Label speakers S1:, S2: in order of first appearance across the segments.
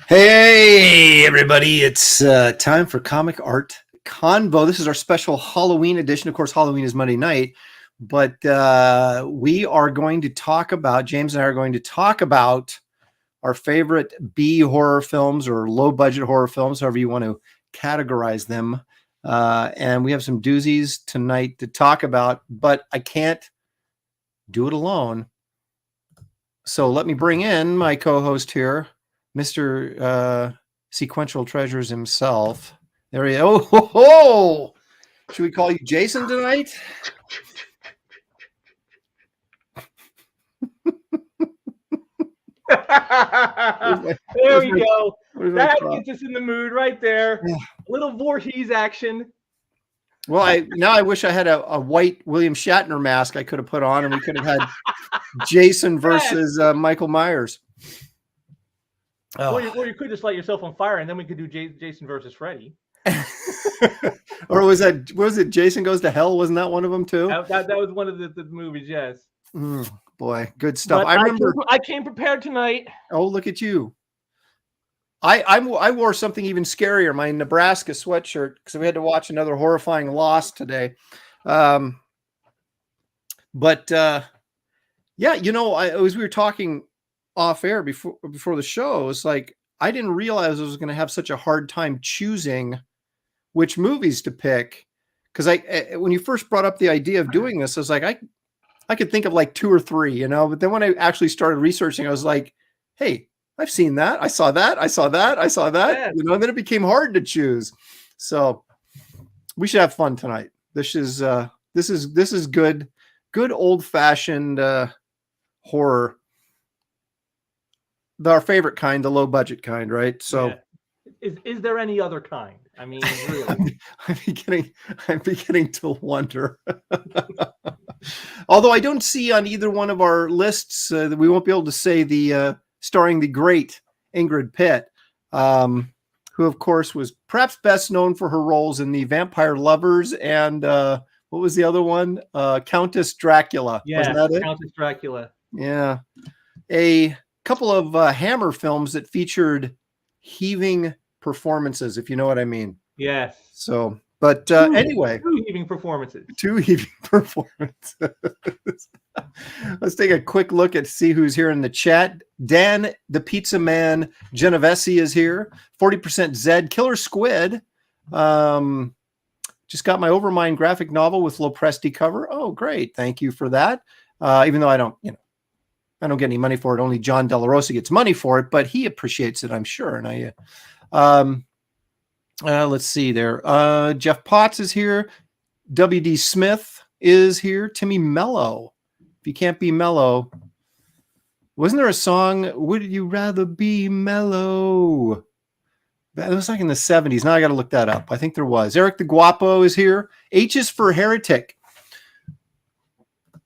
S1: Hey, everybody. It's time for Comic Art Convo. This is our special Halloween edition. Of course, Halloween is Monday night, but we are going to talk about, James and I are going to talk about our favorite B horror films or low budget horror films, however you want to categorize them. And we have some doozies tonight to talk about, but I can't do it alone. So let me bring in my co-host here, Mr. Sequential Treasures himself. There he is. Oh, ho, ho. Should we call you Jason tonight?
S2: There we go. That gets us in the mood right there.
S1: Yeah.
S2: A little Voorhees action.
S1: Well, now I wish I had a white William Shatner mask I could have put on, and we could have had Jason versus Michael Myers.
S2: Or you could just light yourself on fire, and then we could do Jason versus Freddy.
S1: Or was it Jason Goes to Hell? Wasn't that one of them too?
S2: That was one of the movies, yes.
S1: Boy, good stuff.
S2: But I remember I came prepared tonight.
S1: Oh, look at you. I wore something even scarier, my Nebraska sweatshirt, because we had to watch another horrifying loss today. Yeah, as we were talking off air before the show, it's like I didn't realize I was going to have such a hard time choosing which movies to pick, because when you first brought up the idea of doing this, I was like, I could think of like 2 or 3, but then when I actually started researching, I was like, hey, I've seen that. I saw that. I saw that. I saw that. Yeah. And then it became hard to choose. So we should have fun tonight. This is good old fashioned horror. Our favorite kind, the low budget kind, right? So
S2: is there any other kind? I mean, really.
S1: I'm beginning to wonder. Although I don't see on either one of our lists that we won't be able to say the starring the great Ingrid Pitt, who of course was perhaps best known for her roles in the Vampire Lovers and what was the other one? Countess Dracula.
S2: Yeah,
S1: wasn't that it?
S2: Countess Dracula.
S1: Yeah, a couple of Hammer films that featured heaving performances, if you know what I mean.
S2: Yes.
S1: So, but anyway,
S2: 2 heaving performances.
S1: 2 heaving performances. Let's take a quick look at see who's here in the chat. Dan, the Pizza Man Genovese is here. 40% Zed, Killer Squid. Just got my Overmind graphic novel with Lopresti cover. Oh, great! Thank you for that. Even though I don't get any money for it. Only John De La Rosa gets money for it, but he appreciates it, I'm sure. And let's see there. Jeff Potts is here. W.D. Smith is here. Timmy Mello. If you can't be mellow, wasn't there a song? Would you rather be mellow? That was like in the 70s. Now I got to look that up. I think there was. Eric the Guapo is here. H is for Heretic.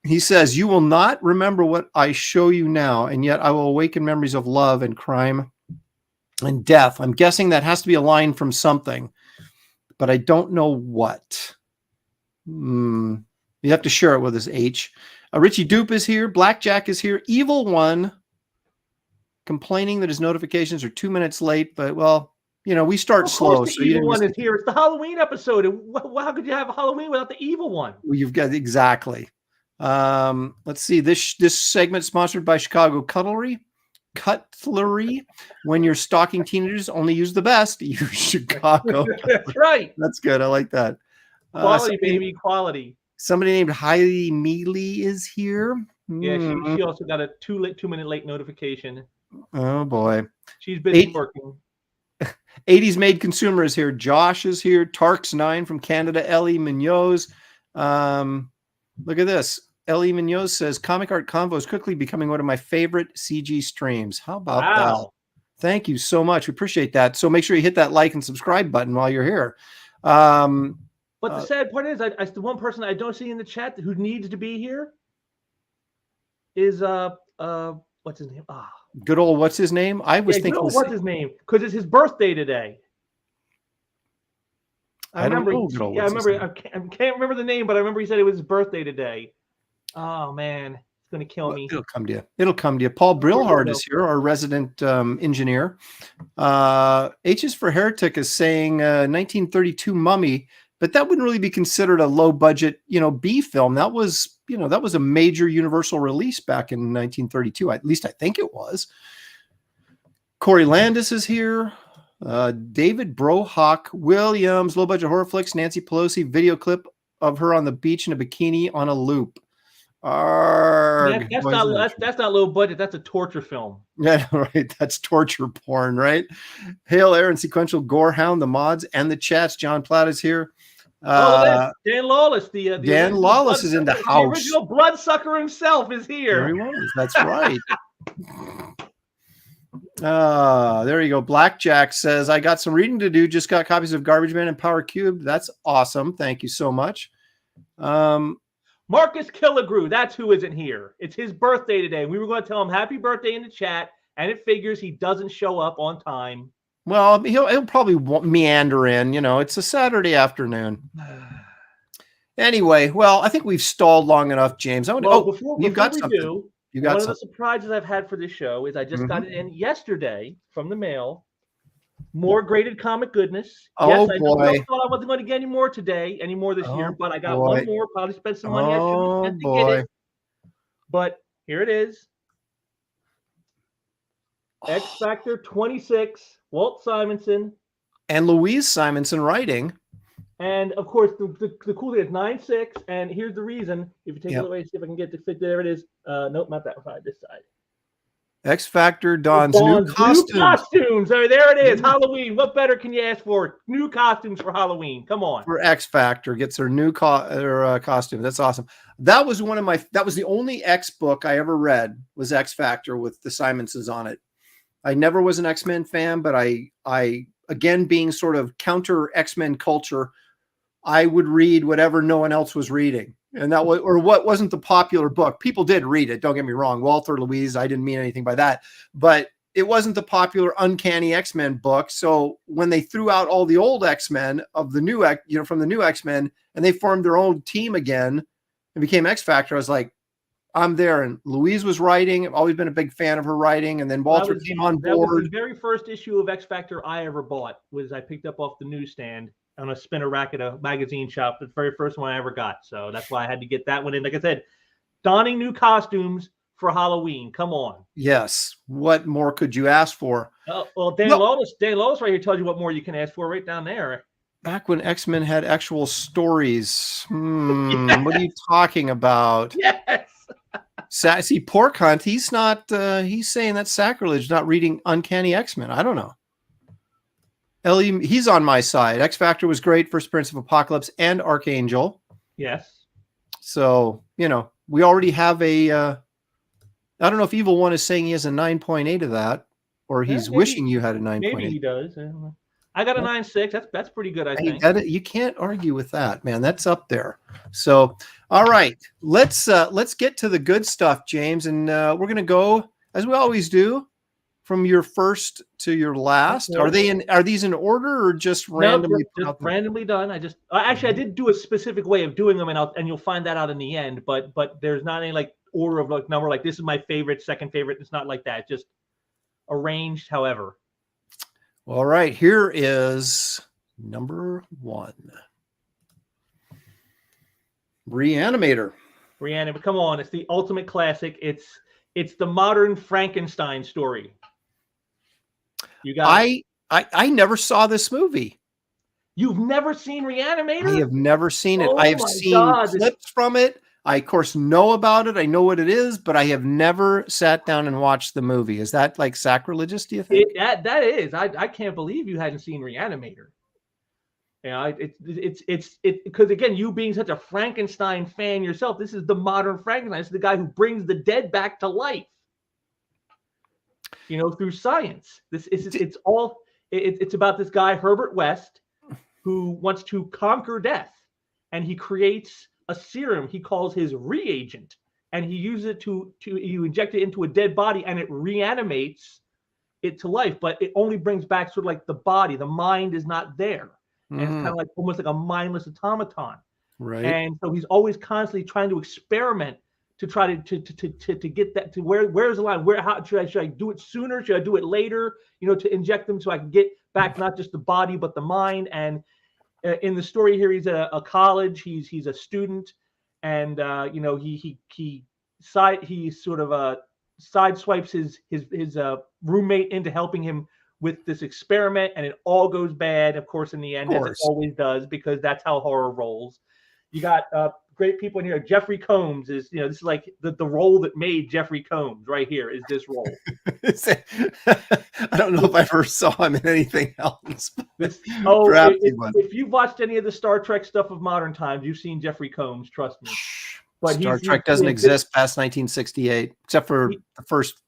S1: He says, you will not remember what I show you now, and yet I will awaken memories of love and crime and death. I'm guessing that has to be a line from something, but I don't know what. You have to share it with us, H. Richie Dupe is here. Blackjack is here. Evil One complaining that his notifications are 2 minutes late, but we start slow.
S2: So Evil One is here. It's the Halloween episode. How could you have a Halloween without the Evil One?
S1: Well, you've got exactly. Let's see. This segment sponsored by Chicago Cutlery. When you're stalking teenagers, only use the best. Use Chicago.
S2: That's right.
S1: That's good. I like that.
S2: Quality, baby, quality.
S1: Somebody named Heidi Mealy is here.
S2: Yeah, she also got a 2-minute late notification.
S1: Oh boy,
S2: she's busy working.
S1: 80s Made Consumer is here. Josh is here. Tarks9 from Canada. Ellie Munoz. Look at this. Ellie Munoz says, Comic Art Convo is quickly becoming one of my favorite CG streams. How about that? Thank you so much. We appreciate that. So make sure you hit that like and subscribe button while you're here.
S2: But the sad part is, the one person I don't see in the chat who needs to be here is what's his name?
S1: Good old what's his name? I was thinking
S2: what's his name, because it's his birthday today. I remember. I can't remember the name, but I remember he said it was his birthday today. Oh man, going to kill me.
S1: It'll come to you. It'll come to you. Paul Brilhart is here, our resident engineer. H is for Heretic is saying 1932 Mummy, but that wouldn't really be considered a low budget, B film. That was, that was a major Universal release back in 1932. At least I think it was. Corey Landis is here. David Brohawk Williams, low budget horror flicks, Nancy Pelosi video clip of her on the beach in a bikini on a loop.
S2: That's not low budget. That's a torture film.
S1: Yeah, right. That's torture porn, right? Hail Aaron, Sequential Gorehound, the mods and the chats. John Platt is here.
S2: Dan Lawless,
S1: Dan Lawless is in the house.
S2: The original bloodsucker himself is here.
S1: There he was. That's right. There you go. Blackjack says, I got some reading to do. Just got copies of Garbage Man and Power Cube. That's awesome. Thank you so much.
S2: Marcus Killigrew, that's who isn't here. It's his birthday today. We were going to tell him happy birthday in the chat, and it figures he doesn't show up on time.
S1: Well, he'll probably meander in. It's a Saturday afternoon. Anyway, well, I think we've stalled long enough, James.
S2: Before
S1: you got
S2: we
S1: something.
S2: Do,
S1: you got
S2: one
S1: something.
S2: Of the surprises I've had for this show is I just got it in yesterday from the mail. More graded comic goodness.
S1: Oh,
S2: yes,
S1: boy.
S2: I thought I wasn't going to get any more this year, but I got one more. Probably spent some money I shouldn't have spent to get it. But here it is. X Factor 26, Walt Simonson.
S1: And Louise Simonson writing.
S2: And, of course, the cool thing is 9.6, and here's the reason. If you take it away, see if I can get to fit. There it is. Nope, not that side, this side.
S1: X Factor Don's new
S2: costumes. There it is. Halloween. What better can you ask for? New costumes for Halloween. Come on.
S1: For X Factor gets her new costume. That's awesome. That was the only X book I ever read was X Factor with the Simonsons on it. I never was an X-Men fan, but I again, being sort of counter X-Men culture, I would read whatever no one else was reading. And that was, or what wasn't the popular book. People did read it. Don't get me wrong. Walter, Louise, I didn't mean anything by that, but it wasn't the popular Uncanny X-Men book. So when they threw out all the old X-Men of the new, from the new X-Men, and they formed their own team again and became X Factor, I was like, I'm there. And Louise was writing. I've always been a big fan of her writing. And then Walter came on board.
S2: That was the very first issue of X Factor I ever bought. I picked up off the newsstand on a spinner rack at a magazine shop. The very first one I ever got. So that's why I had to get that one in. Like I said, donning new costumes for Halloween. Come on.
S1: Yes. What more could you ask for?
S2: Well, Dan Lawless right here tells you what more you can ask for right down there.
S1: Back when X-Men had actual stories. What are you talking about?
S2: Yes.
S1: See, Pork Hunt, he's saying that's sacrilege, not reading Uncanny X-Men. I don't know. Ellie, he's on my side. X Factor was great. First Appearance of Apocalypse and Archangel.
S2: Yes.
S1: So, we already have I don't know if Evil One is saying he has a 9.8 of that, or he's wishing you had a 9.8.
S2: Maybe he does. I got a 9.6. That's pretty good, I think.
S1: You can't argue with that, man. That's up there. So, all right, let's get to the good stuff, James, and we're gonna go as we always do, from your first to your last. Are these in order or just randomly?
S2: No, just randomly done. I did do a specific way of doing them, and you'll find that out in the end. But there's not any order of number. Like this is my favorite, second favorite. It's not like that. It's just arranged, however.
S1: All right, here is number 1. Re-Animator.
S2: Re-Animator. Come on, it's the ultimate classic. It's the modern Frankenstein story. You got
S1: I never saw this movie.
S2: You've never seen Re-Animator?
S1: I have never seen it.
S2: Oh
S1: I have seen clips from it. I, of course, know about it. I know what it is, but I have never sat down and watched the movie. Is that sacrilegious, do you think?
S2: That is. I can't believe you hadn't seen Re-Animator. It's because, again, you being such a Frankenstein fan yourself, this is the modern Frankenstein. This is the guy who brings the dead back to life, through science. It's about this guy, Herbert West, who wants to conquer death, and he creates a serum he calls his reagent, and he uses it to you inject it into a dead body, and it reanimates it to life, but it only brings back sort of like the body. The mind is not there. And it's kind of almost like a mindless automaton.
S1: Right.
S2: And so he's always constantly trying to experiment to try to get that to where's the line? How should I do it sooner? Should I do it later? To inject them so I can get back not just the body but the mind. And in the story here, he's at a college. He's a student, and he sort of sideswipes his roommate into helping him with this experiment, and it all goes bad, of course, in the end, as it always does, because that's how horror rolls. You got great people in here. Jeffrey Combs is, this is like the role that made Jeffrey Combs right here is this role.
S1: I don't know if I ever saw him in anything else.
S2: If you've watched any of the Star Trek stuff of modern times, you've seen Jeffrey Combs, trust me. But
S1: Star Trek doesn't exist past 1968, except for the first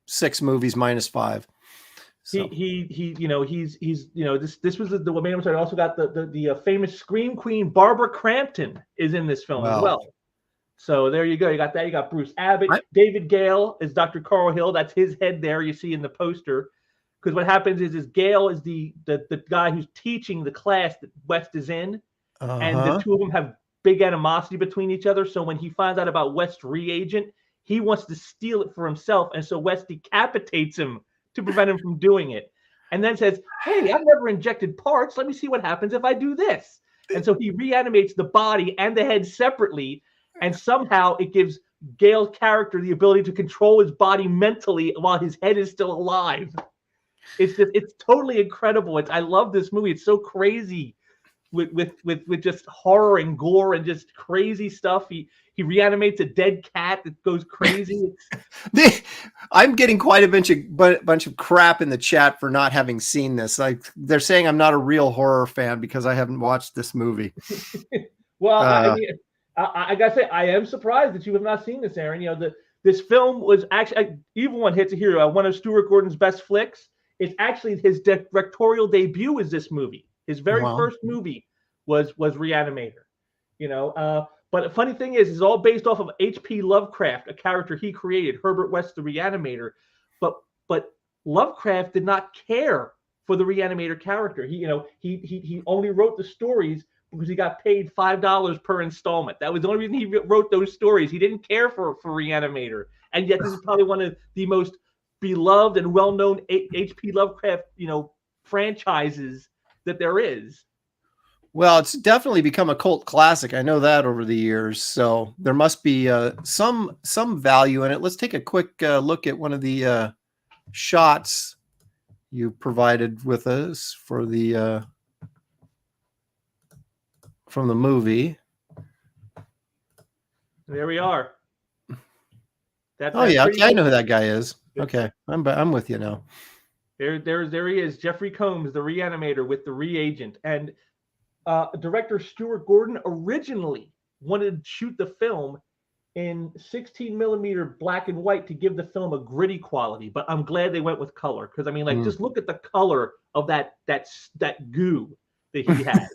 S1: 6 movies minus 5. So.
S2: This was the main one. I also got the famous Scream Queen Barbara Crampton is in this film as well. So there you go. You got that. You got Bruce Abbott. David Gale is Dr. Carl Hill. That's his head there you see in the poster. Because what happens is Gale is the guy who's teaching the class that West is in, and the two of them have big animosity between each other. So when he finds out about West's reagent, he wants to steal it for himself, and so West decapitates him to prevent him from doing it, and then says, "Hey, I've never injected parts. Let me see what happens if I do this." And so he reanimates the body and the head separately, and somehow it gives Gale's character the ability to control his body mentally while his head is still alive. It's totally incredible. I love this movie. It's so crazy with just horror and gore and just crazy stuff. He reanimates a dead cat that goes crazy.
S1: I'm getting quite a bunch of crap in the chat for not having seen this. Like, they're saying I'm not a real horror fan because I haven't watched this movie.
S2: Well, I gotta say, I am surprised that you have not seen this, Aaron. This film was actually, Evil One hits it here, one of Stuart Gordon's best flicks. It's actually his directorial debut is this movie. His very first movie was Re-Animator. But the funny thing is, it's all based off of H.P. Lovecraft, a character he created, Herbert West, the Re-Animator. But Lovecraft did not care for the Re-Animator character. He only wrote the stories because he got paid $5 per installment. That was the only reason he wrote those stories. He didn't care for Re-Animator, and yet this is probably one of the most beloved and well-known H.P. Lovecraft, franchises that there is.
S1: Well, it's definitely become a cult classic. I know that over the years. So there must be some value in it. Let's take a quick look at one of the shots you provided with us for the from the movie.
S2: There we are.
S1: Okay, I know who that guy is. Okay, I'm with you now.
S2: There he is, Jeffrey Combs, the Re-Animator with the reagent. And director Stuart Gordon originally wanted to shoot the film in 16 millimeter black and white to give the film a gritty quality, but I'm glad they went with color, because just look at the color of that goo that he had.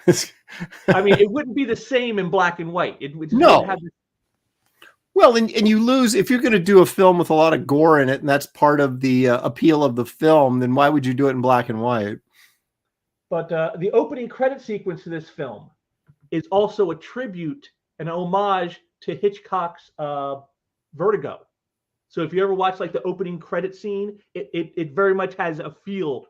S2: It wouldn't be the same in black and white. It would have this.
S1: Well, and you lose, if you're going to do a film with a lot of gore in it, and that's part of the appeal of the film, then why would you do it in black and white?
S2: But the opening credit sequence to this film is also a tribute, an homage to Hitchcock's Vertigo. So if you ever watch the opening credit scene, it very much has a feel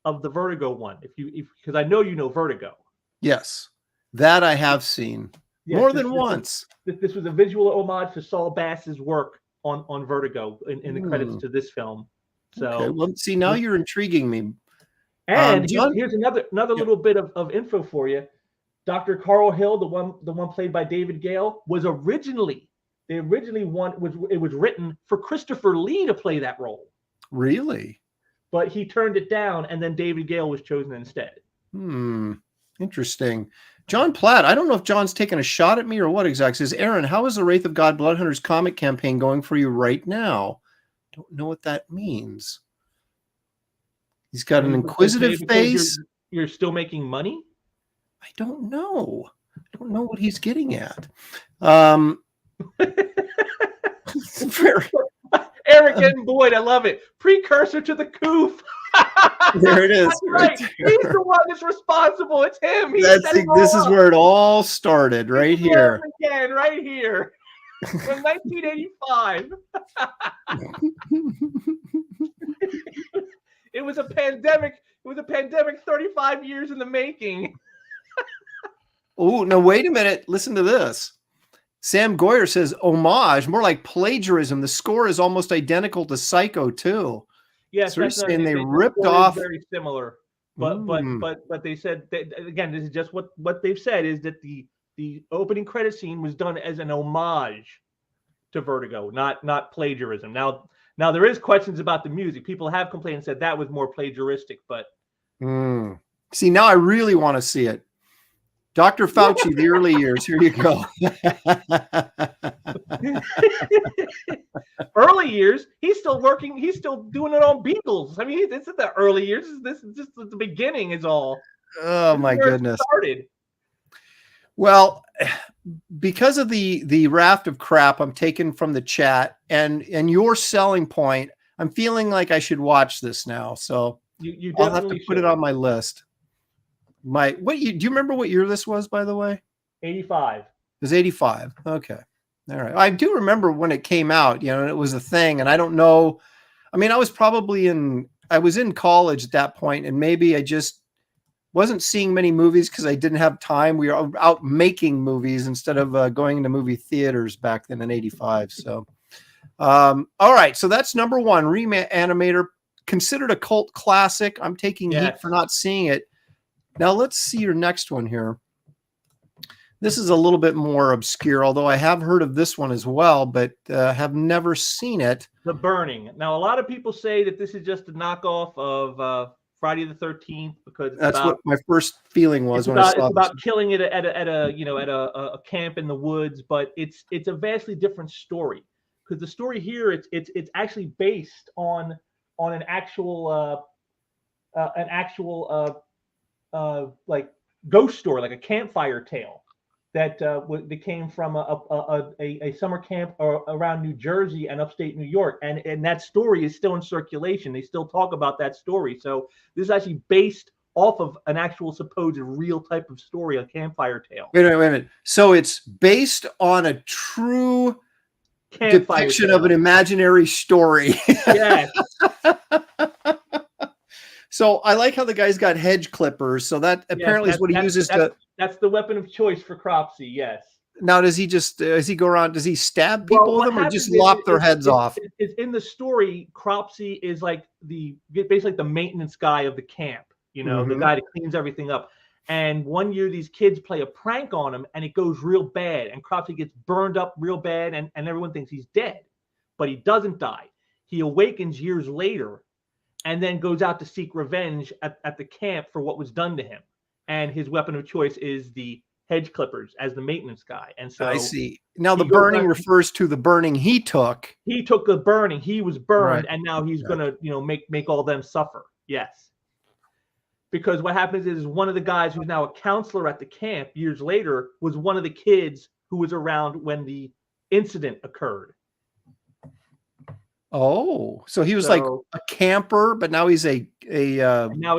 S2: of the Vertigo one. Because I know you know Vertigo. Yes,
S1: that I have seen more than once.
S2: This was a visual homage to Saul Bass's work on Vertigo in the credits to this film. So,
S1: okay, well, see, now you're intriguing me.
S2: And here's another little bit of info for you. Dr. Carl Hill, the one played by David Gale, was originally written for Christopher Lee to play that role.
S1: Really?
S2: But he turned it down, and then David Gale was chosen instead.
S1: Interesting. John Platt, I don't know if John's taking a shot at me or what exactly. Says, Aaron, how is the Wraith of God Bloodhunters comic campaign going for you right now? Don't know what that means. He's got an inquisitive face.
S2: You're still making money?
S1: I don't know. I don't know what he's getting at.
S2: Aaron, Eric and Boyd, I love it. Precursor to the Coof.
S1: There it is.
S2: That's right. He's the one that's responsible. It's him.
S1: This is where it all started, right here.
S2: Again, right here. From 1985. It was a pandemic. It was a pandemic 35 years in the making.
S1: Oh, no, wait a minute. Listen to this. Sam Goyer says homage, more like plagiarism. The score is almost identical to Psycho too.
S2: Yes,
S1: so they're saying they ripped off.
S2: Very similar, but they said that, again, this is just what they've said is that the opening credit scene was done as an homage to Vertigo, not plagiarism. Now there is questions about the music. People have complained and said that was more plagiaristic, but
S1: see, now I really want to see it. Dr. Fauci, the early years. Here you go.
S2: Early years, he's still working. He's still doing it on Beagles. I mean, this is the early years. This is just the beginning. Is all.
S1: Oh my goodness.
S2: Started.
S1: Well, because of the raft of crap I'm taking from the chat and your selling point, I'm feeling like I should watch this now. So
S2: you
S1: I'll have to put it on my list. Do you remember what year this was, by the way?
S2: 85.
S1: It was 85. Okay. All right. I do remember when it came out, and it was a thing. And I don't know. I mean, I was in college at that point, and maybe I just wasn't seeing many movies because I didn't have time. We were out making movies instead of going into movie theaters back then in 85. So, all right. So that's number one, Re-Animator, considered a cult classic. I'm taking heat for not seeing it. Now let's see your next one here. This is a little bit more obscure, although I have heard of this one as well, but have never seen it.
S2: The Burning. Now, a lot of people say that this is just a knockoff of Friday the 13th because
S1: that's what my first feeling was when I saw it.
S2: It's about killing it at a camp in the woods, but it's a vastly different story because the story here it's actually based on an actual like ghost story, like a campfire tale that came from a summer camp around New Jersey and upstate New York, and that story is still in circulation. They still talk about that story. So this is actually based off of an actual supposed real type of story, a campfire tale.
S1: Wait a minute. So it's based on a true depiction of an imaginary story.
S2: Yes.
S1: So I like how the guy's got hedge clippers. So that apparently is what he uses to.
S2: That's the weapon of choice for Cropsy. Yes.
S1: Now, does he go around? Does he stab people with them, or just lop their heads off?
S2: It's in the story. Cropsy is like basically the maintenance guy of the camp. The guy that cleans everything up. And one year, these kids play a prank on him, and it goes real bad. And Cropsy gets burned up real bad, and everyone thinks he's dead, but he doesn't die. He awakens years later. And then goes out to seek revenge at the camp for what was done to him. And his weapon of choice is the hedge clippers as the maintenance guy. And so
S1: I see. Now the burning refers to the burning he took.
S2: He took the burning. He was burned, and now he's gonna, make all them suffer. Yes. Because what happens is one of the guys who's now a counselor at the camp years later was one of the kids who was around when the incident occurred.
S1: Oh, so he was like a camper, but now he's
S2: now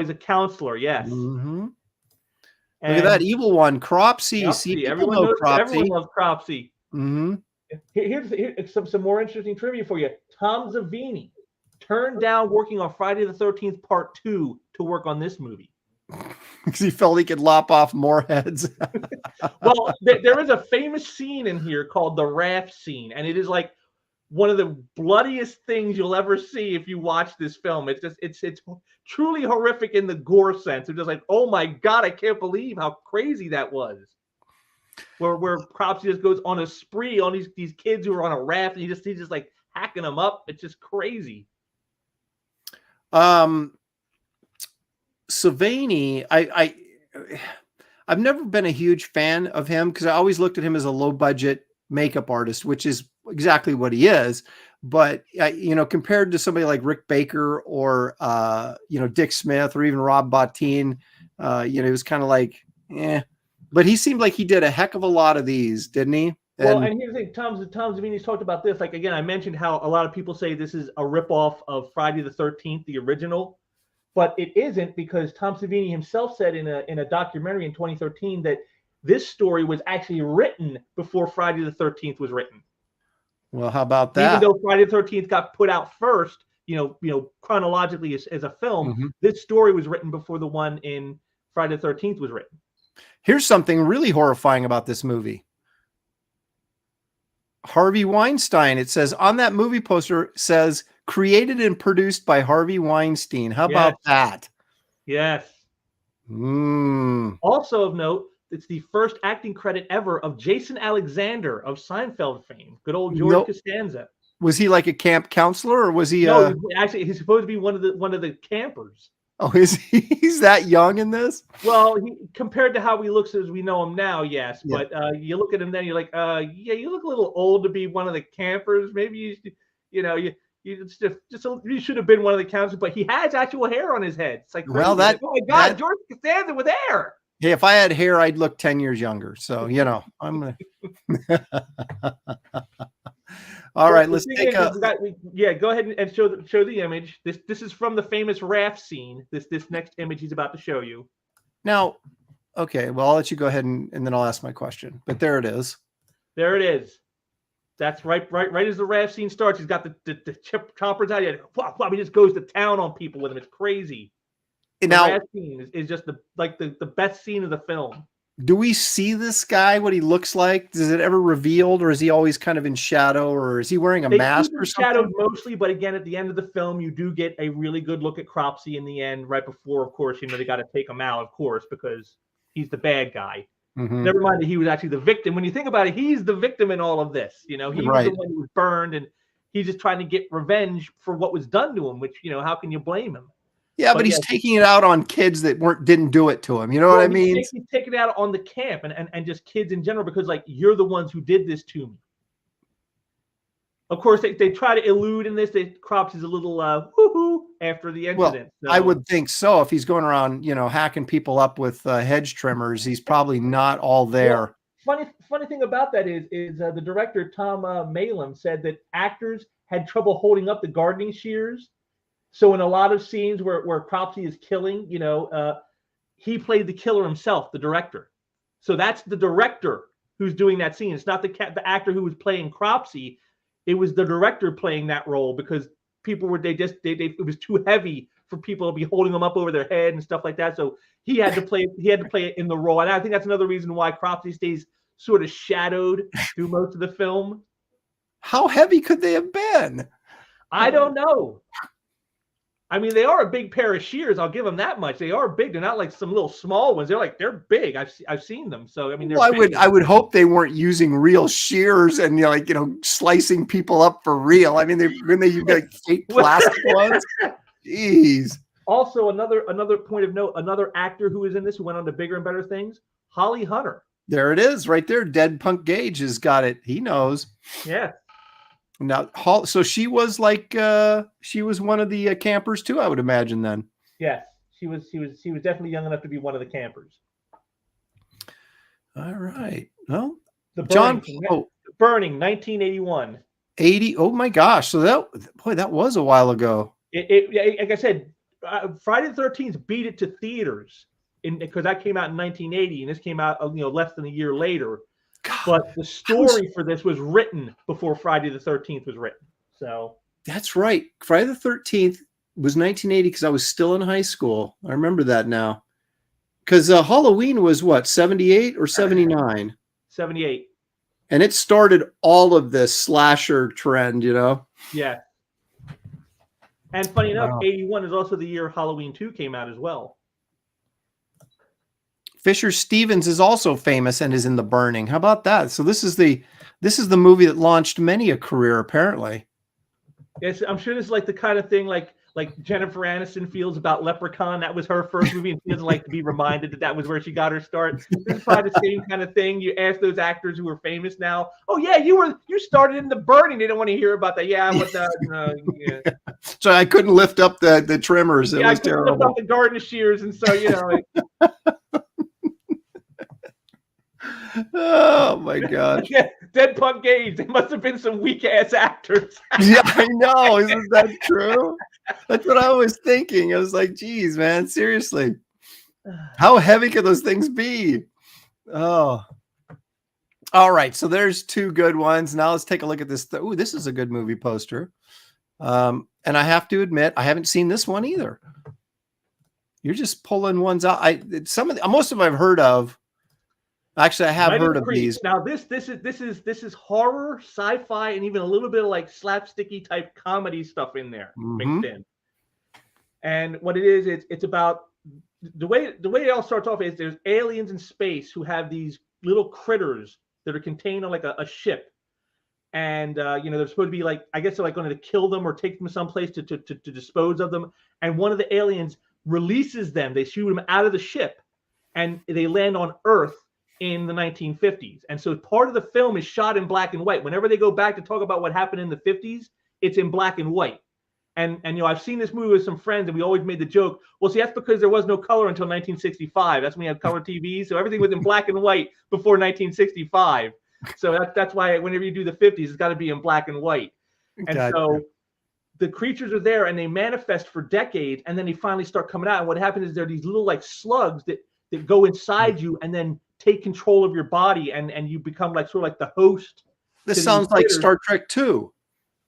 S2: he's a counselor. Yes.
S1: Mm-hmm. Look at that evil one, Cropsy. See,
S2: everyone loves Cropsy.
S1: Mm-hmm.
S2: Here's some more interesting trivia for you. Tom Savini turned down working on Friday the 13th Part 2 to work on this movie
S1: because he felt he could lop off more heads.
S2: Well, there is a famous scene in here called the raft scene, and it is like one of the bloodiest things you'll ever see if you watch this film. It's truly horrific in the gore sense. It's just like, oh my God, I can't believe how crazy that was. Where Cropsy just goes on a spree on these kids who are on a raft, and he's just like hacking them up. It's just crazy.
S1: Savini, I've never been a huge fan of him because I always looked at him as a low budget makeup artist, which is exactly what he is. But compared to somebody like Rick Baker or Dick Smith or even Rob Bottin, he was kind of like, eh. But he seemed like he did a heck of a lot of these, didn't he?
S2: Well,
S1: And
S2: and here's the thing, Tom Savini's talked about this. Like again, I mentioned how a lot of people say this is a ripoff of Friday the 13th, the original, but it isn't because Tom Savini himself said in a documentary in 2013 that this story was actually written before Friday the 13th was written.
S1: well, how about
S2: Even
S1: that?
S2: though Friday the 13th got put out first, chronologically as a film,
S1: Mhm.
S2: this story was written before the one in Friday the 13th was written.
S1: Here's something really horrifying about this movie. Harvey Weinstein. It says on that movie poster says created and produced by Harvey Weinstein. How
S2: Yes.
S1: about that?
S2: Yes.
S1: Mm.
S2: Also of note, it's the first acting credit ever of Jason Alexander of Seinfeld fame. Good old George
S1: No,
S2: Costanza.
S1: was he like a camp counselor or was he?
S2: No, he's supposed to be one of the campers.
S1: Oh, is he? He's that young in this?
S2: Well, compared to how he looks as we know him now, yes.
S1: Yeah.
S2: But you look at him then, you're like, yeah, you look a little old to be one of the campers. Maybe you should have been one of the campers. But he has actual hair on his head. It's like crazy.
S1: Well,
S2: like, oh my God, George Costanza with hair.
S1: Hey, if I had hair, I'd look 10 years younger. So I'm gonna. All right, let's take a.
S2: Go ahead and show the image. This is from the famous raft scene. This next image he's about to show you.
S1: Now, okay, well, I'll let you go ahead and then I'll ask my question. But there it is.
S2: There it is. That's right as the raft scene starts. He's got the choppers out. He just goes to town on people with him. It's crazy. The raft scene is just the best scene of the film.
S1: Do we see this guy, what he looks like? Is it ever revealed, or is he always kind of in shadow, or is he wearing a mask or something?
S2: Shadowed mostly, but again, at the end of the film, you do get a really good look at Cropsey in the end, right before, of course, they got to take him out, of course, because he's the bad guy.
S1: Mm-hmm.
S2: Never mind that he was actually the victim. When you think about it, he's the victim in all of this. He was the one who was burned, and he's just trying to get revenge for what was done to him, which, how can you blame him?
S1: Yeah, but he's taking it out on kids that didn't do it to him. You know what I mean?
S2: He's taking it out on the camp and just kids in general because, you're the ones who did this to me. Of course, they try to elude in this. Cropsey's a little woohoo after the incident.
S1: Well, I would think so. If he's going around, hacking people up with hedge trimmers, he's probably not all there.
S2: Well, funny thing about that is the director, Tom Malum, said that actors had trouble holding up the gardening shears. So in a lot of scenes where Cropsey is killing, he played the killer himself, the director. So that's the director who's doing that scene. It's not the actor who was playing Cropsey. It was the director playing that role because people were it was too heavy for people to be holding them up over their head and stuff like that. So he had to play it in the role. And I think that's another reason why Cropsey stays sort of shadowed through most of the film.
S1: How heavy could they have been?
S2: I don't know. I mean, they are a big pair of shears. I'll give them that much. They are big. They're not like some little small ones. They're big. I've seen them. So I mean,
S1: I would hope they weren't using real shears and slicing people up for real. I mean, you've got fake plastic ones. Jeez.
S2: Also, another point of note, another actor who was in this who went on to bigger and better things, Holly Hunter.
S1: There it is, right there. Dead Punk Gage has got it. He knows.
S2: Yeah.
S1: Now, so she was she was one of the campers too, I would imagine then.
S2: Yes, she was definitely young enough to be one of the campers.
S1: All right. Well,
S2: The Burning, 1981.
S1: 80. Oh my gosh. So that was a while ago.
S2: It like I said, Friday the 13th beat it to theaters because that came out in 1980, and this came out less than a year later. God, but the story for this was written before Friday the 13th was written. So
S1: that's right. Friday the 13th was 1980 because I was still in high school. I remember that now. Because Halloween was what, 78 or 79?
S2: 78.
S1: And it started all of this slasher trend,
S2: Yeah. And funny enough, 81 is also the year Halloween 2 came out as well.
S1: Fisher Stevens is also famous and is in The Burning. How about that? So this is the movie that launched many a career, apparently.
S2: Yes, I'm sure this is like the kind of thing like Jennifer Aniston feels about Leprechaun. That was her first movie, and she doesn't like to be reminded that was where she got her start. This is probably the same kind of thing. You ask those actors who are famous now, "Oh yeah, you started in The Burning." They don't want to hear about that. Yeah, what the yeah.
S1: So I couldn't lift up the trimmers. It was terrible.
S2: Lift up the garden shears, and so
S1: Oh my gosh.
S2: Dead Punk Gage. They must have been some weak ass actors.
S1: Yeah, I know. Isn't that true? That's what I was thinking. I was like, geez, man, seriously. How heavy could those things be? Oh. All right. So there's two good ones. Now let's take a look at this. Ooh, this is a good movie poster. And I have to admit, I haven't seen this one either. You're just pulling ones out. Most of them I've heard of. Actually, I have heard of these.
S2: Now this is horror, sci-fi, and even a little bit of like slapsticky type comedy stuff in there mixed in. And what it is, it's about the way it all starts off is there's aliens in space who have these little critters that are contained on like a ship, and they're supposed to be like, I guess they're like going to kill them or take them someplace to dispose of them. And one of the aliens releases them. They shoot them out of the ship, and they land on Earth in the 1950s. And so part of the film is shot in black and white. Whenever they go back to talk about what happened in the 50s, it's in black and white. And I've seen this movie with some friends, and we always made the joke, well, see, that's because there was no color until 1965. That's when you had color TVs. So everything was in black and white before 1965. So that's why whenever you do the 50s, it's got to be in black and white. And so the creatures are there, and they manifest for decades, and then they finally start coming out. And what happens is there are these little like slugs that go inside you and then take control of your body, and you become like sort of like the host.
S1: This sounds like Star Trek 2.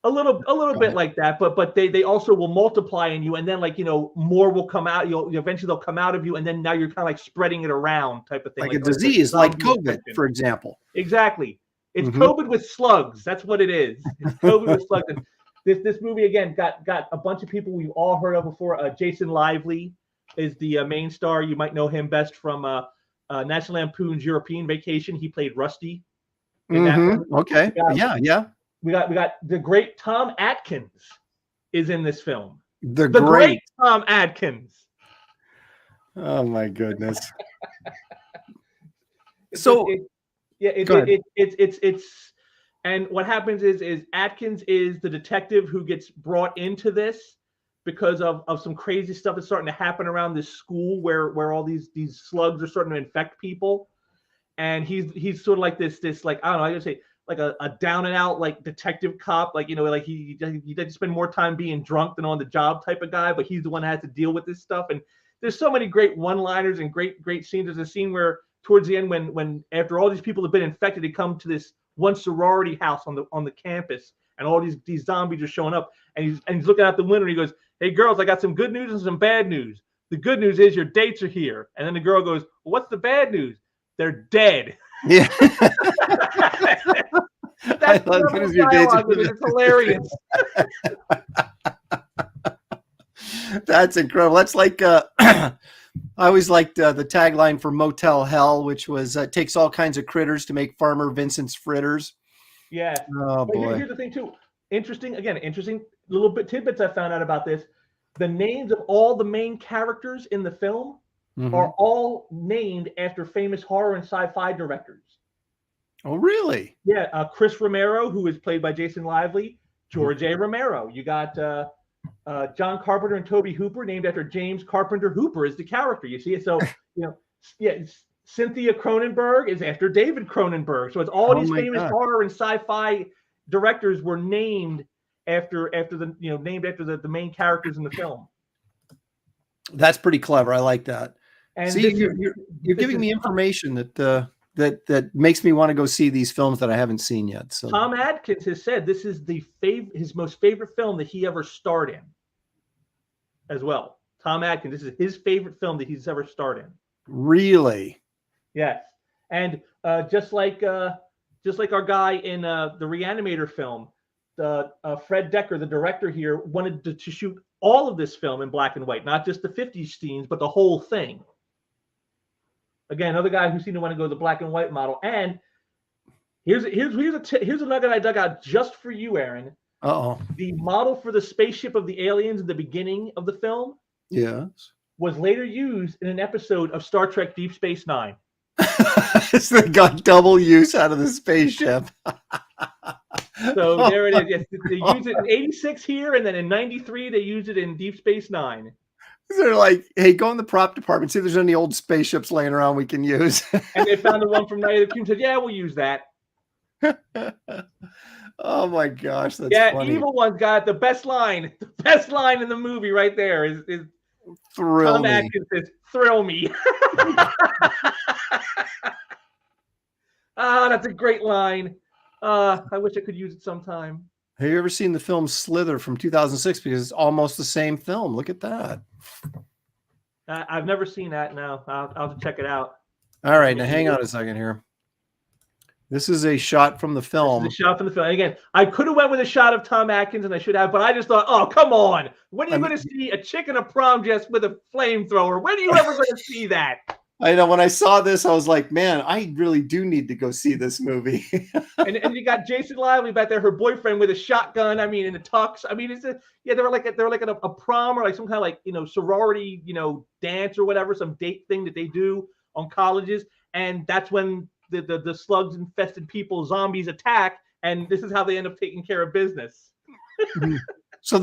S2: A little bit like that, but they also will multiply in you, and then like more will come out. Eventually they'll come out of you, and then now you're kind of like spreading it around type of thing,
S1: like a disease, like COVID, for example.
S2: Exactly, it's COVID with slugs. That's what it is. It's COVID with slugs. And this movie again got a bunch of people we've all heard of before. Jason Lively is the main star. You might know him best from National Lampoon's European Vacation. He played Rusty. In that one.
S1: Okay. Yeah.
S2: We got the great Tom Atkins is in this film.
S1: The great
S2: Tom Atkins.
S1: Oh my goodness.
S2: It's and what happens is Atkins is the detective who gets brought into this because of some crazy stuff that's starting to happen around this school where all these slugs are starting to infect people. And he's sort of like this like, I don't know, I gotta say, like a down and out like detective cop, like like he doesn't spend more time being drunk than on the job type of guy, but he's the one that has to deal with this stuff. And there's so many great one-liners and great scenes. There's a scene where towards the end when after all these people have been infected, they come to this one sorority house on the campus, and all these zombies are showing up, and he's looking out the window and he goes, "Hey girls, I got some good news and some bad news. The good news is your dates are here." And then the girl goes, "Well, what's the bad news?" "They're dead."
S1: Yeah.
S2: That's your dialogue, it's hilarious.
S1: That's incredible. That's like I always liked the tagline for Motel Hell, which was takes all kinds of critters to make Farmer Vincent's fritters.
S2: Yeah.
S1: Oh boy.
S2: Here's the thing too. Interesting little bit tidbits I found out about this. The names of all the main characters in the film are all named after famous horror and sci-fi directors.
S1: Oh, really?
S2: Yeah. Chris Romero, who is played by Jason Lively. George A. Romero. You got John Carpenter and Tobe Hooper, named after James Carpenter Hooper, is the character. You see it? So, Cynthia Cronenberg is after David Cronenberg. So it's all these famous horror and sci-fi directors were named after the main characters in the film.
S1: That's pretty clever. I like that.
S2: And
S1: see, you're giving me information that makes me want to go see these films that I haven't seen yet. So
S2: Tom Atkins has said this is his most favorite film that he ever starred in as well. Tom Atkins, this is his favorite film that he's ever starred in.
S1: Really?
S2: Yes. And just like our guy in the Re-Animator film, Fred Decker, the director here, wanted to shoot all of this film in black and white, not just the 50s scenes, but the whole thing. Again, another guy who seemed to want to go the black and white model. And here's a nugget I dug out just for you, Aaron.
S1: Uh-oh.
S2: The model for the spaceship of the aliens in the beginning of the film,
S1: yes,
S2: was later used in an episode of Star Trek Deep Space Nine.
S1: So they got double use out of the spaceship.
S2: So there it is. Yes, they use it in '86 here, and then in '93 they used it in Deep Space Nine.
S1: They're like, hey, go in the prop department, see if there's any old spaceships laying around we can use.
S2: And they found the one from Night of the Creeps and said, yeah, we'll use that.
S1: Oh my gosh, that's
S2: yeah,
S1: funny.
S2: Evil One's got the best line. The best line in the movie right there is
S1: Thrill
S2: Tom
S1: me.
S2: Atkins says, thrill me. That's a great line. I wish I could use it sometime.
S1: Have you ever seen the film Slither from 2006? Because it's almost the same film. Look at that.
S2: I've never seen that. No, I'll have to check it out.
S1: All right, now hang on a second here. This is a shot from the film.
S2: This is a shot from the film. And again, I could have went with a shot of Tom Atkins, and I should have, but I just thought, oh, come on. When are you going to see a chick in a prom dress with a flamethrower? When are you ever going to see that?
S1: I know. When I saw this, I was like, man, I really do need to go see this movie.
S2: and you got Jason Lively back there, her boyfriend with a shotgun. I mean, in a tux. I mean, they were like a prom or like some kind of like, sorority, dance or whatever, some date thing that they do on colleges. And that's when the slugs infested people, zombies attack, and this is how they end up taking care of business.
S1: So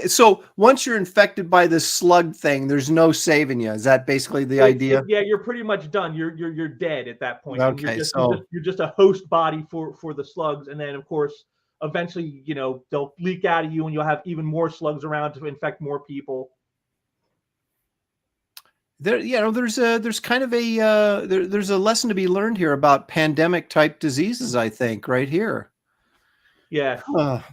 S1: so once you're infected by this slug thing, there's no saving you. Is that basically the idea?
S2: Yeah, you're pretty much done. You're dead at that point.
S1: Okay,
S2: you're just a host body for the slugs, and then of course eventually they'll leak out of you, and you'll have even more slugs around to infect more people.
S1: There's kind of there's a lesson to be learned here about pandemic type diseases, I think, right here.
S2: Yeah.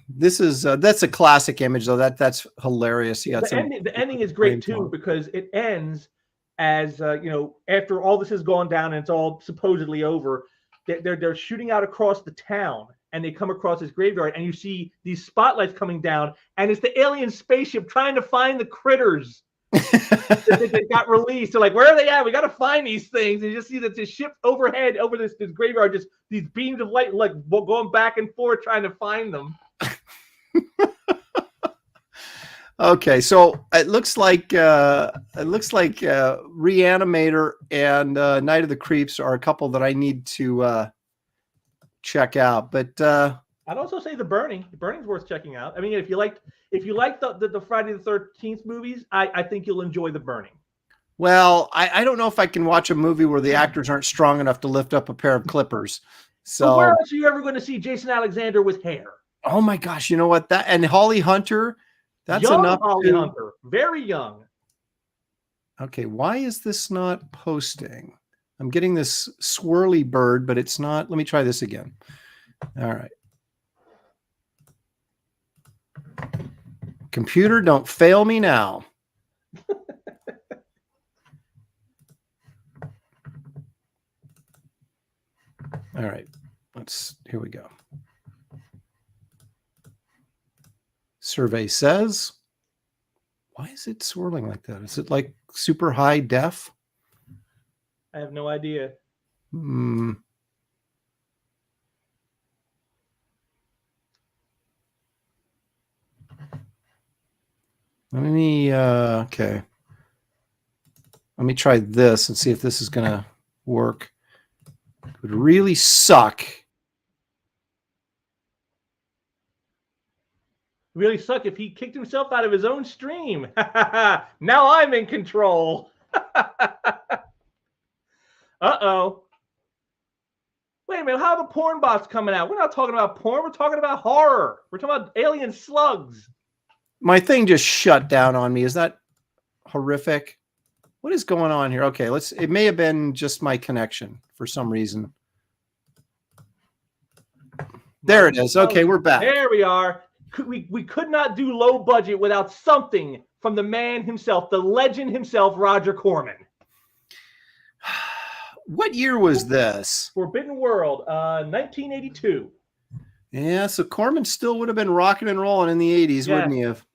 S1: That's a classic image though. That's hilarious. Yeah.
S2: The ending is great too, because it ends as after all this has gone down and it's all supposedly over, they're shooting out across the town and they come across this graveyard and you see these spotlights coming down and it's the alien spaceship trying to find the critters that got released. They're like, where are they at? We got to find these things. And you just see that the ship overhead over this graveyard, just these beams of light, like going back and forth trying to find them.
S1: Okay, so it looks like Re-Animator and Night of the Creeps are a couple that I need to check out. But
S2: I'd also say The Burning's worth checking out. I mean, if you like the Friday the 13th movies, I think you'll enjoy The Burning.
S1: Well, I don't know if I can watch a movie where the actors aren't strong enough to lift up a pair of clippers. So
S2: where else are you ever going to see Jason Alexander with hair?
S1: Oh my gosh, you know what? That and Holly Hunter, that's
S2: young
S1: enough.
S2: Holly Hunter, very young.
S1: Okay, why is this not posting? I'm getting this swirly bird, but it's not. Let me try this again. All right. Computer, don't fail me now. All right, here we go. Survey says, why is it swirling like that? Is it like super high def?
S2: I have no idea.
S1: Okay. Let me try this and see if this is going to work. It would really suck.
S2: Really suck if he kicked himself out of his own stream. Now I'm in control. Uh-oh. Wait a minute, how are the porn bots coming out? We're not talking about porn, we're talking about horror. We're talking about alien slugs.
S1: My thing just shut down on me. Is that horrific? What is going on here? Okay, it may have been just my connection for some reason. There it is. Okay, we're back.
S2: There we are. We could not do low budget without something from the man himself, the legend himself, Roger Corman.
S1: What year was this?
S2: Forbidden World, 1982.
S1: Yeah, so Corman still would have been rocking and rolling in the 80s, wouldn't he have?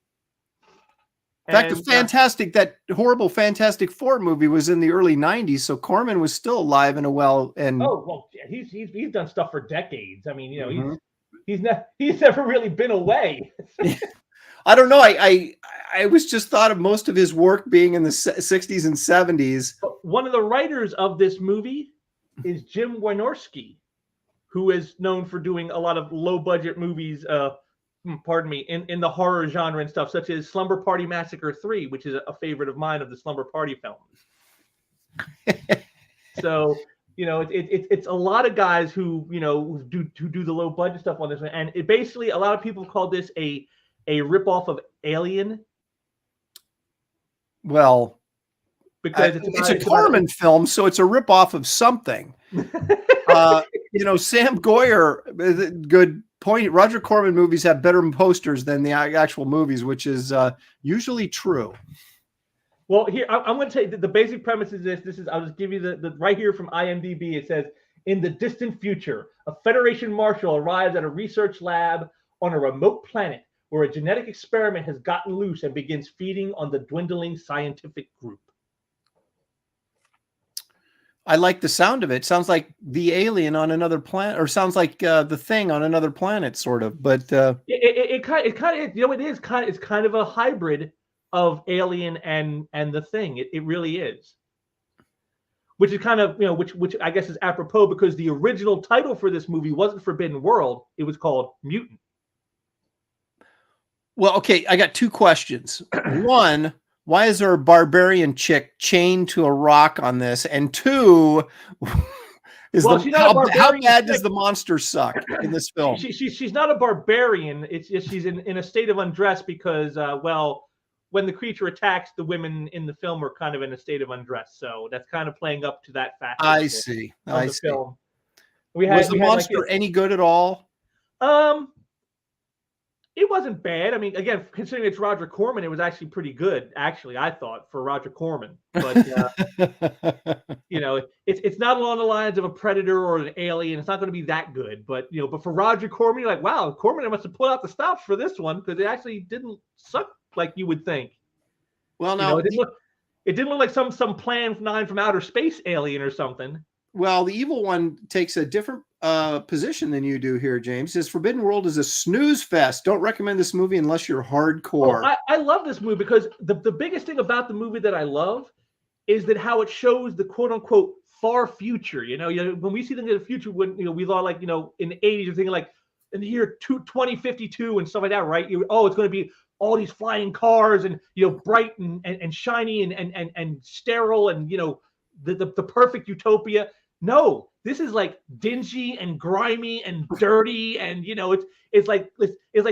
S1: In fact, that horrible Fantastic Four movie was in the early 90s, so Corman was still alive and well. And
S2: he's done stuff for decades. I mean, he's never really been away.
S1: I don't know. I was just thought of most of his work being in the 60s and 70s.
S2: One of the writers of this movie is Jim Wynorski, who is known for doing a lot of low budget movies pardon me, in the horror genre and stuff, such as Slumber Party Massacre 3, which is a favorite of mine of the Slumber Party films. So, it's a lot of guys who, do the low budget stuff on this one. And it basically, a lot of people call this a ripoff of Alien.
S1: Well,
S2: because
S1: it's a Corman film, so it's a ripoff of something. Sam Goyer, good point. Roger Corman movies have better posters than the actual movies, which is usually true.
S2: Well, here I'm going to tell you the basic premise is this. I'll just give you the right here from IMDb. It says, in the distant future, a Federation marshal arrives at a research lab on a remote planet where a genetic experiment has gotten loose and begins feeding on the dwindling scientific group.
S1: I like the sound of it. Sounds like the alien on another planet, or sounds like the Thing on another planet, sort of. But
S2: it kind of it's kind of a hybrid of Alien and the Thing. It really is, which is kind of which I guess is apropos, because the original title for this movie wasn't Forbidden World; it was called Mutant.
S1: Well, okay, I got two questions. One, why is there a barbarian chick chained to a rock on this? And two, how bad does the monster suck in this film?
S2: She's not a barbarian. It's just she's in a state of undress because, when the creature attacks, the women in the film are kind of in a state of undress. So that's kind of playing up to that fact.
S1: I see.
S2: Film.
S1: Was the monster any good at all?
S2: It wasn't bad. I mean, again, considering it's Roger Corman, it was actually pretty good. Actually, I thought, for Roger Corman, but it's not along the lines of a Predator or an Alien. It's not going to be that good, but but for Roger Corman, you're like, wow, Corman must have pulled out the stops for this one, because it actually didn't suck like you would think.
S1: Well, now
S2: it didn't look like some Plan 9 from outer space alien or something.
S1: Well, the evil one takes a different position than you do here, James. Says Forbidden World is a snooze fest. Don't recommend this movie unless you're hardcore.
S2: Oh, I love this movie because the biggest thing about the movie that I love is that how it shows the quote unquote far future. When we see things in the future, when we thought like in the 80s, you're thinking like in the year 2052 and stuff like that, right? It's going to be all these flying cars and bright and shiny and sterile and the perfect utopia. No, this is like dingy and grimy and dirty, and it's like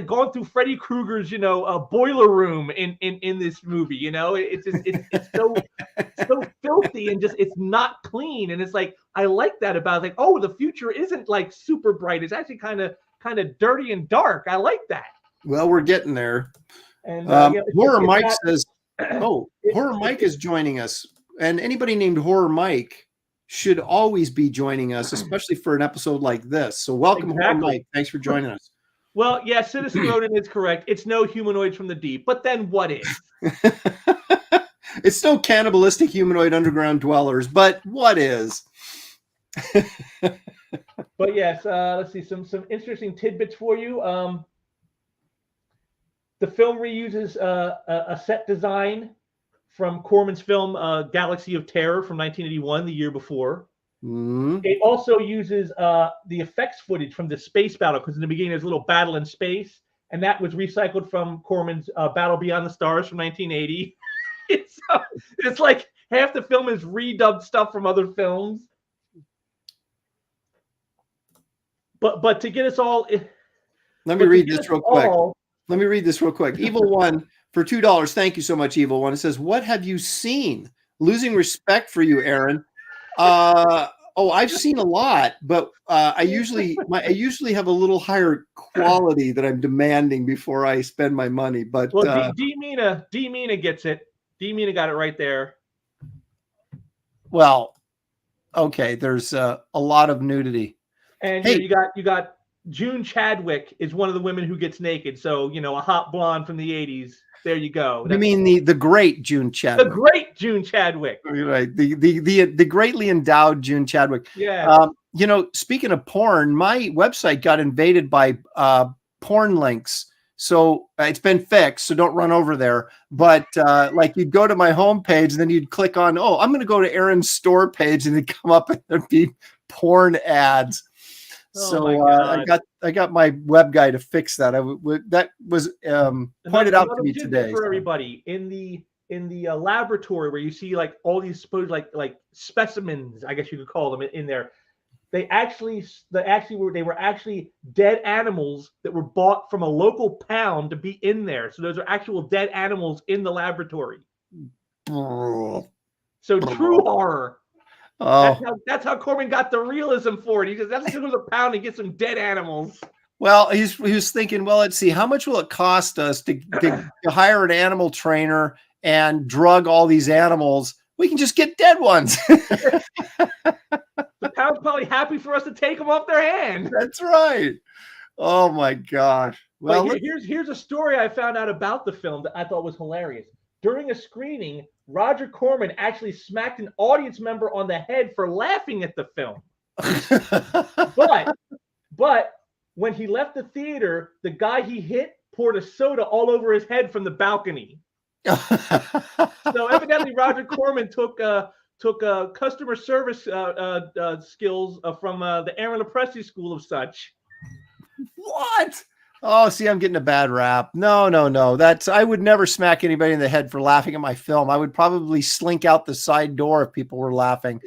S2: going through Freddy Krueger's boiler room in this movie. It's so filthy and just it's not clean, and it's like I like that about it. Like, oh, the future isn't like super bright; it's actually kind of dirty and dark. I like that.
S1: Well, we're getting there. And Horror Mike says, Horror Mike is joining us, and anybody named Horror Mike should always be joining us, especially for an episode like this. So welcome, Horror Mike. Thanks for joining us.
S2: Well, yeah, Citizen Rodin is correct. It's no humanoids from the deep, but then what is?
S1: It's no cannibalistic humanoid underground dwellers, but what is?
S2: But yes, let's see some interesting tidbits for you. The film reuses a set design from Corman's film Galaxy of Terror from 1981, the year before. Mm-hmm. It also uses the effects footage from the space battle, because in the beginning there's a little battle in space, and that was recycled from Corman's Battle Beyond the Stars from 1980. It's like half the film is redubbed stuff from other films. But to get us all...
S1: Let me read this real quick. Evil One... For $2, thank you so much, Evil One. It says, "What have you seen? Losing respect for you, Aaron." I've seen a lot, but I usually have a little higher quality that I'm demanding before I spend my money. But
S2: D Mina gets it. D Mina got it right there.
S1: Well, okay. There's a lot of nudity,
S2: and hey, you got June Chadwick is one of the women who gets naked. So a hot blonde from the 80s. There you go.
S1: You mean the great June Chadwick?
S2: The great June Chadwick.
S1: Right. The greatly endowed June Chadwick.
S2: Yeah.
S1: Speaking of porn, my website got invaded by porn links. So it's been fixed. So don't run over there. But like you'd go to my homepage and then you'd click on, I'm going to go to Aaron's store page, and it'd come up and there'd be porn ads.
S2: Oh my
S1: So
S2: God.
S1: I got my web guy to fix that. That was pointed out to me
S2: tidbit
S1: today.
S2: for
S1: So.
S2: everybody in the laboratory where you see like all these supposed like specimens, I guess you could call them in there. They were actually dead animals that were bought from a local pound to be in there. So those are actual dead animals in the laboratory. So true horror.
S1: Oh.
S2: That's how Corman got the realism for it. He says, let's go to the pound and get some dead animals.
S1: Well, he was thinking, well, let's see, how much will it cost us to hire an animal trainer and drug all these animals? We can just get dead ones.
S2: The pound's probably happy for us to take them off their hand.
S1: That's right. Oh my God. Well,
S2: here's a story I found out about the film that I thought was hilarious. During a screening, Roger Corman actually smacked an audience member on the head for laughing at the film. but when he left the theater, the guy he hit poured a soda all over his head from the balcony. So evidently, Roger Corman took customer service skills from the Aaron Lepresti School of such.
S1: What? Oh, see, I'm getting a bad rap. No. I would never smack anybody in the head for laughing at my film. I would probably slink out the side door if people were laughing.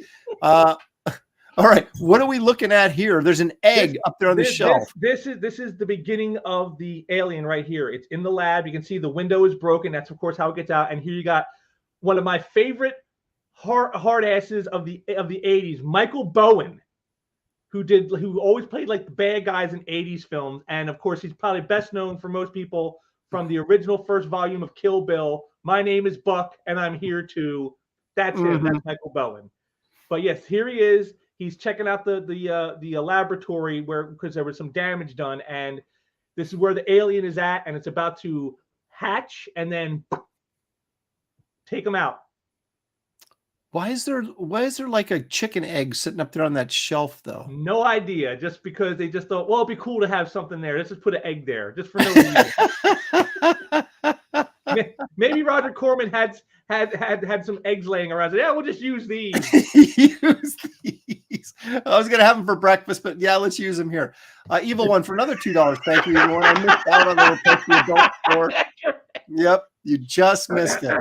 S1: All right, what are we looking at here? There's an egg up there on the shelf.
S2: This is the beginning of the alien right here. It's in the lab. You can see the window is broken. That's of course how it gets out. And here you got one of my favorite hard asses of the 80s, Michael Bowen, who always played like the bad guys in 80s films. And of course, he's probably best known for most people from the original first volume of Kill Bill. My name is Buck, and I'm here to. That's him. That's Michael Bowen. But yes, here he is. He's checking out the laboratory because there was some damage done, and this is where the alien is at, and it's about to hatch and then take him out.
S1: Why is there like a chicken egg sitting up there on that shelf though?
S2: No idea. Just because they just thought, well, it'd be cool to have something there. Let's just put an egg there, just for no reason. Maybe Roger Corman had some eggs laying around. So, yeah, we'll just use these.
S1: Use these. I was gonna have them for breakfast, but yeah, let's use them here. Evil One for another $2. Thank you, Evil One. I missed out on the adult store. Yep, you just missed it.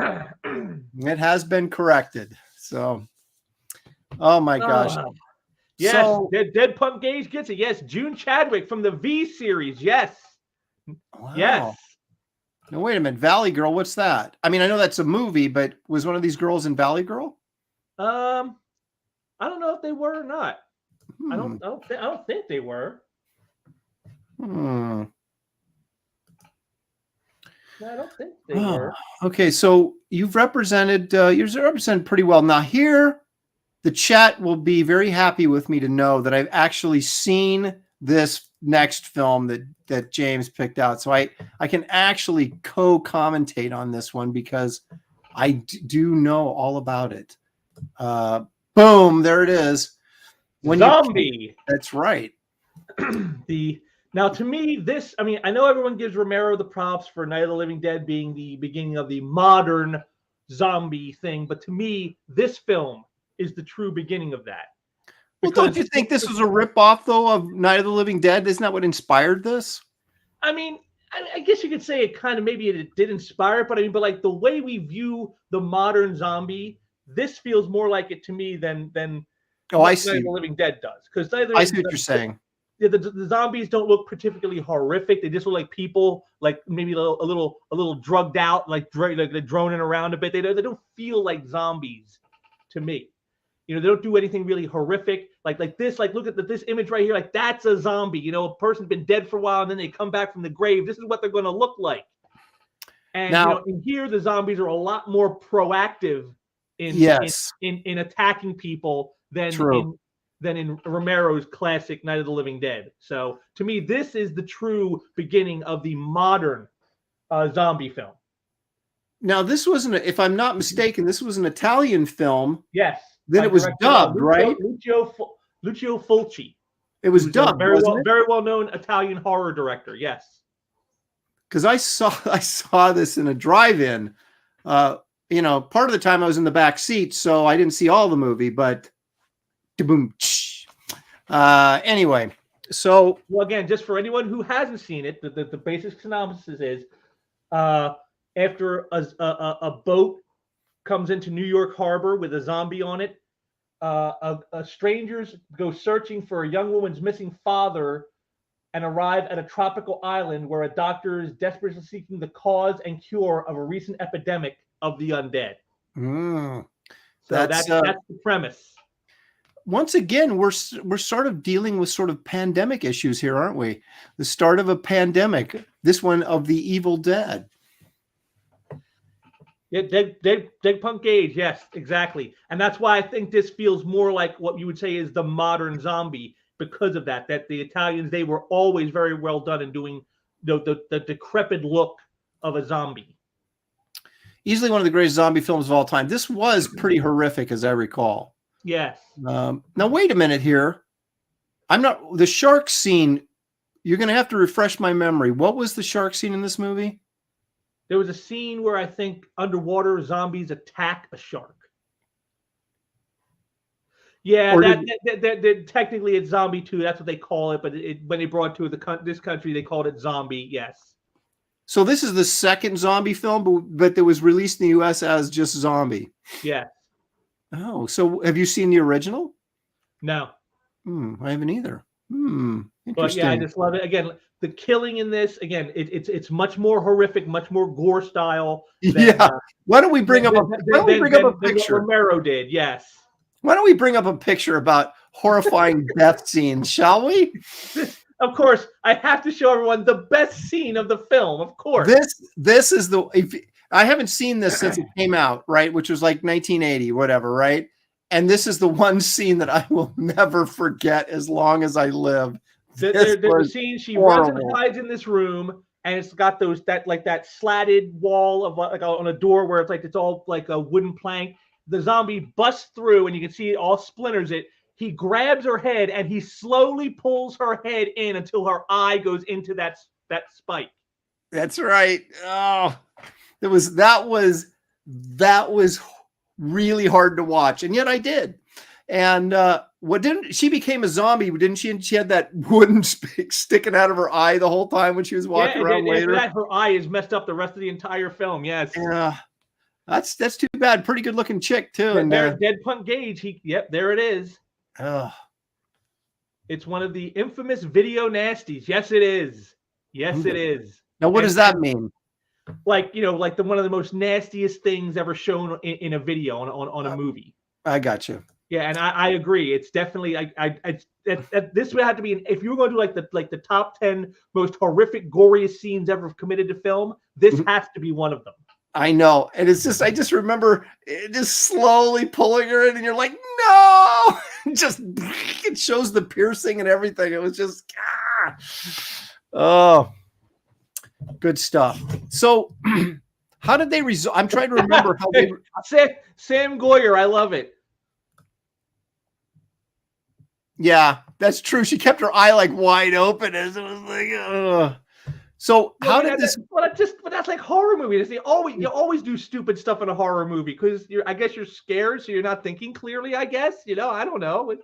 S1: It has been corrected. So, oh my gosh.
S2: Yes,
S1: so,
S2: Dead Punk Gage gets it. Yes, June Chadwick from the V series. Yes.
S1: Wow.
S2: Yes.
S1: No, wait a minute. Valley Girl, what's that? I mean, I know that's a movie, but was one of these girls in Valley Girl?
S2: I don't know if they were or not. I don't think they were. No, I don't think they were.
S1: Okay, so you're represented pretty well. Now here, the chat will be very happy with me to know that I've actually seen this next film that James picked out. So I can actually co-commentate on this one because I do know all about it. Boom, there it is.
S2: Zombie.
S1: That's right.
S2: Now, to me, I know everyone gives Romero the props for Night of the Living Dead being the beginning of the modern zombie thing, but to me, this film is the true beginning of that.
S1: Well, don't you think this was a ripoff, though, of Night of the Living Dead? Isn't that what inspired this?
S2: I mean, I guess you could say it kind of maybe it did inspire it, but like the way we view the modern zombie, this feels more like it to me than
S1: I see.
S2: Night of the Living Dead does. Because
S1: I see what you're saying.
S2: The zombies don't look particularly horrific. They just look like people, like maybe a little drugged out, like they're droning around a bit. They don't feel like zombies to me. They don't do anything really horrific. Like this, like look at this image right here. Like that's a zombie. A person's been dead for a while and then they come back from the grave. This is what they're going to look like. And now, in here, the zombies are a lot more proactive in attacking people than in Romero's classic Night of the Living Dead. So to me, this is the true beginning of the modern zombie film.
S1: Now, this wasn't, if I'm not mistaken, this was an Italian film.
S2: Yes.
S1: Then it was dubbed, right?
S2: Lucio Fulci.
S1: It was dubbed,
S2: very well known Italian horror director. Yes.
S1: Because I saw this in a drive-in. Part of the time I was in the back seat, so I didn't see all the movie, but boom. Anyway, So,
S2: Well, again, just for anyone who hasn't seen it, the basic synopsis is uh, after a boat comes into New York Harbor with a zombie on it, strangers go searching for a young woman's missing father and arrive at a tropical island where a doctor is desperately seeking the cause and cure of a recent epidemic of the undead. So
S1: that's
S2: that's the premise.
S1: once again, we're sort of dealing with sort of pandemic issues here, aren't we? The start of a pandemic. This one of the Evil Dead.
S2: Yeah, Dead Punk Gage, yes, exactly. And that's why I think this feels more like what you would say is the modern zombie because of that. That the Italians, they were always very well done in doing the decrepit look of a zombie.
S1: Easily one of the greatest zombie films of all time. This was pretty horrific, as I recall.
S2: Yes.
S1: Now, wait a minute here. The shark scene. You're going to have to refresh my memory. What was the shark scene in this movie?
S2: There was a scene where I think underwater zombies attack a shark. Yeah, technically it's Zombie 2. That's what they call it. But when they brought it to this country, they called it Zombie. Yes.
S1: So this is the second zombie film, but it was released in the U.S. as just Zombie.
S2: Yes.
S1: Oh, so have you seen the original?
S2: No.
S1: I haven't either. Interesting.
S2: But yeah, I just love it. Again, the killing in this, again, it's much more horrific, much more gore style. Than,
S1: Why don't we bring up a picture?
S2: What Romero did, yes.
S1: Why don't we bring up a picture about horrifying death scenes, shall we?
S2: Of course, I have to show everyone the best scene of the film, of course.
S1: This is I haven't seen this since it came out, right? Which was like 1980, whatever, right? And this is the one scene that I will never forget as long as I live.
S2: The scene she runs and hides in this room, and it's got that slatted wall of like on a door where it's all like a wooden plank. The zombie busts through, and you can see it all splinters it. He grabs her head and he slowly pulls her head in until her eye goes into that spike.
S1: That's right. Oh, that was really hard to watch, and yet I did. And she became a zombie, didn't she? And she had that wooden stick sticking out of her eye the whole time when she was walking around later.
S2: Her eye is messed up the rest of the entire film. Yes.
S1: Yeah. That's too bad. Pretty good looking chick too. And
S2: Dead Punk Gage. There it is.
S1: Oh.
S2: It's one of the infamous video nasties. Yes, it is. Yes, it is.
S1: Now, what does that mean?
S2: Like one of the most nastiest things ever shown in a video on a movie.
S1: I got you.
S2: Yeah, and I agree. It's definitely this would have to be if you were going to do like the top 10 most horrific, goriest scenes ever committed to film. This has to be one of them.
S1: I know, and it's just I just remember just slowly pulling her in, and you're like, no, just it shows the piercing and everything. It was just oh, good stuff. So, how did they resolve? I'm trying to remember how they.
S2: Sam Goyer, I love it.
S1: Yeah, that's true. She kept her eye like wide open as it was like, ugh. So how did this?
S2: But that's like horror movies. You always do stupid stuff in a horror movie because I guess you're scared, so you're not thinking clearly. I guess I don't know.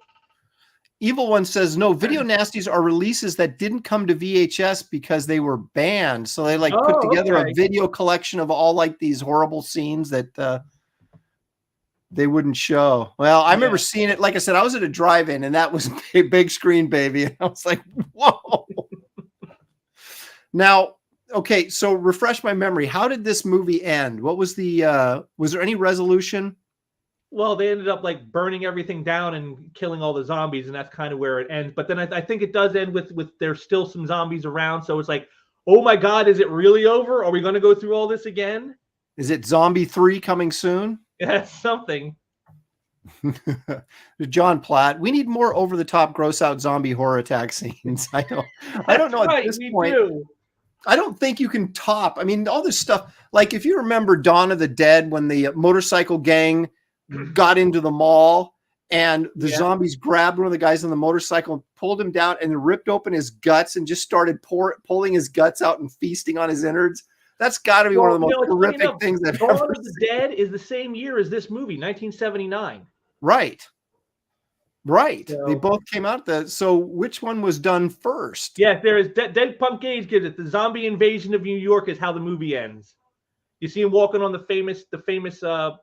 S1: Evil One says no. Video nasties are releases that didn't come to VHS because they were banned. So they put together a video collection of all like these horrible scenes that they wouldn't show. Well, I remember seeing it. Like I said, I was at a drive-in, and that was a big screen, baby. And I was like, whoa. Now, okay, so refresh my memory. How did this movie end? What was was there any resolution?
S2: Well, they ended up burning everything down and killing all the zombies, and that's kind of where it ends. But then I think it does end with there's still some zombies around. So it's like, oh my God, is it really over? Are we going to go through all this again?
S1: Is it Zombie 3 coming soon?
S2: That's something.
S1: John Platt, we need more over-the-top, gross-out zombie horror attack scenes. I don't know at this point. I don't think you can top. I mean, all this stuff. Like if you remember Dawn of the Dead, when the motorcycle gang got into the mall and the zombies grabbed one of the guys on the motorcycle and pulled him down and ripped open his guts and just started pulling his guts out and feasting on his innards. That's got to be one of the most horrific things I've ever seen.
S2: Dawn of the Dead is the same year as this movie, 1979.
S1: Right. Right. They
S2: So,
S1: both came out. So which one was done first?
S2: yes, there is Dead Punk Gage gives it. The zombie invasion of New York is how the movie ends. You see him walking on the famous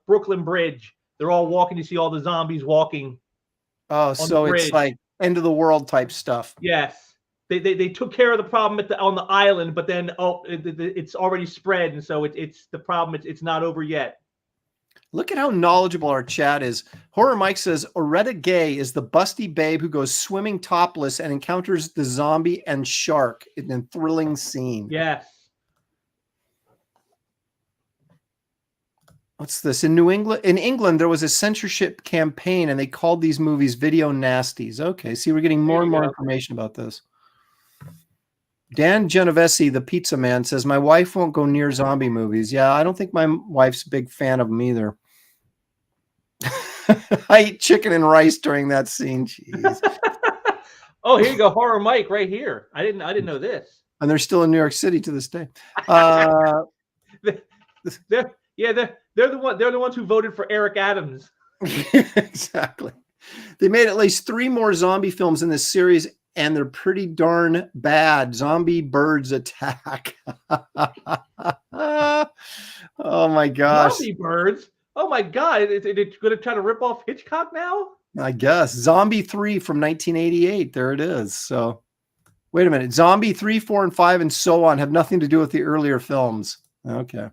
S2: Brooklyn Bridge. They're all walking. You see all the zombies walking
S1: Oh,
S2: on the
S1: so it's
S2: bridge.
S1: like end of the world type stuff.
S2: Yes, they took care of the problem on the island, but then it's already spread, and so it's the problem. It's not over yet.
S1: Look at how knowledgeable our chat is. Horror Mike says Oretta Gay is the busty babe who goes swimming topless and encounters the zombie and shark in a thrilling scene.
S2: Yes.
S1: What's this? In England, there was a censorship campaign and they called these movies video nasties. Okay, see, we're getting more and more information about this. Dan Genovese, the pizza man, says, my wife won't go near zombie movies. Yeah, I don't think my wife's a big fan of them either. I eat chicken and rice during that scene. Jeez.
S2: Oh, here you go, Horror Mike, right here. I didn't know this.
S1: And they're still in New York City to this day.
S2: They're the ones who voted for Eric Adams.
S1: Exactly. They made at least 3 more zombie films in this series, and they're pretty darn bad. Zombie Birds Attack. Oh my gosh.
S2: Zombie Birds. Oh my God! It's going to try to rip off Hitchcock now.
S1: I guess Zombie 3 from 1988. There it is. So, wait a minute. Zombie 3, 4, and 5, and so on have nothing to do with the earlier films. Okay.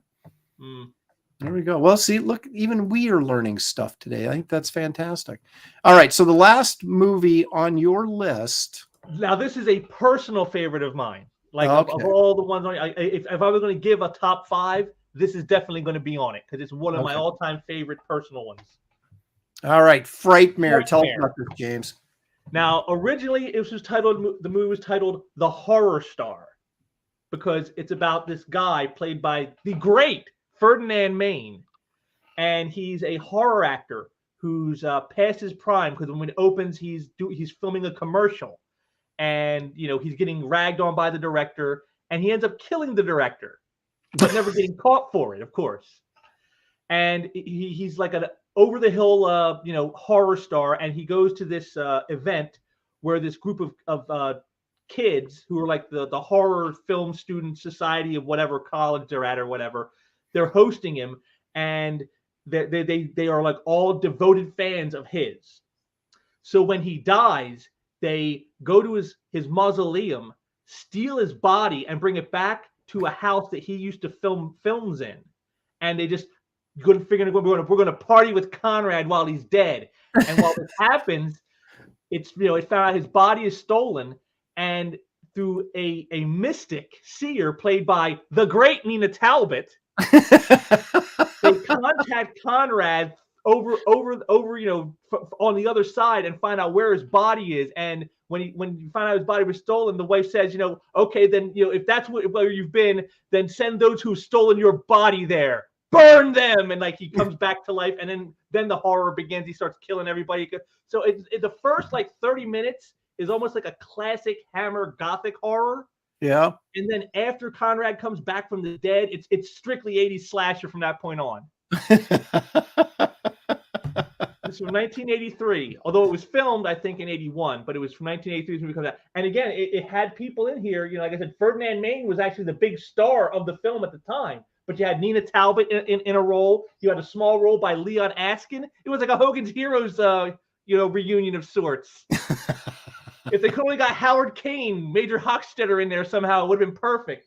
S1: There we go. Well, see, look, even we are learning stuff today. I think that's fantastic. All right. So the last movie on your list.
S2: Now, this is a personal favorite of mine. Like of all the ones, if I was going to give a top 5, this is definitely going to be on it because it's one of my all-time favorite personal ones.
S1: All right, Frightmare. Tell us about this, James.
S2: Now, originally, the movie was titled The Horror Star because it's about this guy played by the great Ferdinand Main, and he's a horror actor who's past his prime because when it opens, he's filming a commercial, and he's getting ragged on by the director, and he ends up killing the director, but never getting caught for it, of course. And he's like an over the hill, horror star, and he goes to this event where this group of kids who are like the horror film student society of whatever college they're at or whatever. They're hosting him, and they are like all devoted fans of his. So when he dies, they go to his mausoleum, steal his body, and bring it back to a house that he used to film films in. And they just we're going to party with Conrad while he's dead. And while this happens, it found out his body is stolen, and through a mystic seer played by the great Nina Talbot. They contact Conrad over on the other side and find out where his body is. And when you find out his body was stolen, the wife says, okay, then if that's where you've been, then send those who've stolen your body there, burn them. And like he comes back to life, and then the horror begins. He starts killing everybody. So it's the first like 30 minutes is almost like a classic Hammer Gothic horror.
S1: Yeah.
S2: And then after Conrad comes back from the dead, it's strictly 80s slasher from that point on. It's from 1983, although it was filmed, I think, in 81, but it was from 1983 when it comes out. And again, it had people in here, like I said, Ferdinand Main was actually the big star of the film at the time, but you had Nina Talbot in a role. You had a small role by Leon Askin. It was like a Hogan's Heroes, reunion of sorts. If they could only got Howard Kane, Major Hochstetter in there somehow, it would have been perfect.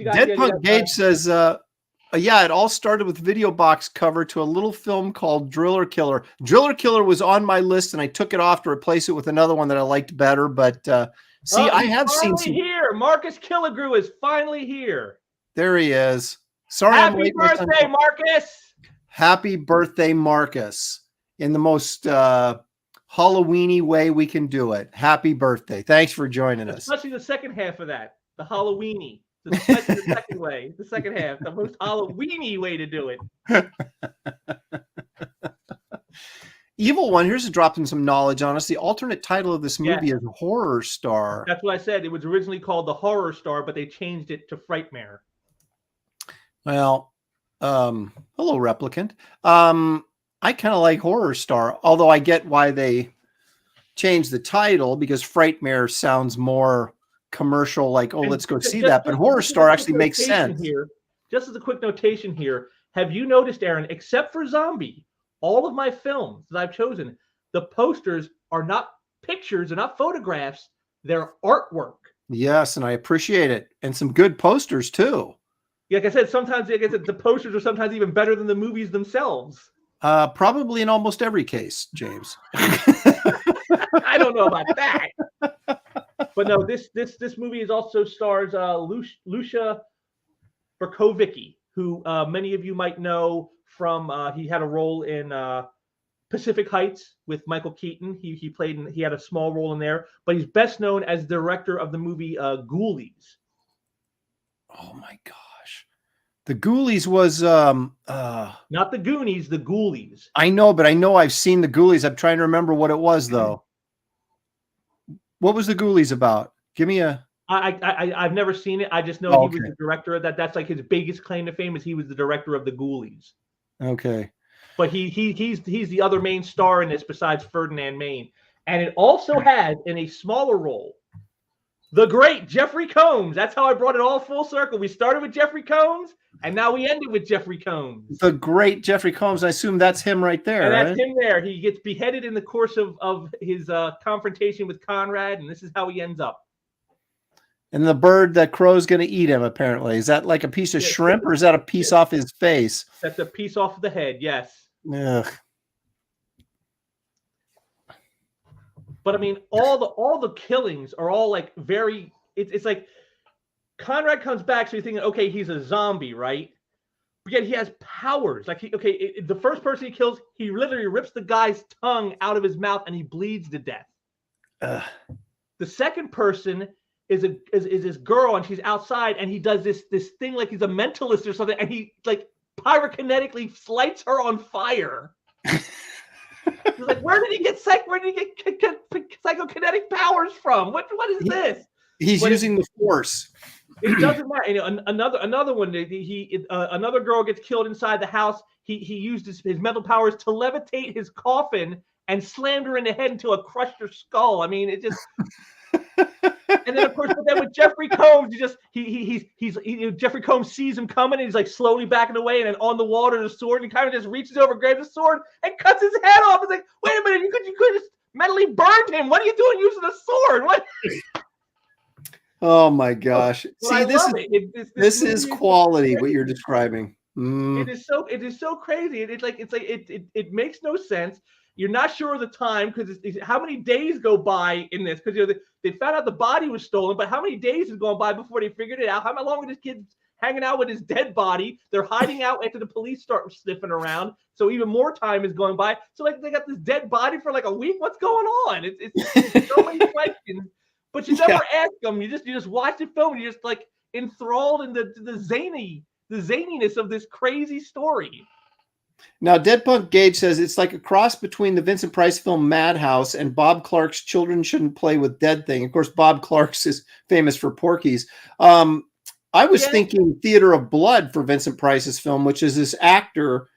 S1: Dead Punk Gage says, it all started with video box cover to a little film called Driller Killer. Driller Killer was on my list, and I took it off to replace it with another one that I liked better. But I have seen some
S2: here. Marcus Killigrew is finally here.
S1: There he is. Sorry,
S2: happy birthday, Marcus!
S1: Happy birthday, Marcus! In the most Halloweeny way we can do it. Happy birthday! Thanks for joining us.
S2: Especially the second half of that, the Halloweeny. The second way, the second half, the most Halloweeny way to do it.
S1: Evil One, here's dropping some knowledge on us. The alternate title of this movie is Horror Star.
S2: That's what I said. It was originally called The Horror Star, but they changed it to Frightmare.
S1: Well, hello, Replicant. I kind of like Horror Star, although I get why they changed the title because Frightmare sounds more commercial, like, oh,
S2: And
S1: let's go see that. But Horror
S2: just as a
S1: Star
S2: quick
S1: actually makes
S2: notation
S1: sense.
S2: here, just as a quick notation here, have you noticed, Aaron, except for Zombie, all of my films that I've chosen, the posters are not pictures, they're not photographs, they're artwork.
S1: Yes, and I appreciate it. And some good posters too.
S2: Like I said, sometimes the posters are sometimes even better than the movies themselves.
S1: Probably in almost every case, James.
S2: I don't know about that. But no, this movie is also stars Lucia Berkovicki, who many of you might know from he had a role in Pacific Heights with Michael Keaton. He had a small role in there, but he's best known as director of the movie Ghoulies.
S1: Oh my gosh. The Ghoulies was
S2: not the Goonies, the Ghoulies.
S1: I know, but I know I've seen the Ghoulies. I'm trying to remember what it was though. What was the Ghoulies about? Give me a
S2: I've never seen it. I just know he was the director of that. That's like his biggest claim to fame is he was the director of the Ghoulies.
S1: Okay.
S2: But he's the other main star in this besides Ferdinand Maine. And it also has in a smaller role the great Jeffrey Combs. That's how I brought it all full circle. We started with Jeffrey Combs, and now we ended with Jeffrey Combs.
S1: The great Jeffrey Combs. I assume that's him right there.
S2: And that's him there. He gets beheaded in the course of his confrontation with Conrad, and this is how he ends up.
S1: And the bird that crow's going to eat him, apparently. Is that like a piece of shrimp, or is that a piece off his face?
S2: That's a piece off the head, yes.
S1: Ugh.
S2: But I mean, all the killings are all like very. It's like Conrad comes back, so you're thinking, okay, he's a zombie, right? But yet he has powers. Like the first person he kills, he literally rips the guy's tongue out of his mouth and he bleeds to death. The second person is this girl and she's outside and he does this thing like he's a mentalist or something, and he like pyrokinetically lights her on fire. He's like, where did he get psychokinetic powers from? What is this?
S1: He's using the Force.
S2: It doesn't matter. You know, another one. Another girl gets killed inside the house. He used his mental powers to levitate his coffin and slammed her in the head until it crushed her skull. I mean, it just. And then of course, but then with Jeffrey Combs, Jeffrey Combs sees him coming and he's like slowly backing away, and then on the wall there's a sword, and he kind of just reaches over, grabs the sword, and cuts his head off. It's like, wait a minute, you could just mentally burned him. What are you doing using a sword? What?
S1: Oh my gosh!
S2: Well,
S1: See, this is quality. What you're describing.
S2: It is so crazy. It makes no sense. You're not sure of the time because how many days go by in this? Because they found out the body was stolen, but how many days has gone by before they figured it out? How long are this kid hanging out with his dead body? They're hiding out after the police start sniffing around, so even more time is going by. So like they got this dead body for like a week. What's going on? It's so many questions, but you never ask them. You just watch the film and you're just like enthralled in the zaniness of this crazy story.
S1: Now, Dead Punk Gage says it's like a cross between the Vincent Price film Madhouse and Bob Clark's Children Shouldn't Play with Dead thing. Of course, Bob Clark's is famous for Porky's. I was thinking Theater of Blood for Vincent Price's film, which is this actor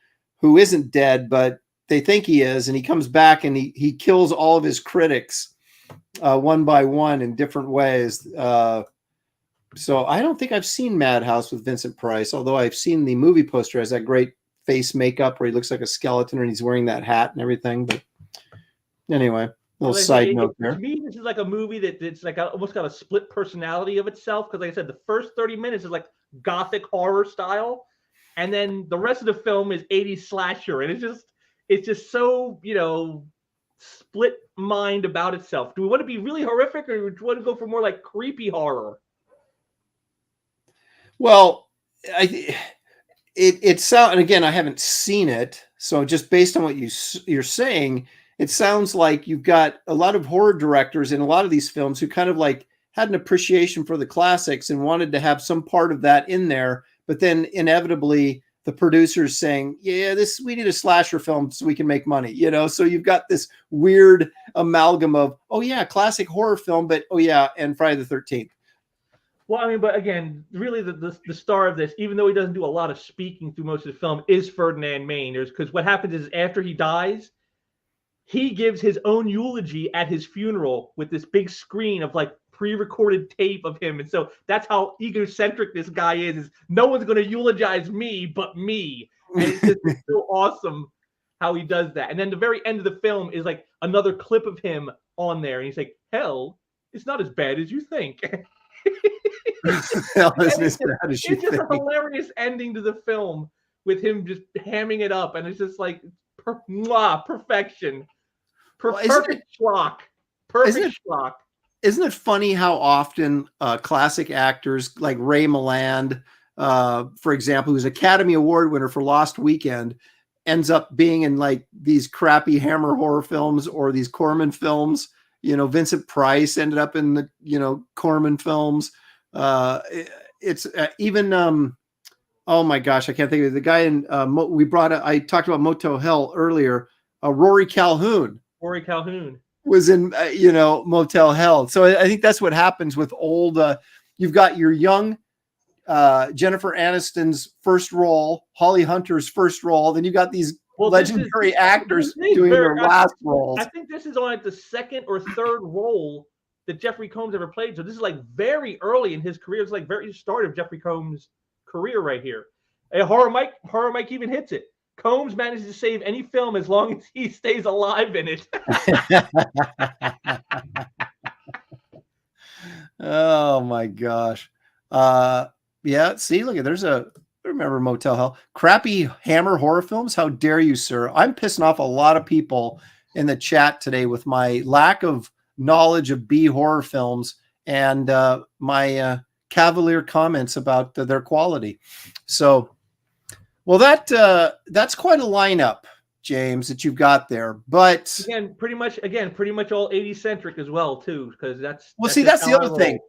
S1: who isn't dead, but they think he is, and he comes back and he kills all of his critics one by one in different ways. So I don't think I've seen Madhouse with Vincent Price, although I've seen the movie poster as that great face makeup where he looks like a skeleton and he's wearing that hat and everything. But anyway, little side note there.
S2: To me, this is like a movie that's like almost got a split personality of itself, because like I said, the first 30 minutes is like gothic horror style, and then the rest of the film is 80s slasher, and it's just so, you know, split mind about itself. Do we want to be really horrific, or do we want to go for more like creepy horror?
S1: Well, it sounds, and again, I haven't seen it, so just based on what you're saying, it sounds like you've got a lot of horror directors in a lot of these films who kind of like had an appreciation for the classics and wanted to have some part of that in there, but then inevitably the producers saying, yeah, we need a slasher film so we can make money, you know? So you've got this weird amalgam of, oh yeah, classic horror film, but oh yeah, and Friday the 13th.
S2: Well, I mean, but again, really, the star of this, even though he doesn't do a lot of speaking through most of the film, is Ferdinand Maine. Because what happens is after he dies, he gives his own eulogy at his funeral with this big screen of like pre-recorded tape of him, and so that's how egocentric this guy is no one's going to eulogize me but me, and it's just so awesome how he does that. And then the very end of the film is like another clip of him on there, and he's like, hell, it's not as bad as you think.
S1: Hell isn't as bad as you
S2: It's just a
S1: think.
S2: hilarious ending to the film with him just hamming it up, and it's just like perfection.
S1: Well,
S2: Perfect schlock. Perfect schlock.
S1: Isn't it funny how often classic actors like Ray Milland, for example, who's Academy Award winner for Lost Weekend, ends up being in like these crappy Hammer horror films or these Corman films? You know, Vincent Price ended up in the, you know, Corman films. It's even, oh my gosh, I can't think of it. The guy in, I talked about Motel Hell earlier, Rory Calhoun.
S2: Rory Calhoun
S1: Was in, you know, Motel Hell. So I think that's what happens with old, you've got your young Jennifer Aniston's first role, Holly Hunter's first role, then you got these legendary actors doing their last roles.
S2: I think this is on like the second or third role that Jeffrey Combs ever played. So this is like very early in his career. It's like very start of Jeffrey Combs' career right here. Horror Mike even hits it. Combs manages to save any film as long as he stays alive in it.
S1: Oh my gosh. Yeah, see, look, I remember Motel Hell. Crappy Hammer horror films? How dare you, sir? I'm pissing off a lot of people in the chat today with my lack of knowledge of B horror films and my cavalier comments about their quality. So, well, that's quite a lineup, James, that you've got there. But
S2: again, pretty much all 80 centric as well, too, because that's
S1: the other thing.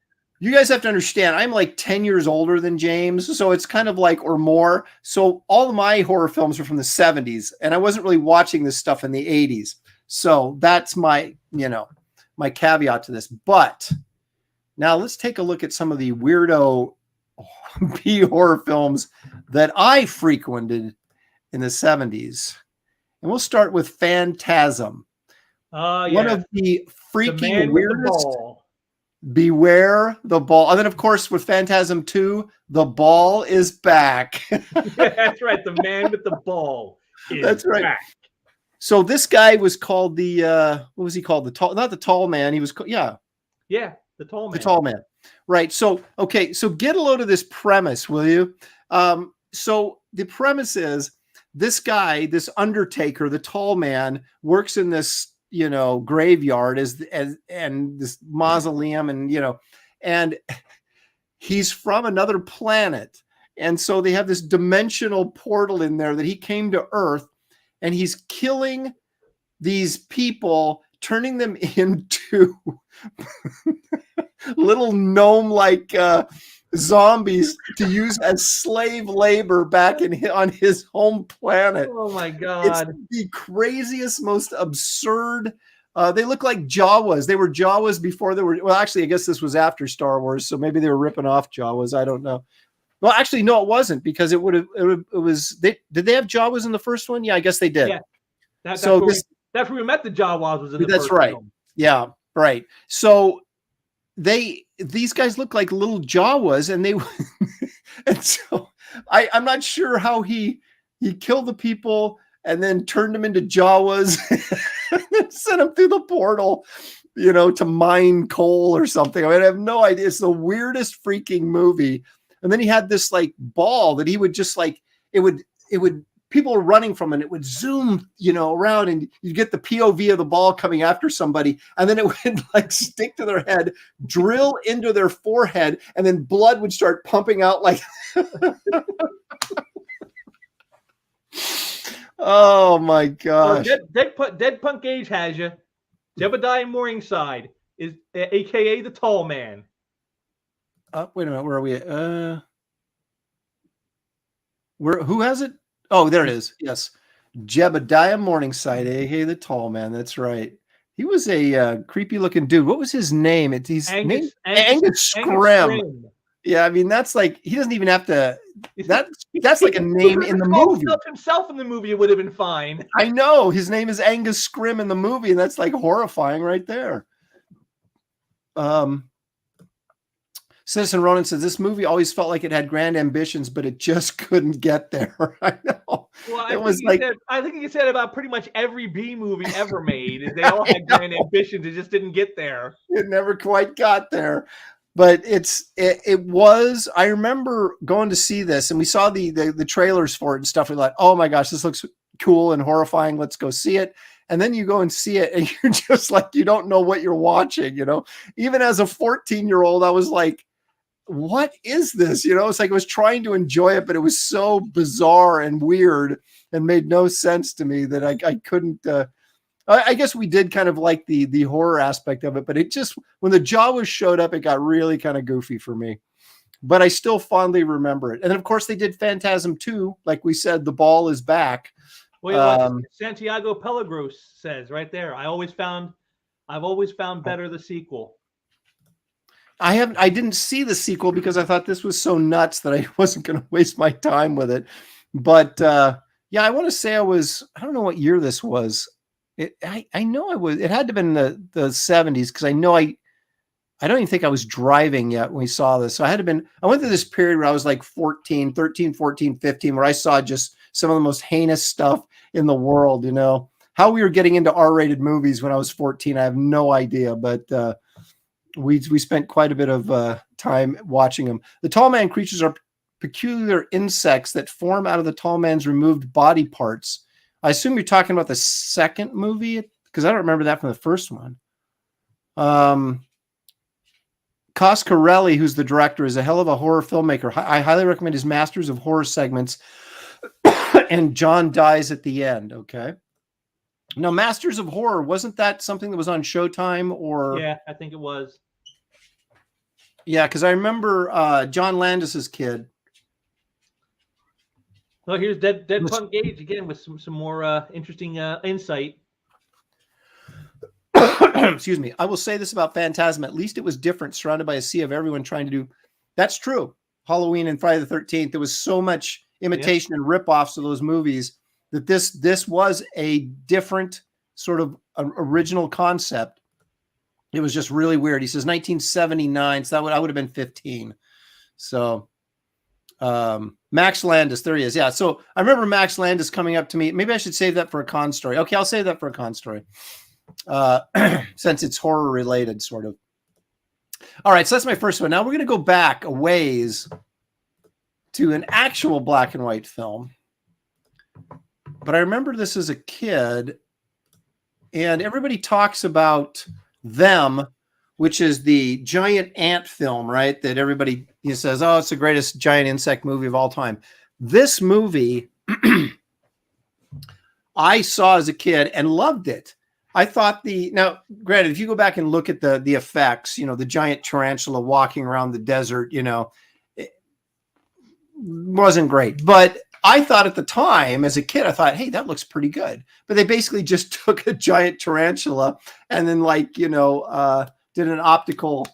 S1: You guys have to understand, I'm like 10 years older than James, so it's kind of like, or more. So all of my horror films are from the 70s, and I wasn't really watching this stuff in the 80s. So that's my, you know, my caveat to this. But now let's take a look at some of the weirdo B horror films that I frequented in the 70s. And we'll start with Phantasm. One of the freaking weirdest. Beware the Ball. And then, of course, with Phantasm 2, the ball is back.
S2: That's right. The man with the ball is back.
S1: So this guy was called the, what was he called? Not the tall man. He was, the tall man. The tall man. Right. So, okay. So get a load of this premise, will you? So the premise is this guy, this undertaker, the tall man, works in this, you know, graveyard and this mausoleum, and, you know, and he's from another planet. And so they have this dimensional portal in there that he came to Earth, and he's killing these people, turning them into little gnome-like zombies to use as slave labor back on his home planet.
S2: Oh my God.
S1: It's the craziest, most absurd. They look like Jawas. They were Jawas before they were, well, actually, I guess this was after Star Wars, so maybe they were ripping off Jawas. I don't know. Well, actually, no, it wasn't, because it was, did they have Jawas in the first one? Yeah, I guess they did.
S2: Yeah. That's where we met the Jawas, was in the first
S1: right.
S2: film.
S1: Yeah, right. So these guys look like little Jawas, and and so I'm not sure how he killed the people and then turned them into Jawas and then sent them through the portal, you know, to mine coal or something. I mean, I have no idea. It's the weirdest freaking movie. And then he had this like ball that he would just like, it would people were running from it. And it would zoom, you know, around, and you get the POV of the ball coming after somebody. And then it would like stick to their head, drill into their forehead, and then blood would start pumping out like, oh my gosh.
S2: Dead Punk Age has you. Jebediah Morningside is AKA the tall man.
S1: Wait a minute, where are we at? Who has it? Oh, there it is. Yes. Jebediah Morningside, aka the tall man. That's right. He was a creepy looking dude. What was his name? He's Angus Scrim. Yeah, I mean that's like he doesn't even have to. That's
S2: He
S1: like a name in the movie.
S2: Himself in the movie, it would have been fine.
S1: I know his name is Angus Scrim in the movie, and that's like horrifying right there. Citizen Ronan says this movie always felt like it had grand ambitions, but it just couldn't get there. I know.
S2: Well, I think he said about pretty much every B movie ever made. They all had grand ambitions. It just didn't get there.
S1: It never quite got there. But it was. I remember going to see this, and we saw the trailers for it and stuff. We're like, oh my gosh, this looks cool and horrifying. Let's go see it. And then you go and see it, and you're just like, you don't know what you're watching. You know, even as a 14-year-old, I was like, what is this? You know, it's like I was trying to enjoy it, but it was so bizarre and weird and made no sense to me that I couldn't. I guess we did kind of like the horror aspect of it, but it just, when the Jawas showed up, it got really kind of goofy for me. But I still fondly remember it. And then, of course, they did Phantasm 2. Like we said, the ball is back.
S2: Well, Santiago Pellegros says right there, I've always found better the sequel.
S1: I didn't see the sequel because I thought this was so nuts that I wasn't going to waste my time with it. But yeah, I want to say I don't know what year this was. I know it had to have been the 70s, because I know I don't even think I was driving yet when we saw this. So I went through this period where I was like 13, 14, 15, where I saw just some of the most heinous stuff in the world, you know. How we were getting into R-rated movies when I was 14, I have no idea, but we spent quite a bit of time watching them. The tall man creatures are peculiar insects that form out of the tall man's removed body parts. I assume you're talking about the second movie, because I don't remember that from the first one. Coscarelli, who's the director, is a hell of a horror filmmaker. I highly recommend his Masters of Horror segments. And John dies at the end. Okay. Now, Masters of Horror, wasn't that something that was on Showtime? Or
S2: yeah, I think it was.
S1: Yeah, because I remember John Landis's kid.
S2: Well, here's Dead Punk Gage again with some more interesting insight.
S1: Excuse me. I will say this about Phantasm. At least it was different, surrounded by a sea of everyone trying to do. That's true. Halloween and Friday the 13th. There was so much imitation and ripoffs of those movies that this was a different sort of original concept. It was just really weird. He says 1979, so I would have been 15. So Max Landis, there he is. Yeah, so I remember Max Landis coming up to me. Maybe I should save that for a con story. Okay, I'll save that for a con story. Since it's horror related, sort of. All right, so that's my first one. Now we're going to go back a ways to an actual black and white film. But I remember this as a kid, and everybody talks about Them, which is the giant ant film, right? That everybody says, oh, it's the greatest giant insect movie of all time. This movie I saw as a kid and loved it. I thought now, granted, if you go back and look at the effects, the giant tarantula walking around the desert, it wasn't great. But I thought at the time, as a kid, I thought, hey, that looks pretty good. But they basically just took a giant tarantula and then, did an optical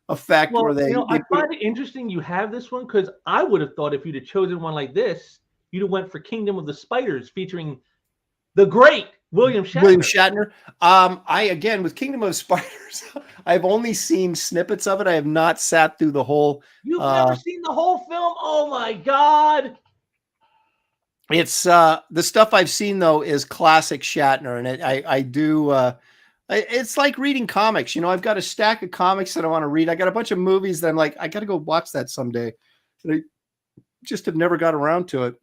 S1: effect where they.
S2: I find it interesting you have this one, because I would have thought if you'd have chosen one like this, you'd have went for Kingdom of the Spiders, featuring the great William Shatner. Again, with Kingdom of Spiders, I've only seen snippets of it. I have not sat through the whole. You've never seen the whole film? Oh my God.
S1: It's the stuff I've seen though is classic Shatner, and I do. It's like reading comics. I've got a stack of comics that I want to read. I got a bunch of movies that I'm like, I got to go watch that someday. And I just have never got around to it.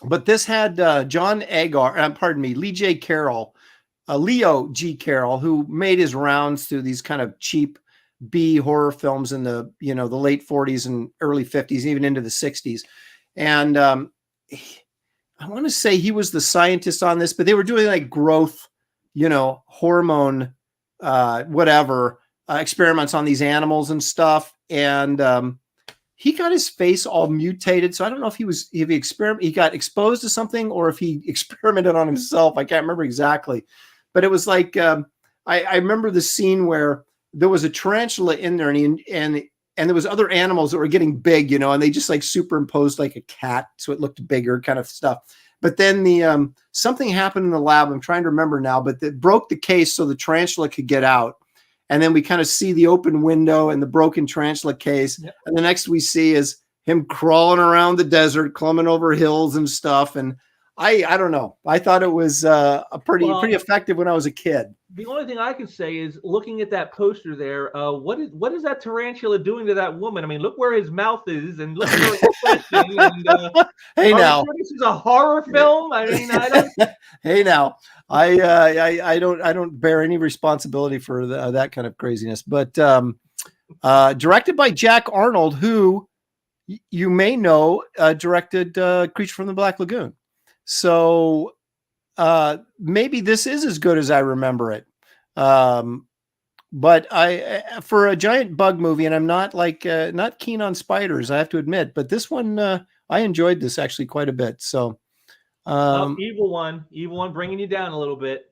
S1: But this had John Agar, Lee J. Carroll, Leo G. Carroll, who made his rounds through these kind of cheap B horror films in the the late 40s and early 50s, even into the 60s. And I want to say he was the scientist on this, but they were doing like growth, hormone, experiments on these animals and stuff. And he got his face all mutated. So I don't know if he got exposed to something or if he experimented on himself. I can't remember exactly, but it was like, I remember the scene where there was a tarantula in there and and there was other animals that were getting big, you know, and they just like superimposed like a cat, so it looked bigger, kind of stuff. But then the something happened in the lab. I'm trying to remember now, but it broke the case so the tarantula could get out. And then we kind of see the open window and the broken tarantula case. Yep. And the next we see is him crawling around the desert, climbing over hills and stuff. And I don't know. I thought it was pretty effective when I was a kid.
S2: The only thing I can say is looking at that poster there. What is that tarantula doing to that woman? I mean, look where his mouth is, and look where it's fleshing. And,
S1: hey now,
S2: sure this is a horror film. I mean, I don't.
S1: Hey now, I don't bear any responsibility for that kind of craziness. But directed by Jack Arnold, who you may know directed Creature from the Black Lagoon. So maybe this is as good as I remember it. But for a giant bug movie, and I'm not not keen on spiders, I have to admit, but this one, I enjoyed this actually quite a bit. So
S2: Evil One bringing you down a little bit.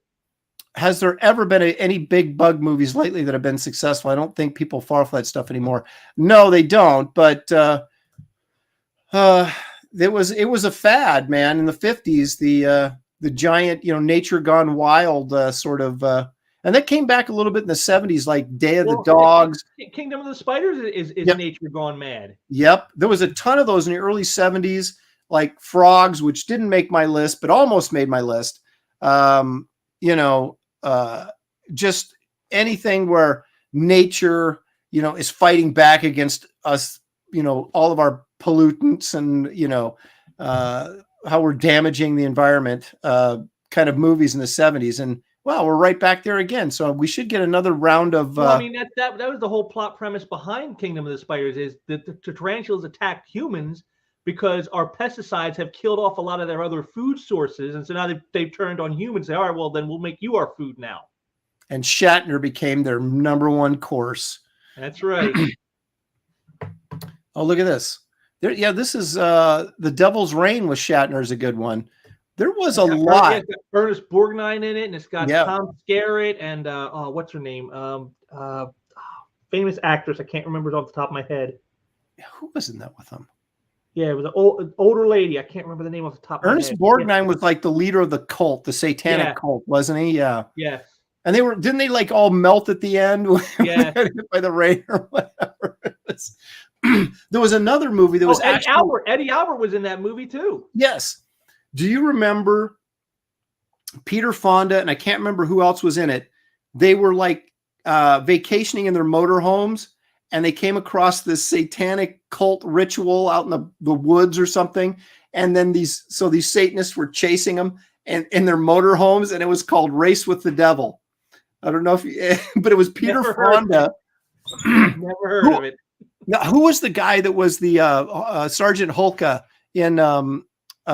S1: Has there ever been any big bug movies lately that have been successful? I don't think people fall for that stuff anymore. No, they don't. But it was a fad, man, in the 50s. The giant, you know, nature gone wild sort of, and that came back a little bit in the 70s, like Day of the Dogs.
S2: Kingdom of the Spiders is
S1: yep.
S2: Nature gone mad.
S1: Yep, there was a ton of those in the early 70s, like Frogs, which didn't make my list, but almost made my list. You know, just anything where nature, you know, is fighting back against us, you know, all of our pollutants and, you know, how we're damaging the environment, kind of movies in the 70s. And well, we're right back there again. So we should get another round of.
S2: Well, I mean, that was the whole plot premise behind Kingdom of the Spiders, is that the tarantulas attacked humans because our pesticides have killed off a lot of their other food sources. And so now they've turned on humans and say, all right, well, then we'll make you our food now.
S1: And Shatner became their number one course.
S2: That's right.
S1: Oh, look at this. Yeah, this is The Devil's Reign with Shatner is a good one. There was a lot.
S2: It's got Ernest Borgnine in it, and it's got Tom Skerritt and what's her name? Famous actress. I can't remember it off the top of my head.
S1: Who was in that with them?
S2: Yeah, it was an older lady. I can't remember the name off the top of my head.
S1: Ernest Borgnine was like the leader of the cult, the satanic cult, wasn't he? Yeah.
S2: Yes.
S1: And didn't they like all melt at the end by the rain or whatever? There was another movie that was
S2: Eddie Albert was in that movie too.
S1: Yes. Do you remember Peter Fonda, and I can't remember who else was in it? They were like vacationing in their motorhomes, and they came across this satanic cult ritual out in the woods or something. And then these Satanists were chasing them and in their motorhomes, and it was called Race with the Devil. I don't know but it was Peter Fonda.
S2: Never heard of it.
S1: Now, who was the guy that was the Sergeant Hulka in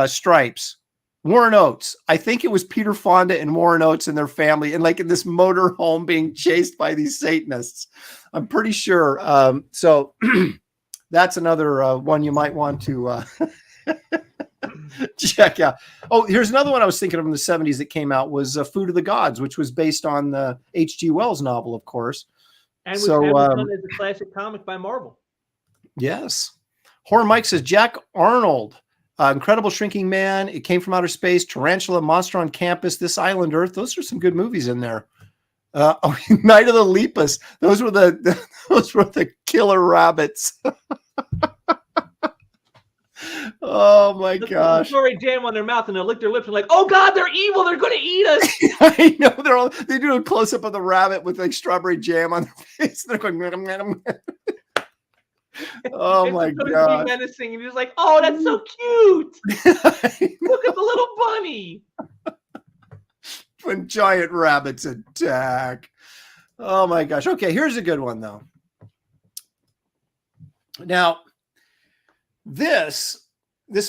S1: Stripes? Warren Oates. I think it was Peter Fonda and Warren Oates and their family, and like in this motor home being chased by these Satanists. I'm pretty sure. So that's another one you might want to check out. Oh, here's another one I was thinking of in the 70s that came out was Food of the Gods, which was based on the H.G. Wells novel, of course.
S2: And was done as a classic comic by Marvel.
S1: Yes. Horror Mike says Jack Arnold, Incredible Shrinking Man, It Came from Outer Space, Tarantula, Monster on Campus, This Island Earth. Those are some good movies in there. Night of the Lepus. Those were the killer rabbits. Oh my gosh!
S2: Strawberry jam on their mouth, and they'll lick their lips and like, oh god, they're evil. They're going to eat us.
S1: I know they do a close up of the rabbit with like strawberry jam on their face. They're going. Oh my god!
S2: Menacing, and you're just like, oh, that's so cute. Look at the little bunny.
S1: When giant rabbits attack. Oh my gosh! Okay, here's a good one though. Now, this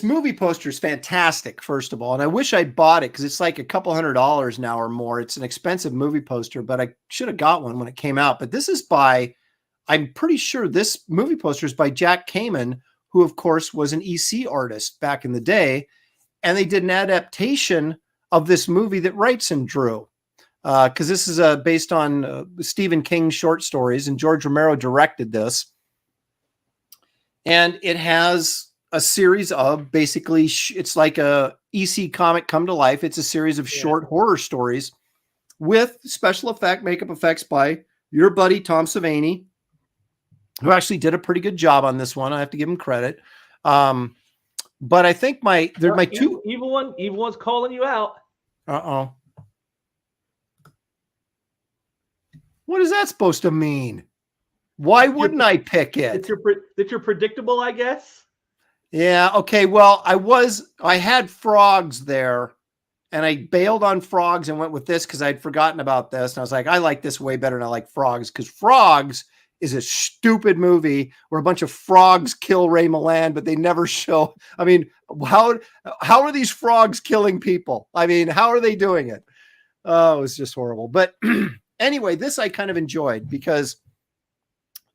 S1: movie poster is fantastic, first of all, and I wish I bought it because it's like a couple $100 now or more. It's an expensive movie poster, but I should have got one when it came out. But this is I'm pretty sure this movie poster is by Jack Kamen, who, of course, was an EC artist back in the day, and they did an adaptation of this movie that Wrightson drew, because this is based on Stephen King's short stories, and George Romero directed this. and it has a series of basically it's like a EC comic come to life. It's a series of short horror stories with special makeup effects by your buddy Tom Savini, who actually did a pretty good job on this one. I have to give him credit. But I think my two
S2: evil one's calling you out.
S1: What is that supposed to mean? Why wouldn't I pick it?
S2: That you're predictable, I guess.
S1: Yeah. Okay. Well, I had frogs there, and I bailed on frogs and went with this because I'd forgotten about this. And I was like, I like this way better than I like Frogs, because Frogs is a stupid movie where a bunch of frogs kill Ray Milland, but they never show. I mean, how are these frogs killing people? I mean, how are they doing it? Oh, it was just horrible. But anyway, this I kind of enjoyed because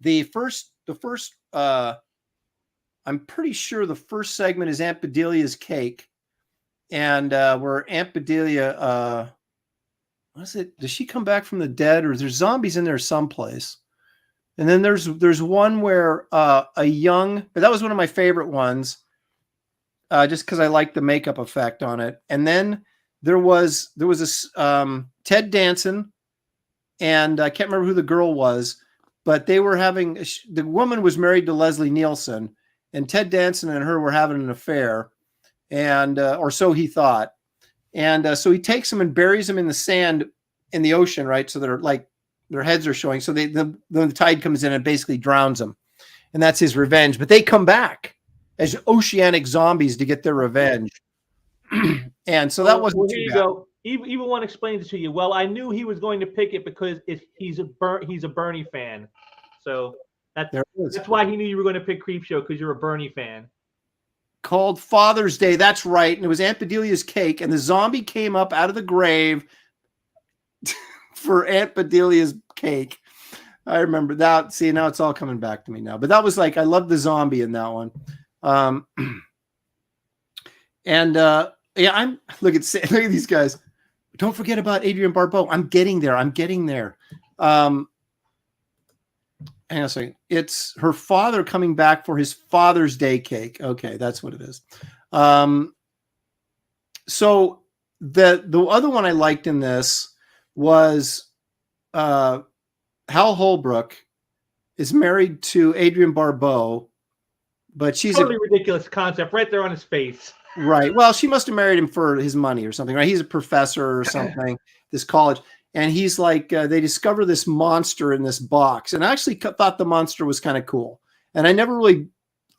S1: the first I'm pretty sure the first segment is Aunt Bedelia's cake. And where Aunt Bedelia, what is it? Does she come back from the dead, or is there zombies in there someplace? And then there's one where but that was one of my favorite ones, just because I liked the makeup effect on it. And then there was a Ted Danson, and I can't remember who the girl was, but they were the woman was married to Leslie Nielsen, and Ted Danson and her were having an affair. And or so he thought, and so he takes them and buries them in the sand in the ocean, right? So they're like their heads are showing. So the tide comes in and basically drowns them, and that's his revenge. But they come back as oceanic zombies to get their revenge, and so that wasn't too bad.
S2: Go. Evil One explained it to you. Well, I knew he was going to pick it because he's a Bernie fan, so that's why he knew you were going to pick Creepshow, because you're a Bernie fan.
S1: Called Father's Day. That's right. And it was Aunt Bedelia's cake, and the zombie came up out of the grave for Aunt Bedelia's cake. I remember that. See, now it's all coming back to me now. But that was like, I loved the zombie in that one. Yeah, look at these guys. Don't forget about Adrienne Barbeau. I'm getting there. Hang on a second. It's her father coming back for his Father's Day cake. Okay, that's what it is. So the other one I liked in this was Hal Holbrook is married to Adrienne Barbeau, but she's
S2: totally ridiculous concept right there on his face.
S1: Right. Well, she must have married him for his money or something, right? He's a professor or something, this college. And he's like, they discover this monster in this box. And I actually thought the monster was kind of cool. And I never really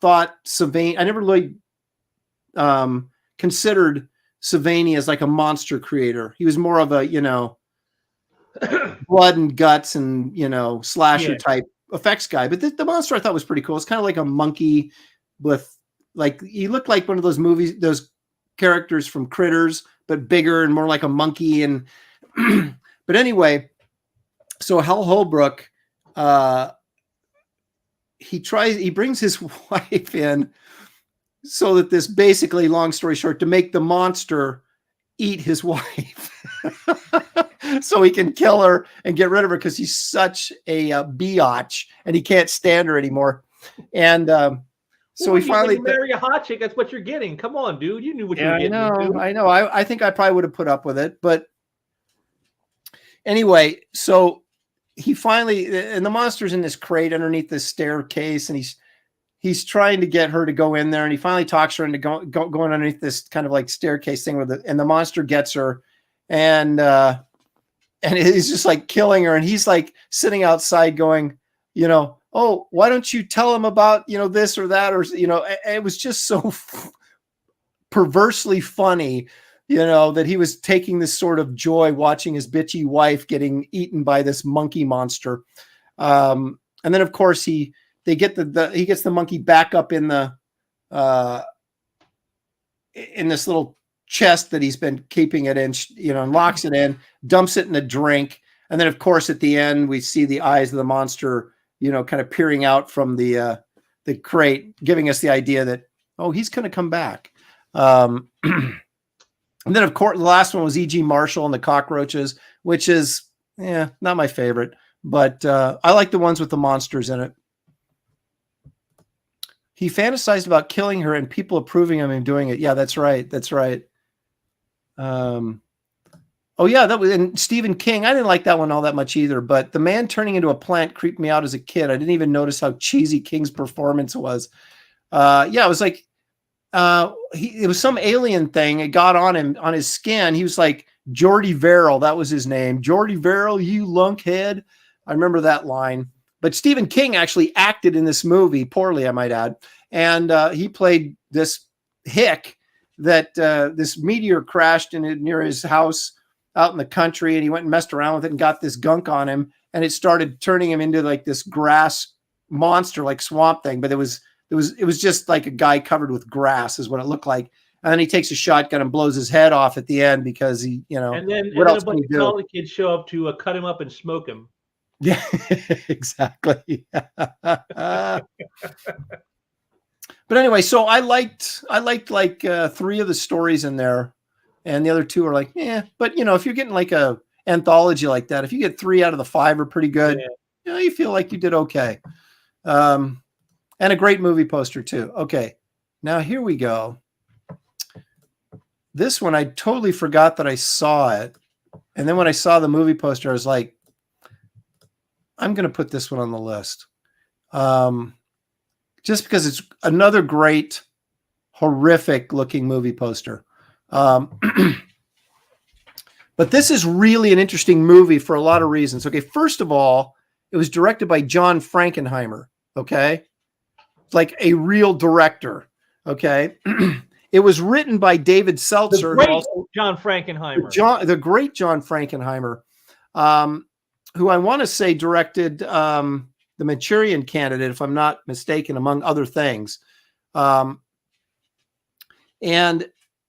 S1: thought I never really considered Savini as like a monster creator. He was more of a, blood and guts and, slasher type effects guy. But the monster I thought was pretty cool. It's kind of like a monkey with, like, he looked like one of those movies, those characters from Critters, but bigger and more like a monkey. And but anyway, so Hal Holbrook, he brings his wife in so that this, basically, long story short, to make the monster eat his wife so he can kill her and get rid of her, because he's such a biatch and he can't stand her anymore. And so he finally
S2: marry a hot chick. That's what you're getting. Come on, dude. You knew what you were getting.
S1: I know. I think I probably would have put up with it, but anyway, so he finally, and the monster's in this crate underneath this staircase, and he's trying to get her to go in there, and he finally talks her into going underneath this kind of like staircase thing and the monster gets her, and he's just like killing her, and he's like sitting outside going, oh, why don't you tell him about, this or that, or, it was just so perversely funny, that he was taking this sort of joy watching his bitchy wife getting eaten by this monkey monster. And then of course he gets the monkey back up in this little chest that he's been keeping it in, and locks it in, dumps it in a drink. And then of course at the end we see the eyes of the monster, kind of peering out from the crate, giving us the idea that, oh, he's going to come back. And then, of course, the last one was E.G. Marshall and the Cockroaches, which is, not my favorite. But I like the ones with the monsters in it. He fantasized about killing her and people approving of him doing it. Yeah, that's right. That's right. Oh yeah, that was in Stephen King. I didn't like that one all that much either, but The Man Turning into a Plant creeped me out as a kid. I didn't even notice how cheesy King's performance was. Yeah, it was like it was some alien thing. It got on him, on his skin. He was like Jordy Verrill. That was his name. Jordy Verrill, you lunkhead. I remember that line. But Stephen King actually acted in this movie poorly, I might add. And he played this hick that this meteor crashed near his house out in the country, and he went and messed around with it and got this gunk on him, and it started turning him into like this grass monster, like swamp thing. But it was just like a guy covered with grass is what it looked like. And then he takes a shotgun and blows his head off at the end because he,
S2: And then
S1: what else
S2: a
S1: can
S2: bunch
S1: he
S2: of
S1: do?
S2: college kids show up to cut him up and smoke him.
S1: Yeah, exactly. But anyway, so I liked like 3 of the stories in there, and the other 2 are like, yeah. But if you're getting like a anthology like that, if you get 3 out of the 5 are pretty good, you feel like you did okay. And a great movie poster too. Okay, now here we go. This one I totally forgot that I saw it, and then when I saw the movie poster, I was like, I'm going to put this one on the list. Just because it's another great, horrific looking movie poster. But this is really an interesting movie for a lot of reasons. Okay, first of all, it was directed by John Frankenheimer. Okay, it's like a real director. Okay, it was written by David Seltzer,
S2: The great John Frankenheimer.
S1: the great John Frankenheimer, who I want to say directed The Manchurian Candidate, if I'm not mistaken, among other things. And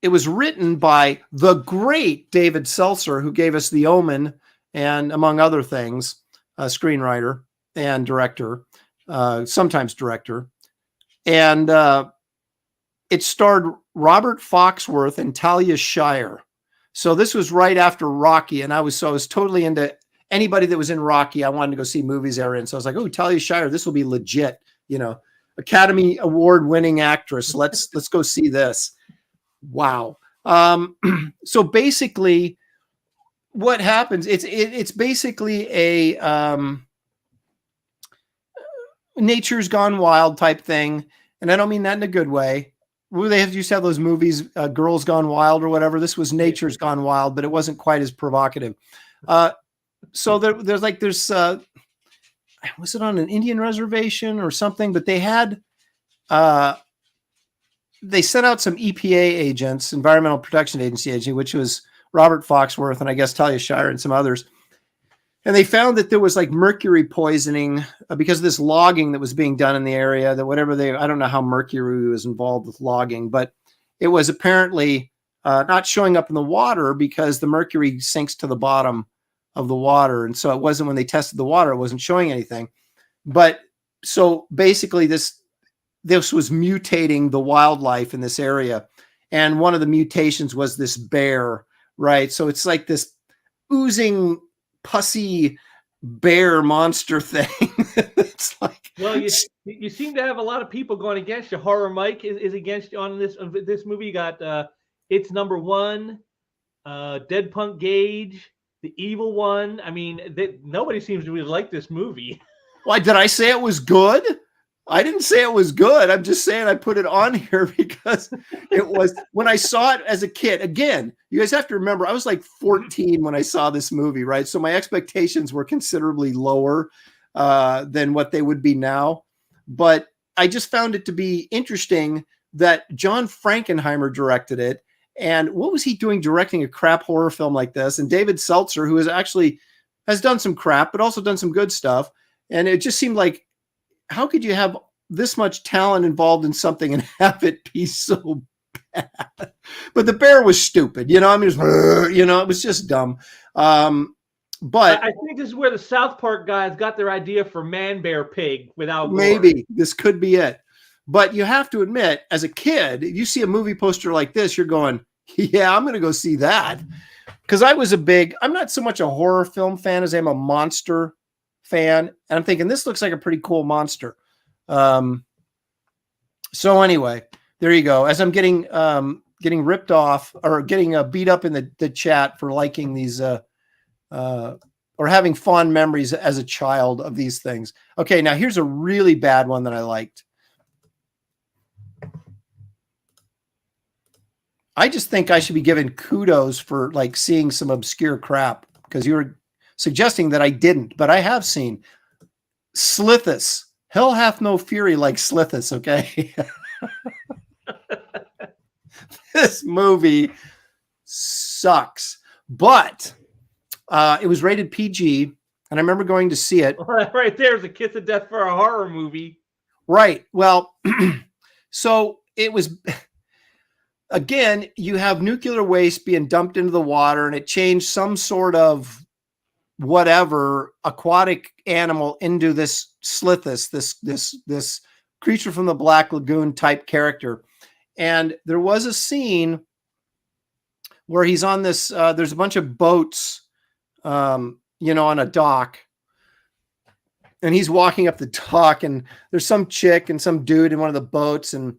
S1: it was written by the great David Seltzer, who gave us The Omen and, among other things, a screenwriter and director, sometimes director. And it starred Robert Foxworth and Talia Shire. So this was right after Rocky, and I was totally into anybody that was in Rocky. I wanted to go see movies they were in. So I was like, oh, Talia Shire, this will be legit, Academy Award winning actress. Let's go see this. Wow. So basically what happens, it's basically a Nature's Gone Wild type thing. And I don't mean that in a good way. They used to have those movies, Girls Gone Wild or whatever. This was Nature's Gone Wild, but it wasn't quite as provocative. So there's was it on an Indian reservation or something? But they sent out some EPA agents, Environmental Protection Agency agent, which was Robert Foxworth and I guess Talia Shire and some others. And they found that there was like mercury poisoning because of this logging that was being done in the area, that I don't know how mercury was involved with logging, but it was apparently not showing up in the water because the mercury sinks to the bottom of the water. And so it wasn't, when they tested the water, it wasn't showing anything. But so basically this was mutating the wildlife in this area. And one of the mutations was this bear, right? So it's like this oozing, pussy bear monster thing. It's like,
S2: well, you seem to have a lot of people going against you. Horror Mike is against you on this movie. You got It's Number One, Dead Punk Gage, The Evil One. I mean, nobody seems to really like this movie.
S1: Why did I say it was good? I didn't say it was good. I'm just saying I put it on here because it was, when I saw it as a kid. Again, you guys have to remember, I was like 14 when I saw this movie, right? So my expectations were considerably lower than what they would be now. But I just found it to be interesting that John Frankenheimer directed it. And what was he doing directing a crap horror film like this? And David Seltzer, who has done some crap, but also done some good stuff. And it just seemed like, how could you have this much talent involved in something and have it be so bad? But the bear was stupid, I mean, it was just dumb. But
S2: I think this is where the South Park guys got their idea for Man Bear Pig without
S1: maybe this could be it. But you have to admit, as a kid, if you see a movie poster like this, you're going, yeah, I'm going to go see that. Because I'm not so much a horror film fan as I am a monster fan. And I'm thinking, this looks like a pretty cool monster. So anyway, there you go. As I'm getting ripped off or getting beat up in the chat for liking these or having fond memories as a child of these things. Okay, now here's a really bad one that I liked. I just think I should be given kudos for like seeing some obscure crap because you were suggesting that I didn't, but I have seen Slithus. Hell hath no fury like Slithus, okay? This movie sucks, but it was rated PG, and I remember going to see it.
S2: Right there's a kiss of death for a horror movie.
S1: Right. Well, so it was, again, you have nuclear waste being dumped into the water, and it changed some sort of whatever aquatic animal into this Slithus, this creature from the Black Lagoon type character. And there was a scene where he's on this, there's a bunch of boats, on a dock, and he's walking up the dock, and there's some chick and some dude in one of the boats and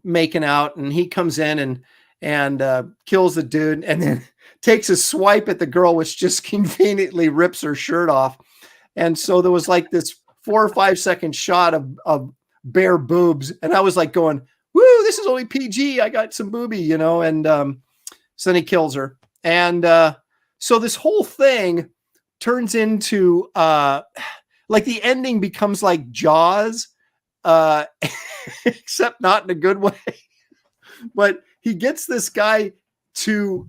S1: making out, and he comes in and kills the dude and then takes a swipe at the girl, which just conveniently rips her shirt off. And so there was like this 4 or 5 second shot of bare boobs. And I was like going, woo, this is only PG. I got some boobie, and so then he kills her. And so this whole thing turns into like the ending becomes like Jaws, except not in a good way. But he gets this guy to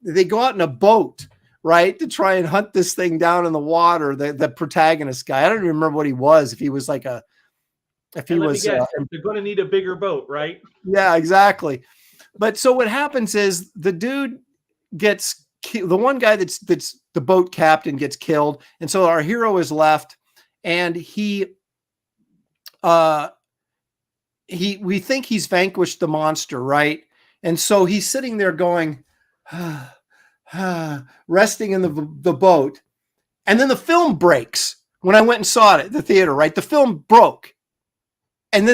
S1: they go out in a boat, right, to try and hunt this thing down in the water. The protagonist guy, I don't even remember what he was. If he was like they're going
S2: to need a bigger boat, right?
S1: Yeah, exactly. But so what happens is the dude gets the one guy that's the boat captain gets killed, and so our hero is left, and we think he's vanquished the monster, right? And so he's sitting there going, resting in the boat. And then the film breaks when I went and saw it at the theater, right? The film broke. And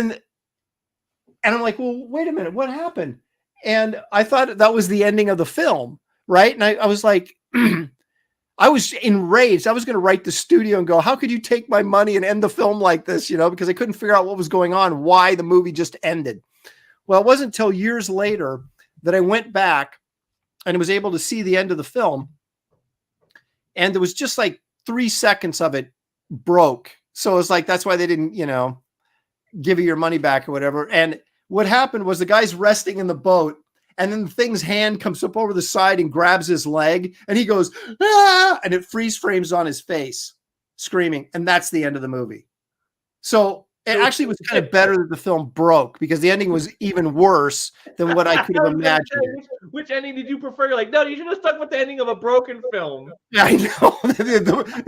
S1: I'm like, well, wait a minute, what happened? And I thought that was the ending of the film, right? And I was like, I was enraged. I was going to write the studio and go, how could you take my money and end the film like this? Because I couldn't figure out what was going on, why the movie just ended. Well, it wasn't until years later that I went back and was able to see the end of the film. And there was just like 3 seconds of it broke. So it was like, that's why they didn't, give you your money back or whatever. And what happened was the guy's resting in the boat, and then the thing's hand comes up over the side and grabs his leg, and he goes, ah, and it freeze frames on his face screaming. And that's the end of the movie. So it actually was kind of better that the film broke, because the ending was even worse than what I could have imagined.
S2: Which ending did you prefer? You're like, no, you should have stuck with the ending of a broken film.
S1: Yeah, I know.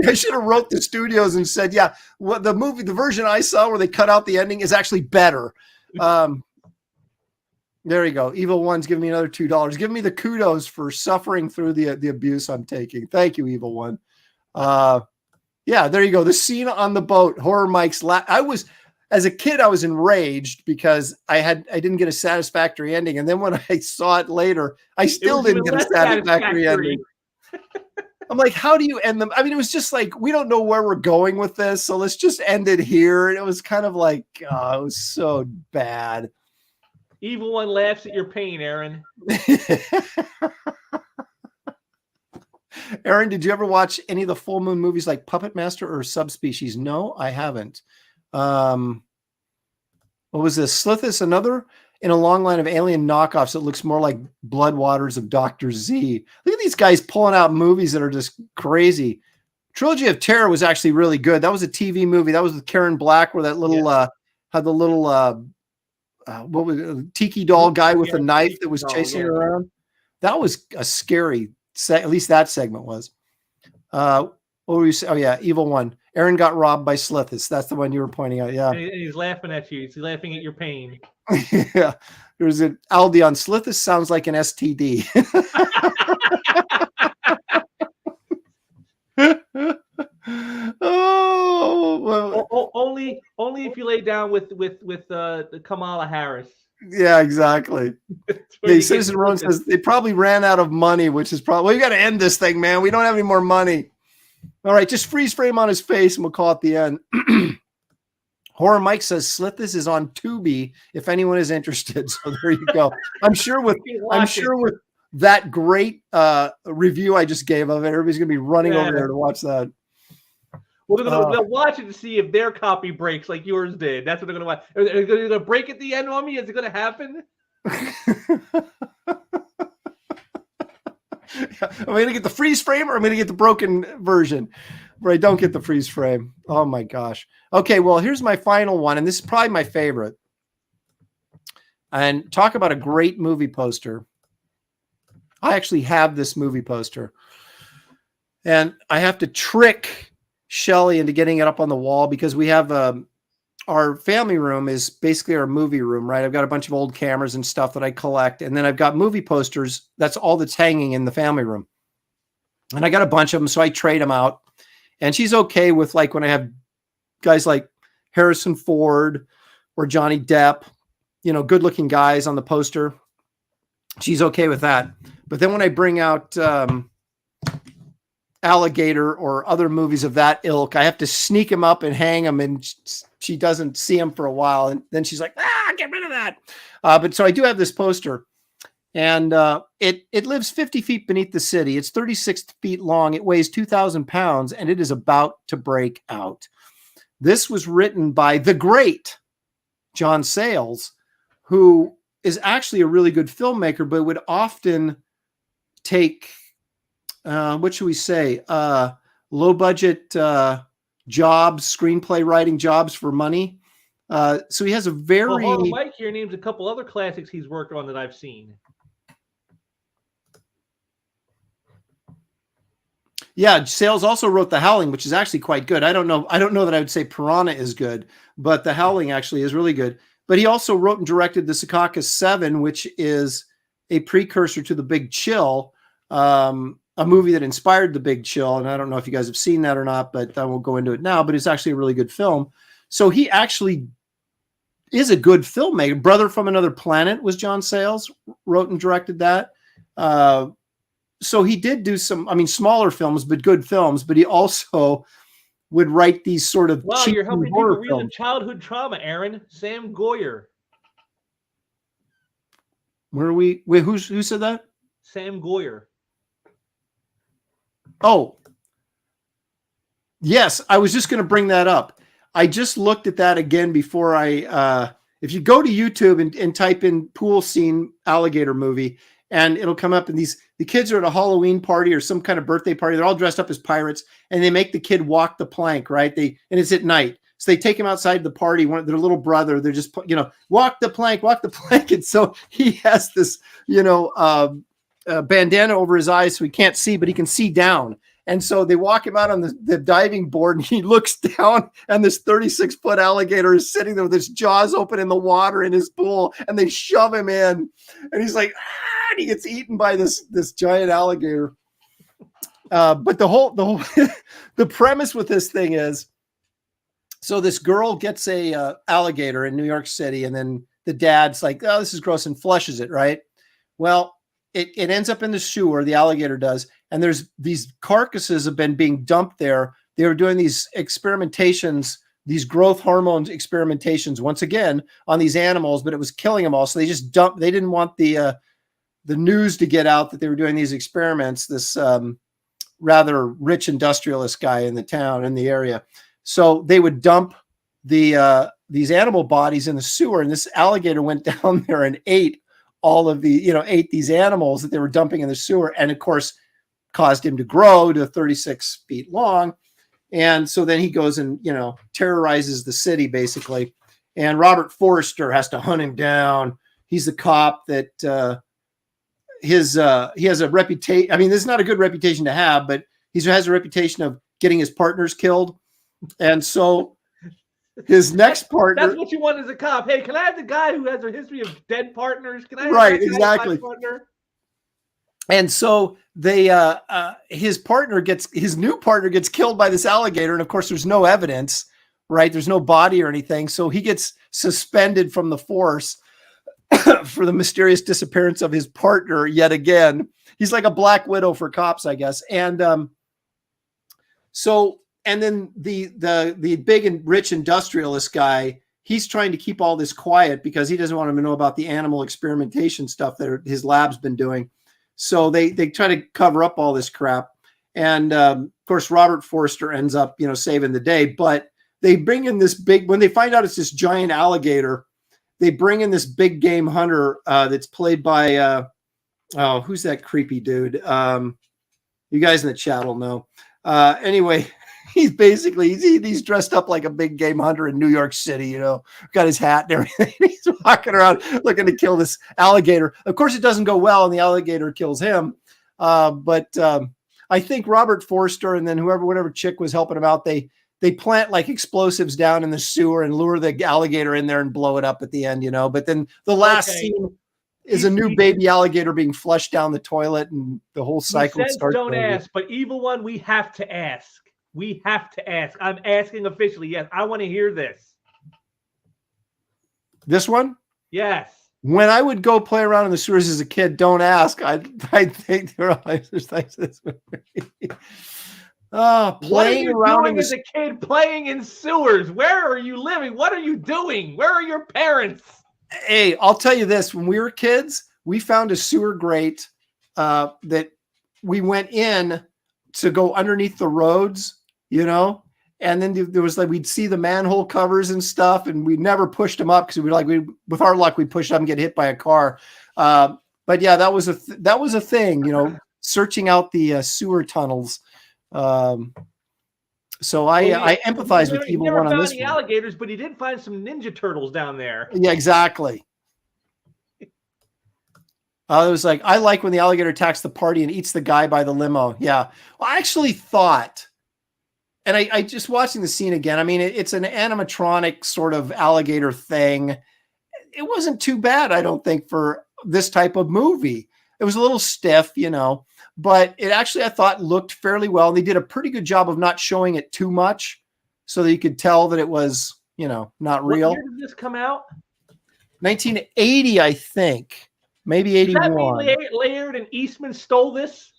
S1: I should have wrote the studios and said, yeah, the version I saw where they cut out the ending is actually better. There you go. Evil One's giving me another $2. Give me the kudos for suffering through the abuse I'm taking. Thank you, Evil One. Yeah, there you go. The scene on the boat, Horror Mike's as a kid, I was enraged because I didn't get a satisfactory ending. And then when I saw it later, I still didn't get a satisfactory ending. I'm like, how do you end them? I mean, it was just like, we don't know where we're going with this, so let's just end it here. And it was kind of like, oh, it was so bad.
S2: Evil One laughs at your pain, Aaron.
S1: Aaron, did you ever watch any of the Full Moon movies like Puppet Master or Subspecies? No, I haven't. What was this? Slithus, another in a long line of alien knockoffs that looks more like Blood Waters of Dr. Z. Look at these guys pulling out movies that are just crazy. Trilogy of Terror was actually really good. That was a TV movie. That was with Karen Black, where that little had the little what was it, tiki doll guy with a knife that was chasing her around. That was a scary. At least that segment was. What were you saying? Oh yeah, Evil One. Aaron got robbed by Slithus. That's the one you were pointing out. Yeah.
S2: And he's laughing at you. He's laughing at your pain.
S1: Yeah. There's an Aldion. Slithus sounds like an STD. Oh,
S2: Only if you lay down with the Kamala Harris.
S1: Yeah, exactly.
S2: That's where
S1: The
S2: you get
S1: Citizen Rowan
S2: Slithus.
S1: says they probably ran out of money, which is probably, well, you got to end this thing, man. We don't have any more money. All right, just freeze frame on his face and we'll call it the end. Horror Mike says Slithus is on Tubi if anyone is interested. So there you go. I'm sure with that great review I just gave of it, everybody's gonna be running over there to watch that.
S2: Well, they'll watch it to see if their copy breaks like yours did. That's what they're gonna watch. Are they gonna break at the end on me? Is it gonna happen?
S1: Am I gonna get the freeze frame or am I gonna get the broken version where I don't get the freeze frame? Oh my gosh. Okay, well, here's my final one, and this is probably my favorite. And talk about a great movie poster. I actually have this movie poster. And I have to trick Shelly into getting it up on the wall because we have our family room is basically our movie room, right? I've got a bunch of old cameras and stuff that I collect. And then I've got movie posters. That's all that's hanging in the family room. And I got a bunch of them, so I trade them out. And she's okay with, like, when I have guys like Harrison Ford or Johnny Depp, you know, good looking guys on the poster. She's okay with that. But then when I bring out Alligator or other movies of that ilk, I have to sneak them up and hang them, and she doesn't see them for a while. And then she's like, get rid of that. But so I do have this poster, and it lives 50 feet beneath the city. It's 36 feet long. It weighs 2,000 pounds, and it is about to break out. This was written by the great John Sayles, who is actually a really good filmmaker, but would often take, what should we say, low budget jobs, screenplay writing jobs for money. So he has a very...
S2: Well, Mike here names a couple other classics he's worked on that I've seen.
S1: Yeah, Sayles also wrote The Howling, which is actually quite good. I don't know that I would say Piranha is good, but The Howling actually is really good. But he also wrote and directed The Secaucus 7, which is a precursor to The Big Chill, a movie that inspired The Big Chill. And I don't know if you guys have seen that or not, but I won't go into it now. But it's actually a really good film. So he actually is a good filmmaker. Brother from Another Planet was John Sayles, wrote and directed that. So he did do some, I mean, smaller films, but good films. But he also would write these sort of
S2: wow,
S1: cheap
S2: you're helping
S1: horror
S2: people relive
S1: films.
S2: childhood trauma, Aaron. Sam Goyer.
S1: Where are we? Wait, who said that?
S2: Sam Goyer.
S1: Oh, yes. I was just going to bring that up. I just looked at that again before if you go to YouTube and type in pool scene Alligator movie, and it'll come up, and the kids are at a Halloween party or some kind of birthday party. They're all dressed up as pirates, and they make the kid walk the plank, right? And it's at night. So they take him outside the party, their little brother. They're just, walk the plank. And so he has this, bandana over his eyes so he can't see, but he can see down. And so they walk him out on the diving board, and he looks down, and this 36-foot alligator is sitting there with his jaws open in the water in his pool, and they shove him in, and he's like, and he gets eaten by this giant alligator. But the whole the premise with this thing is, so this girl gets a alligator in New York City, and then the dad's like, oh, this is gross, and flushes it, right? Well, it ends up in the sewer, the alligator does, and there's these carcasses have been being dumped there. They were doing these experimentations, these growth hormone experimentations, once again, on these animals, but it was killing them all. So they just dumped, they didn't want the news to get out that they were doing these experiments, this rather rich industrialist guy in the town, in the area. So they would dump these animal bodies in the sewer, and this alligator went down there and ate all of ate these animals that they were dumping in the sewer, and of course caused him to grow to 36 feet long. And so then he goes and, terrorizes the city basically. And Robert Forster has to hunt him down. He's the cop that he has a reputation. I mean, this is not a good reputation to have, but he has a reputation of getting his partners killed. And so his next partner.
S2: That's what you want as a cop. Hey, can I have the guy who has a history of dead partners? Can I have
S1: right,
S2: that guy
S1: exactly.
S2: as my partner?
S1: And so they his new partner gets killed by this alligator, and of course there's no evidence, right? There's no body or anything. So he gets suspended from the force for the mysterious disappearance of his partner yet again. He's like a Black Widow for cops, I guess. And and then the big and rich industrialist guy, he's trying to keep all this quiet because he doesn't want him to know about the animal experimentation stuff that his lab's been doing. So they try to cover up all this crap. And of course, Robert Forster ends up, saving the day. But they bring in this when they find out it's this giant alligator, they bring in this big game hunter that's played by, who's that creepy dude? You guys in the chat will know. Anyway, he's dressed up like a big game hunter in New York City, got his hat and everything. He's walking around looking to kill this alligator. Of course, it doesn't go well, and the alligator kills him. But I think Robert Forster and then whatever chick was helping him out, they plant like explosives down in the sewer and lure the alligator in there and blow it up at the end, But then the last scene is a new baby alligator being flushed down the toilet, and the whole cycle starts.
S2: Don't ask, but Evil One, we have to ask. We have to ask. I'm asking officially. Yes, I want to hear this.
S1: This one?
S2: Yes.
S1: When I would go play around in the sewers as a kid, don't ask. I think there are exercises this movie. Playing around
S2: as a kid, playing in sewers. Where are you living? What are you doing? Where are your parents?
S1: Hey, I'll tell you this. When we were kids, we found a sewer grate that we went in to go underneath the roads, and then there was we'd see the manhole covers and stuff, and we never pushed them up because with our luck, we'd push them and get hit by a car. But yeah, that was a thing, searching out the sewer tunnels. So I empathize with Evil One on this one.
S2: He never found any alligators, but he did find some Ninja Turtles down there.
S1: Yeah, exactly. It was I like when the alligator attacks the party and eats the guy by the limo. Yeah. Well, I actually thought, and I just watching the scene again, I mean, it's an animatronic sort of alligator thing. It wasn't too bad, I don't think, for this type of movie. It was a little stiff, but it actually, I thought, looked fairly well. They did a pretty good job of not showing it too much so that you could tell that it was, not real.
S2: What year did this come out?
S1: 1980, I think. Maybe 81. Does that
S2: mean Laird and Eastman stole this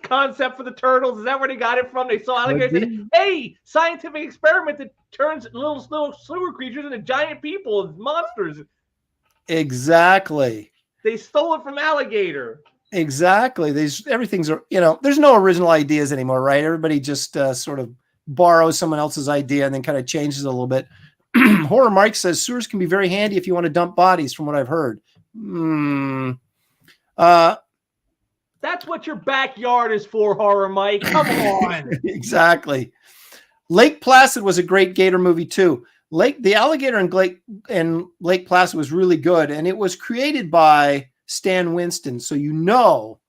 S2: concept for the turtles? Is that where they got it from? They saw alligators and said, hey, scientific experiment that turns little sewer creatures into giant people and monsters.
S1: Exactly.
S2: They stole it from Alligator.
S1: Exactly. Everything's, there's no original ideas anymore, right? Everybody just sort of borrows someone else's idea and then kind of changes it a little bit. Horror Mike says sewers can be very handy if you want to dump bodies, from what I've heard.
S2: That's what your backyard is for, Horror Mike. Come on.
S1: Exactly. Lake Placid was a great gator movie too. The alligator in Lake Placid was really good, and it was created by Stan Winston, so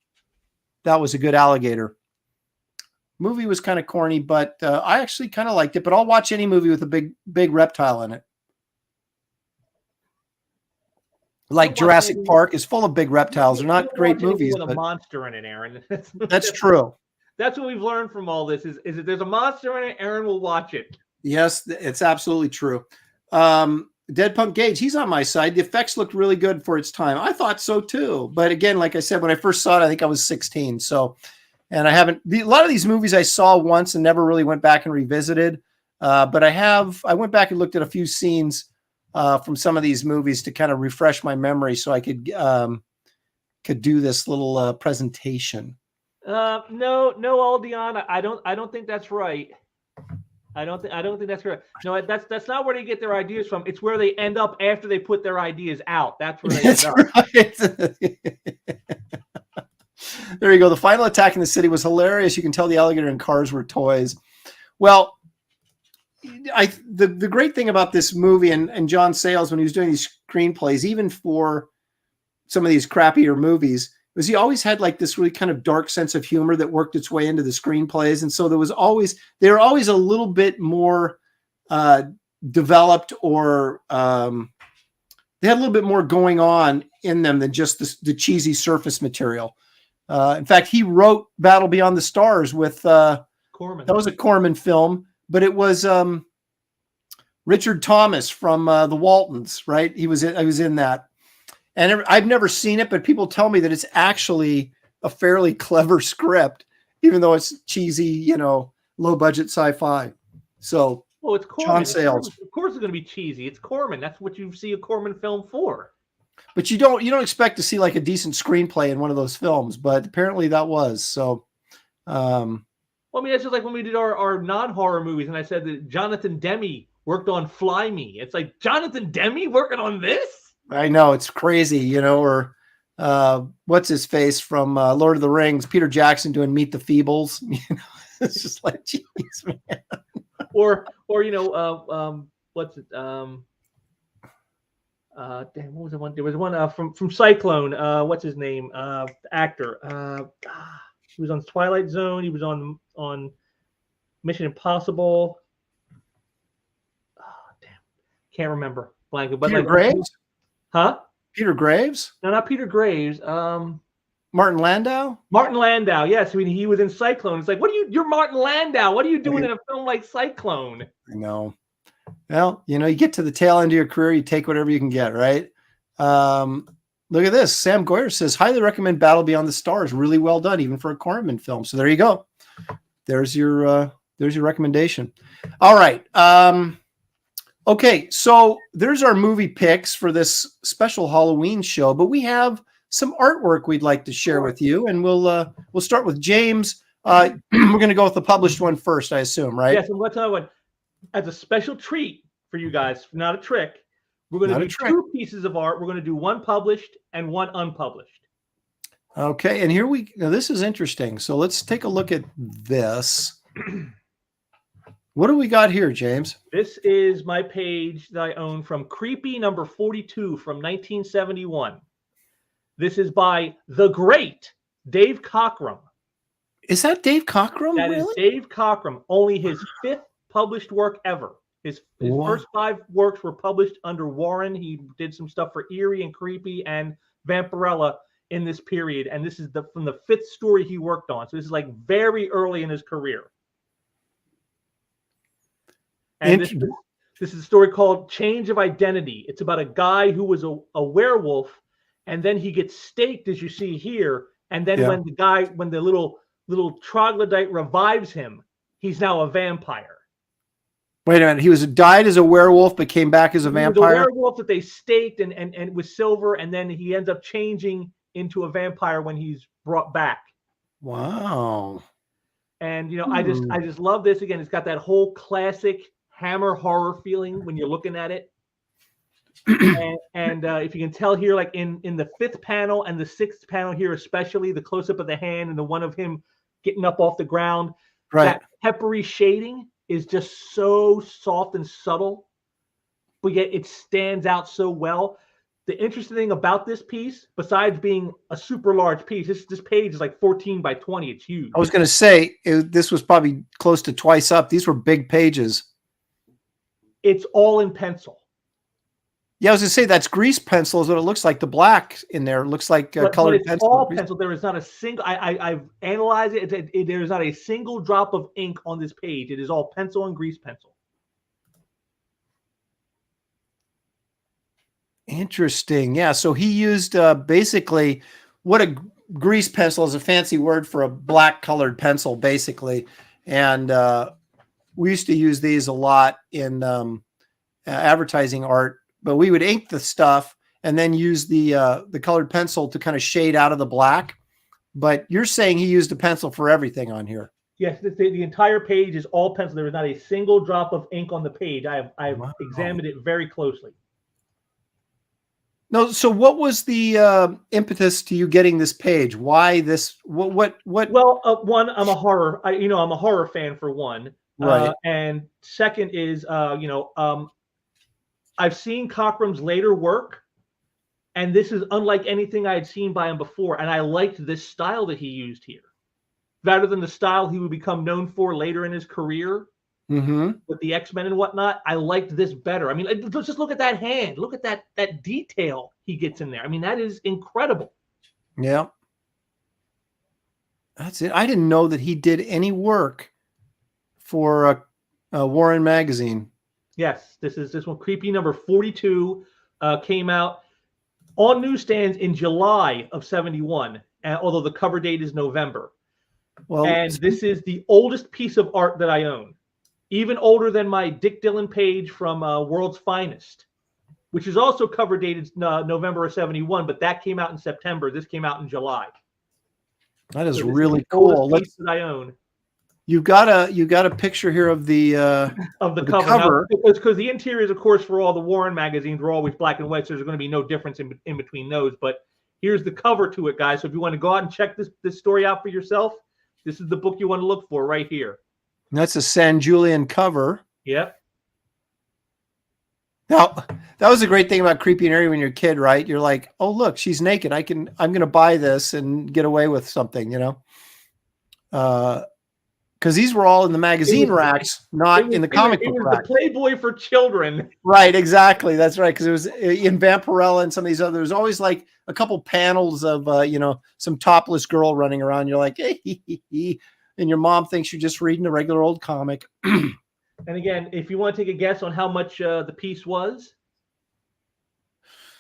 S1: that was a good alligator. Movie was kind of corny, but I actually kind of liked it. But I'll watch any movie with a big reptile in it. Like Jurassic Park is full of big reptiles. They're not great movies,
S2: with a monster in it, Aaron.
S1: That's true.
S2: That's what we've learned from all this is that there's a monster in it, Aaron will watch it.
S1: Yes, it's absolutely true. Dead Punk Gage, he's on my side. The effects looked really good for its time. I thought so too. But again, like I said, when I first saw it, I think I was 16. So, and a lot of these movies I saw once and never really went back and revisited. But I went back and looked at a few scenes from some of these movies to kind of refresh my memory so I could do this little presentation.
S2: No, Aldion, I don't think that's right. I don't think that's correct. No, that's not where they get their ideas from. It's where they end up after they put their ideas out. That's where they end up.
S1: Right. There you go. The final attack in the city was hilarious. You can tell the alligator and cars were toys. Well, the great thing about this movie and John Sayles, when he was doing these screenplays, even for some of these crappier movies, was he always had like this really kind of dark sense of humor that worked its way into the screenplays. And so they were always a little bit more developed, or they had a little bit more going on in them than just the cheesy surface material. In fact, he wrote Battle Beyond the Stars with
S2: Corman.
S1: That was a Corman film, but it was Richard Thomas from the Waltons, right? I was in that, and I've never seen it, but people tell me that it's actually a fairly clever script, even though it's cheesy, low budget sci-fi. So,
S2: Well, it's
S1: John
S2: Corman.
S1: Sayles.
S2: Of course, it's going to be cheesy. It's Corman. That's what you see a Corman film for.
S1: But you don't expect to see like a decent screenplay in one of those films, but apparently that was. So,
S2: well, I mean, it's just like when we did our non-horror movies, and I said that Jonathan Demme worked on Fly Me. It's like, Jonathan Demme working on this?
S1: I know, it's crazy, or what's his face from Lord of the Rings, Peter Jackson doing Meet the Feebles. It's just like, geez, man.
S2: Or what's it? Damn, what was the one? There was one from Cyclone. What's his name? Actor. He was on Twilight Zone. He was on Mission Impossible. Oh, damn, can't remember. Blanket. But
S1: Peter Graves?
S2: Huh?
S1: Peter Graves?
S2: No, not Peter Graves.
S1: Martin Landau?
S2: Martin Landau. Yes, I mean, he was in Cyclone. It's like, you're Martin Landau. What are you doing in a film like Cyclone?
S1: I know. Well, you get to the tail end of your career, you take whatever you can get, right? Look at this. Sam Goyer says, highly recommend Battle Beyond the Stars. Really well done, even for a Corman film. So there you go. There's your recommendation. All right. Okay, so there's our movie picks for this special Halloween show, but we have some artwork we'd like to share with you, and we'll start with James. We're going to go with the published one first, I assume, right?
S2: Yes, and let's tell you what, as a special treat for you guys, not a trick, we're going to do two pieces of art. We're going to do one published and one unpublished.
S1: Okay, and now this is interesting. So let's take a look at this. What do we got here, James?
S2: This is my page that I own from Creepy number 42 from 1971. This is by the great Dave Cockrum.
S1: Is that Dave Cockrum?
S2: That
S1: really?
S2: is Dave Cockrum. Only his fifth published work ever. His first 5 works were published under Warren. He did some stuff for Eerie and Creepy and Vampirella in this period. And this is from the 5th story he worked on. So this is like very early in his career. And this is a story called Change of Identity. It's about a guy who was a werewolf, and then he gets staked, as you see here. And then when the little troglodyte revives him, he's now a vampire.
S1: Wait a minute. He died as a werewolf, but came back as a vampire?
S2: He was a werewolf that they staked and with silver, and then he ends up changing into a vampire when he's brought back.
S1: Wow.
S2: And, I just love this. Again, it's got that whole classic Hammer horror feeling when you're looking at it. and if you can tell here, like in the 5th panel and the 6th panel here, especially the close-up of the hand and the one of him getting up off the ground,
S1: right,
S2: that peppery shading is just so soft and subtle, but yet it stands out so well. The interesting thing about this piece, besides being a super large piece, this page is like 14 by 20. It's huge.
S1: I was going to say, this was probably close to twice up. These were big pages.
S2: It's all in pencil.
S1: Yeah, I was going to say that's grease pencil is what it looks like. The black in there looks like colored
S2: but it's
S1: pencil.
S2: All pencil. There is not a single. I've analyzed it. There is not a single drop of ink on this page. It is all pencil and grease pencil.
S1: Interesting. Yeah. So he used basically what a grease pencil is, a fancy word for a black colored pencil, basically. And we used to use these a lot in advertising art, but we would ink the stuff and then use the colored pencil to kind of shade out of the black. But you're saying he used a pencil for everything on here.
S2: Yes, the entire page is all pencil. There is not a single drop of ink on the page. I've examined it very closely.
S1: No, so what was the impetus to you getting this page? Why this? What?
S2: Well, one, I'm a horror fan for one,
S1: right?
S2: And second is, I've seen Cockrum's later work, and this is unlike anything I had seen by him before, and I liked this style that he used here, rather than the style he would become known for later in his career.
S1: Mm-hmm.
S2: With the X-Men and whatnot, I liked this better. I mean, let's just look at that hand. Look at that detail he gets in there. I mean, that is incredible.
S1: Yeah. That's it. I didn't know that he did any work for Warren magazine.
S2: Yes, this one. Creepy number 42 came out on newsstands in July of 71, although the cover date is November.
S1: Well,
S2: And this is the oldest piece of art that I own, even older than my Dick Dillon page from World's Finest, which is also cover dated November of 71, but that came out in September. This came out in July.
S1: that is
S2: So this
S1: really
S2: the oldest
S1: cool.
S2: piece that I own.
S1: You got a picture here of the
S2: cover.
S1: cover.
S2: Now, because the interiors, of course, for all the Warren magazines were always black and white, so there's going to be no difference in between those. But here's the cover to it, guys. So if you want to go out and check this story out for yourself, this is the book you want to look for right here.
S1: That's a San Julian cover.
S2: Yep.
S1: Now, that was a great thing about Creepy and Eerie when you're a kid, right? You're like, oh, look, she's naked. I'm going to buy this and get away with something, you know? Because these were all in the magazine racks, not in the comic book rack.
S2: The Playboy for children.
S1: Right, exactly. That's right. Because it was in Vampirella and some of these others. There was always like a couple panels of, some topless girl running around. You're like, hey, and your mom thinks you're just reading a regular old comic.
S2: And again, if you want to take a guess on how much the piece was,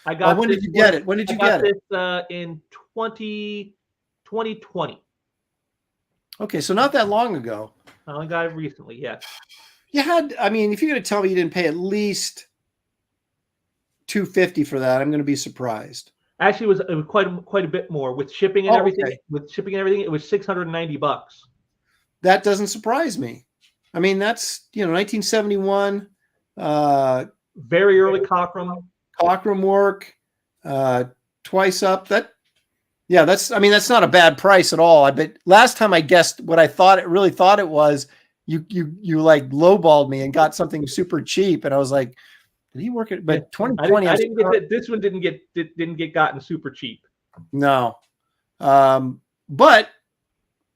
S2: I got.
S1: When did you get it? When did you get it?
S2: In 2020.
S1: Okay, so not that long ago.
S2: I only got it recently. Yes.
S1: You had. I mean, if you're going to tell me you didn't pay at least $250 for that, I'm going to be surprised.
S2: Actually, it was quite a bit more with shipping and everything.
S1: Okay.
S2: With shipping and everything, it was $690.
S1: That doesn't surprise me. I mean, that's 1971.
S2: Very early Cockrum
S1: work. Twice up. That's not a bad price at all. I bet last time I guessed what I really thought it was, you like lowballed me and got something super cheap, and I was like, did he work it? But 2020,
S2: I didn't get that. This one didn't get gotten super cheap.
S1: No, but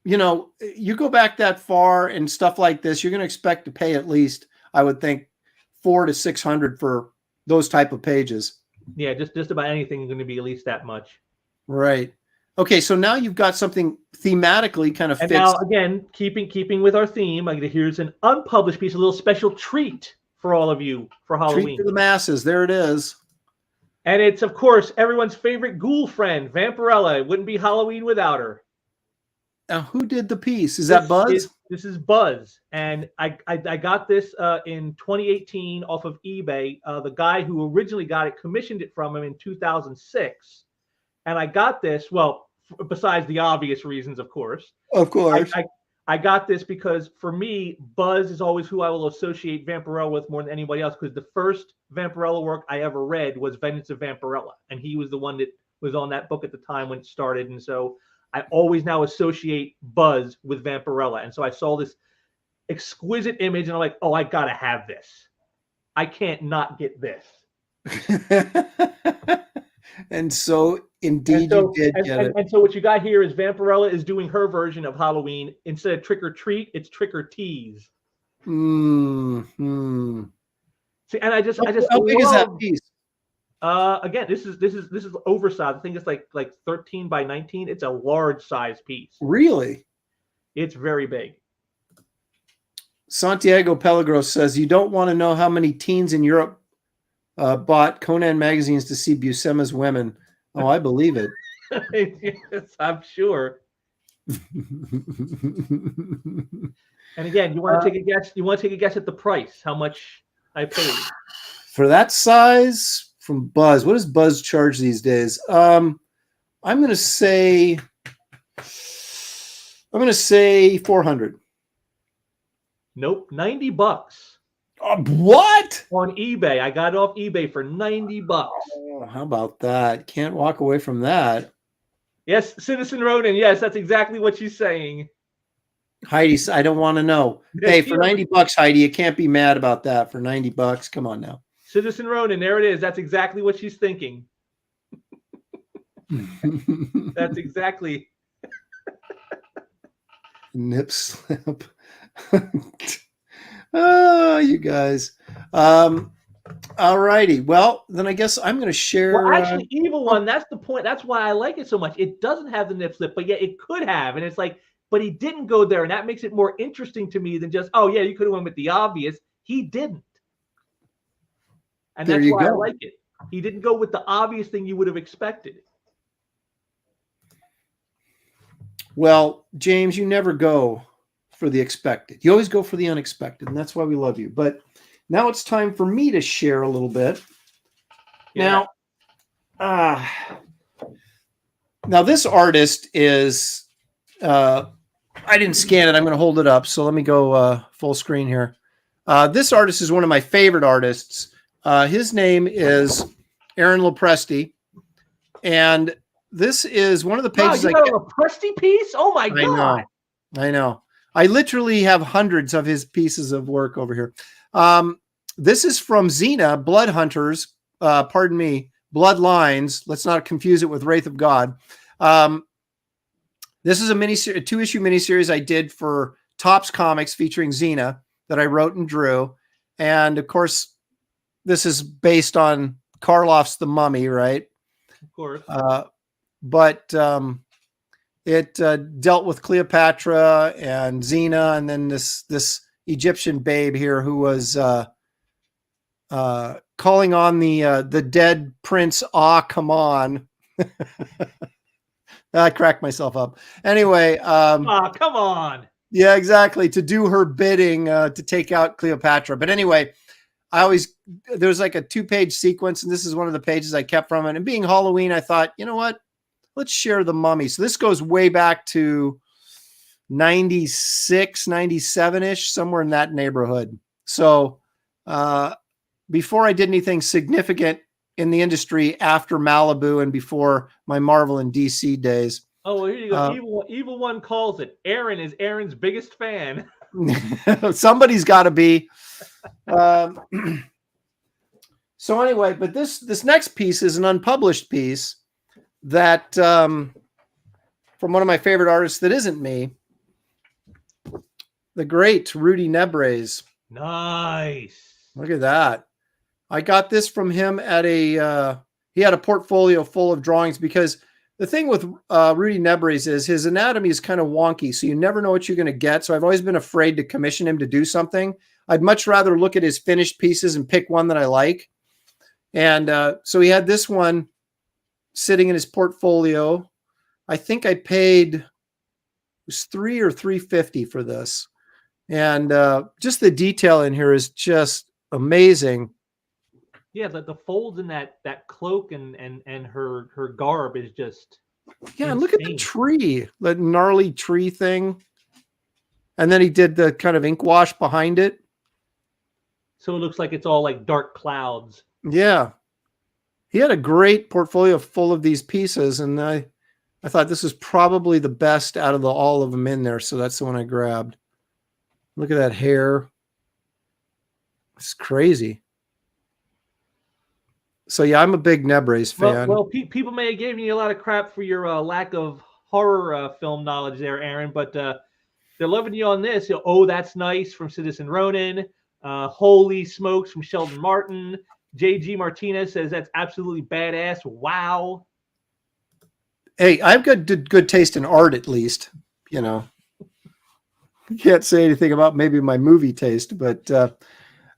S1: you go back that far and stuff like this, you're going to expect to pay at least, I would think, $400 to $600 for those type of pages.
S2: Yeah, just about anything is going to be at least that much.
S1: Right. Okay, so now you've got something thematically kind of fits.
S2: And now, again, keeping with our theme, here's an unpublished piece, a little special treat for all of you for Halloween.
S1: Treat for the masses. There it is.
S2: And it's, of course, everyone's favorite ghoul friend, Vampirella. It wouldn't be Halloween without her.
S1: Now, who did the piece? Is that Buzz?
S2: This is Buzz. And I got this in 2018 off of eBay. The guy who originally got it commissioned it from him in 2006. And I got this, well, besides the obvious reasons, of course.
S1: Of course.
S2: I got this because, for me, Buzz is always who I will associate Vampirella with more than anybody else, because the first Vampirella work I ever read was Vengeance of Vampirella. And he was the one that was on that book at the time when it started. And so I always now associate Buzz with Vampirella. And so I saw this exquisite image, and I'm like, oh, I got to have this. I can't not get this.
S1: And so, indeed, you did get it.
S2: And so what you got here is Vampirella is doing her version of Halloween. Instead of trick or treat, it's trick or tease.
S1: Mm-hmm.
S2: See, and I just
S1: how big is that piece?
S2: Again, this is oversized. I think it's like 13 by 19. It's a large size piece.
S1: Really?
S2: It's very big.
S1: Santiago Pellegros says, you don't want to know how many teens in Europe bought Conan magazines to see Buscema's women. Oh, I believe it.
S2: Yes, I'm sure. And again, you want to take a guess? You want to take a guess at the price? How much I paid
S1: for that size from Buzz? What does Buzz charge these days? I'm going to say 400.
S2: Nope, $90.
S1: What?
S2: On eBay. I got it off eBay for $90.
S1: Oh, how about that? Can't walk away from that.
S2: Yes, Citizen Ronan. Yes, that's exactly what she's saying.
S1: Heidi, I don't want to know. Hey, for $90, Heidi, you can't be mad about that. For $90, come on now.
S2: Citizen Ronan, there it is. That's exactly what she's thinking. That's exactly.
S1: Nip slip. Oh, you guys. All righty. Well, then I guess I'm going to share.
S2: Well, actually, Evil One, that's the point. That's why I like it so much. It doesn't have the nip slip, but yet it could have. And it's like, but he didn't go there. And that makes it more interesting to me than just, oh, yeah, you could have went with the obvious. He didn't. And
S1: There
S2: that's
S1: you
S2: why I
S1: go.
S2: like it. He didn't go with the obvious thing you would have expected.
S1: Well, James, you never go for the expected. You always go for the unexpected, and that's why we love you. But now it's time for me to share a little bit.
S2: Yeah.
S1: Now this artist is I didn't scan it. I'm going to hold it up. So let me go full screen here. This artist is one of my favorite artists. His name is Aaron Lopresti, and this is one of the pages.
S2: Wow, you got a Lopresti piece? Oh my God!
S1: I know. I literally have hundreds of his pieces of work over here. This is from Xena, Blood Hunters. Pardon me, Bloodlines. Let's not confuse it with Wraith of God. This is a 2-issue miniseries I did for Topps Comics featuring Xena that I wrote and drew. And of course, this is based on Karloff's The Mummy, right?
S2: Of course.
S1: But it dealt with Cleopatra and Xena, and then this Egyptian babe here who was calling on the dead prince. Ah, come on. I cracked myself up. Anyway.
S2: Come on.
S1: Yeah, exactly. To do her bidding to take out Cleopatra. But anyway, there's like a 2-page sequence, and this is one of the pages I kept from it. And being Halloween, I thought, you know what? Let's share The Mummy. So this goes way back to 96, 97-ish, somewhere in that neighborhood. So before I did anything significant in the industry after Malibu and before my Marvel and DC days.
S2: Oh, well, here you go. Evil One calls it. Aaron is Aaron's biggest fan.
S1: Somebody's got to be. So anyway, but this next piece is an unpublished piece that from one of my favorite artists that isn't me, the great Rudy Nebres.
S2: Nice.
S1: Look at that. I got this from him at he had a portfolio full of drawings, because the thing with Rudy Nebres is his anatomy is kind of wonky, so you never know what you're going to get. So I've always been afraid to commission him to do something. I'd much rather look at his finished pieces and pick one that I like. And so he had this one sitting in his portfolio. I think I paid, it was $3 or $3.50 for this. And just the detail in here is just amazing.
S2: Yeah, the folds in that cloak and her garb is just
S1: insane.
S2: And
S1: look at the tree, the gnarly tree thing. And then he did the kind of ink wash behind it.
S2: So it looks like it's all like dark clouds.
S1: Yeah. He had a great portfolio full of these pieces, and I thought this was probably the best out of all of them in there, so that's the one I grabbed. Look at that hair. It's crazy. So yeah, I'm a big Nebres fan.
S2: Well, people may have given you a lot of crap for your lack of horror film knowledge there, Aaron, but they're loving you on this. Oh, That's Nice from Citizen Ronin. Holy Smokes from Sheldon Martin. JG Martinez says that's absolutely badass. Wow.
S1: Hey, I've got good taste in art, at least. You know, you can't say anything about maybe my movie taste, but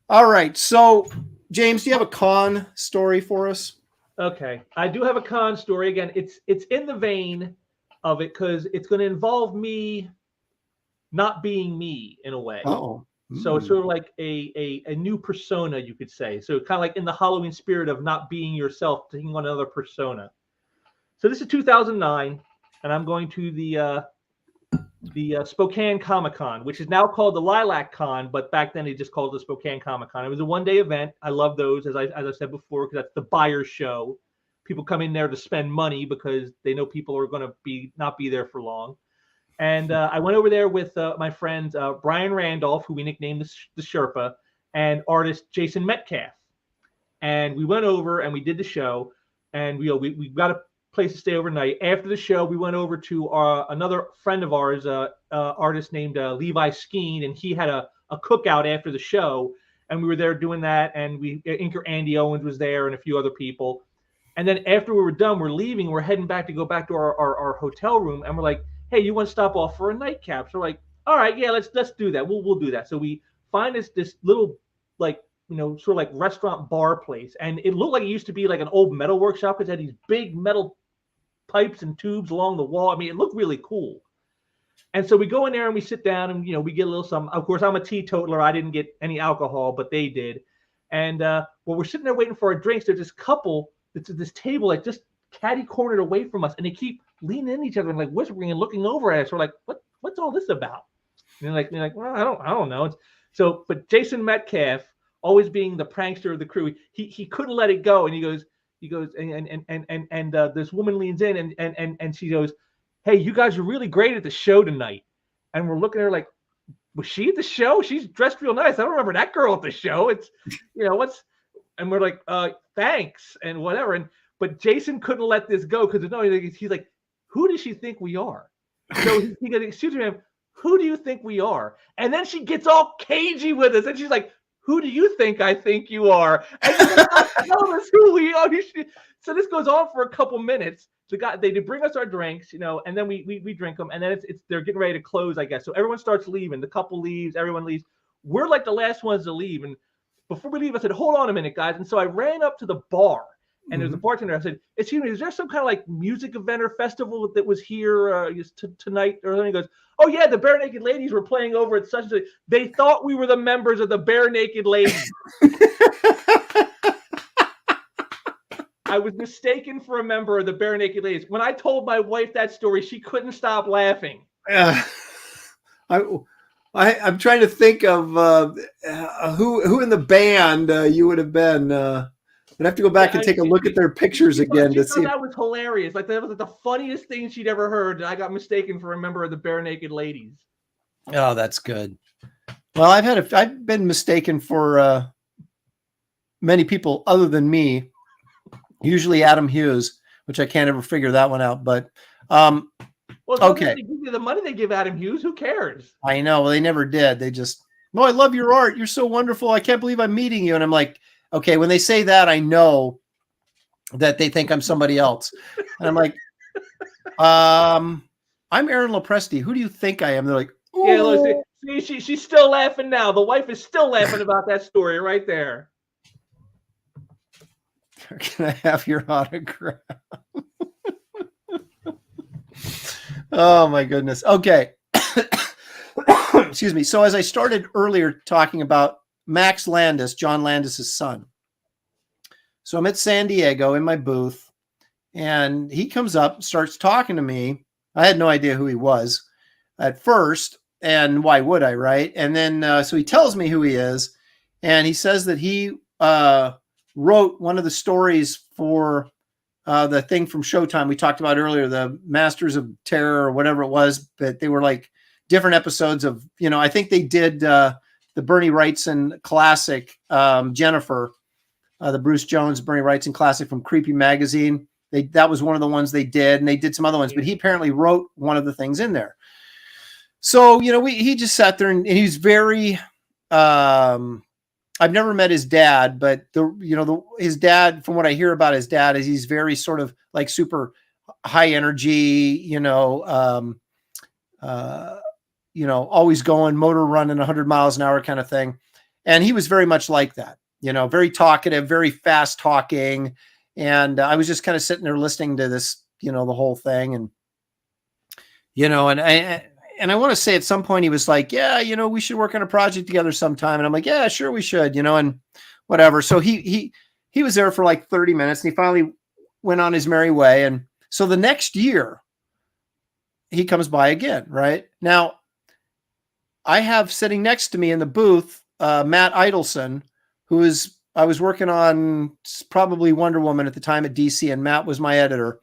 S1: all right. So, James, do you have a con story for us?
S2: Okay, I do have a con story. Again, it's in the vein of it because it's going to involve me not being me in a way.
S1: Oh.
S2: So it's sort of like a new persona, you could say. So kind of like in the Halloween spirit of not being yourself, taking on another persona. So this is 2009, and I'm going to the Spokane Comic-Con, which is now called the Lilac Con, but back then they just called it the Spokane Comic-Con. It was a one-day event. I love those, as I said before, because that's the buyer's show. People come in there to spend money because they know people are going to not be there for long. And I went over there with my friends Brian Randolph, who we nicknamed the Sherpa, and artist Jason Metcalf. And we went over and we did the show, and we got a place to stay overnight. After the show, we went over to another friend of ours, artist named Levi Skeen, and he had a cookout after the show, and we were there doing that. And Inker Andy Owens was there and a few other people. And then after we were done, we're leaving. We're heading back to go back to our hotel room, and we're like, hey, you want to stop off for a nightcap? So we're like, all right, yeah, let's do that. We'll do that. So we find this little like sort of like restaurant bar place, and it looked like it used to be like an old metal workshop because it had these big metal pipes and tubes along the wall. I mean, it looked really cool. And so we go in there and we sit down and we get a little something. Of course, I'm a teetotaler. I didn't get any alcohol, but they did. And while we're sitting there waiting for our drinks, there's this couple that's at this table like just catty cornered away from us, and they keep leaning in each other and like whispering and looking over at us. We're like, what's all this about? And they're like, well, I don't know. So, but Jason Metcalf, always being the prankster of the crew, he couldn't let it go, and he goes, and this woman leans in and she goes, hey, you guys are really great at the show tonight. And we're looking at her like, was she at the show? She's dressed real nice. I don't remember that girl at the show. It's, and we're like, thanks and whatever. But Jason couldn't let this go because he's like, who does she think we are? So he goes, excuse me, ma'am, who do you think we are? And then she gets all cagey with us, and she's like, who do you think I think you are? And she's like, tell us who we are. So this goes on for a couple minutes. They bring us our drinks, and then we drink them, and then they're getting ready to close, I guess. So everyone starts leaving. The couple leaves, everyone leaves. We're like the last ones to leave. And before we leave, I said, hold on a minute, guys. And so I ran up to the bar, and there's a bartender. I said, excuse me, is there some kind of like music event or festival that was here tonight? Or something? He goes, oh yeah, the Bare Naked Ladies were playing over at such and such. They thought we were the members of the Bare Naked Ladies. I was mistaken for a member of the Bare Naked Ladies. When I told my wife that story, she couldn't stop laughing.
S1: I'm trying to think of who in the band you would have been. I'd have to go back and take a look at their pictures again to see.
S2: That was hilarious. Like that was like the funniest thing she'd ever heard. And I got mistaken for a member of the Bare Naked Ladies.
S1: Oh, that's good. Well, I've been mistaken for many people other than me. Usually Adam Hughes, which I can't ever figure that one out. But okay,
S2: the money they give Adam Hughes, who cares?
S1: I know. Well, they never did. They just, I love your art. You're so wonderful. I can't believe I'm meeting you. And I'm like, okay, when they say that, I know that they think I'm somebody else. And I'm like, I'm Aaron Lopresti. Who do you think I am? They're like, ooh.
S2: Yeah, look, see, she's still laughing now. The wife is still laughing about that story right there.
S1: Can I have your autograph? Oh my goodness. Okay. Excuse me. So as I started earlier talking about Max Landis, John Landis's son. So I'm at San Diego in my booth, and he comes up, starts talking to me. I had no idea who he was at first, and why would I, right? And then so he tells me who he is, and he says that he wrote one of the stories for the thing from Showtime we talked about earlier, the Masters of Terror or whatever it was, but they were like different episodes of, I think they did the Bernie Wrightson classic, Jennifer, the Bruce Jones, Bernie Wrightson classic from Creepy Magazine. That was one of the ones they did, and they did some other ones, but he apparently wrote one of the things in there. So, he just sat there and he's very, I've never met his dad, but his dad, from what I hear about his dad, is he's very sort of like super high energy, always going, motor running 100 miles an hour kind of thing. And he was very much like that, very talkative, very fast talking. And I was just kind of sitting there listening to this, the whole thing. And, and I want to say at some point he was like, yeah, we should work on a project together sometime. And I'm like, yeah, sure we should, and whatever. So he was there for like 30 minutes and he finally went on his merry way. And so the next year he comes by again, right? Now I have sitting next to me in the booth, Matt Idelson, I was working on probably Wonder Woman at the time at DC, and Matt was my editor.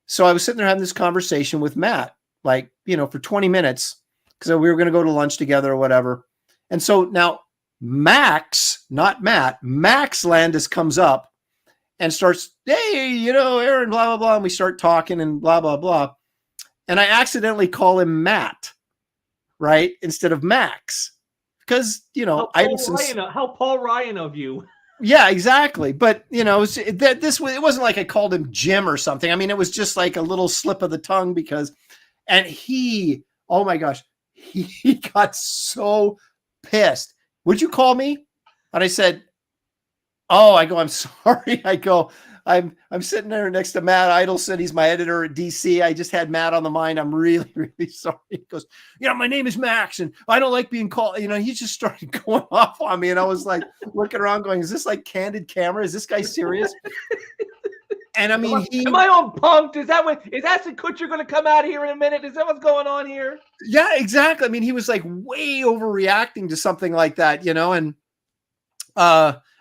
S1: So I was sitting there having this conversation with Matt, like, for 20 minutes, because we were going to go to lunch together or whatever. And so now Max, not Matt, Max Landis comes up and starts, hey, Aaron, blah, blah, blah. And we start talking and blah, blah, blah. And I accidentally call him Matt, right? Instead of Max. Because,
S2: how Paul Ryan of you.
S1: Yeah, exactly. But, it wasn't like I called him Jim or something. I mean, it was just like a little slip of the tongue and he, oh my gosh, he got so pissed. Would you call me? And I said, Oh, I go, I'm sorry. I go, I'm sitting there next to Matt Idelson. He's my editor at DC. I just had Matt on the mind. I'm really, really sorry. He goes, yeah, my name is Max, and I don't like being called. You know, he just started going off on me, and I was like looking around, going, "Is this like candid camera? Is this guy serious?" And I mean,
S2: am I on punked? Is Ashton Kutcher going to come out here in a minute? Is that what's going on here?
S1: Yeah, exactly. I mean, he was like way overreacting to something like that, you know, and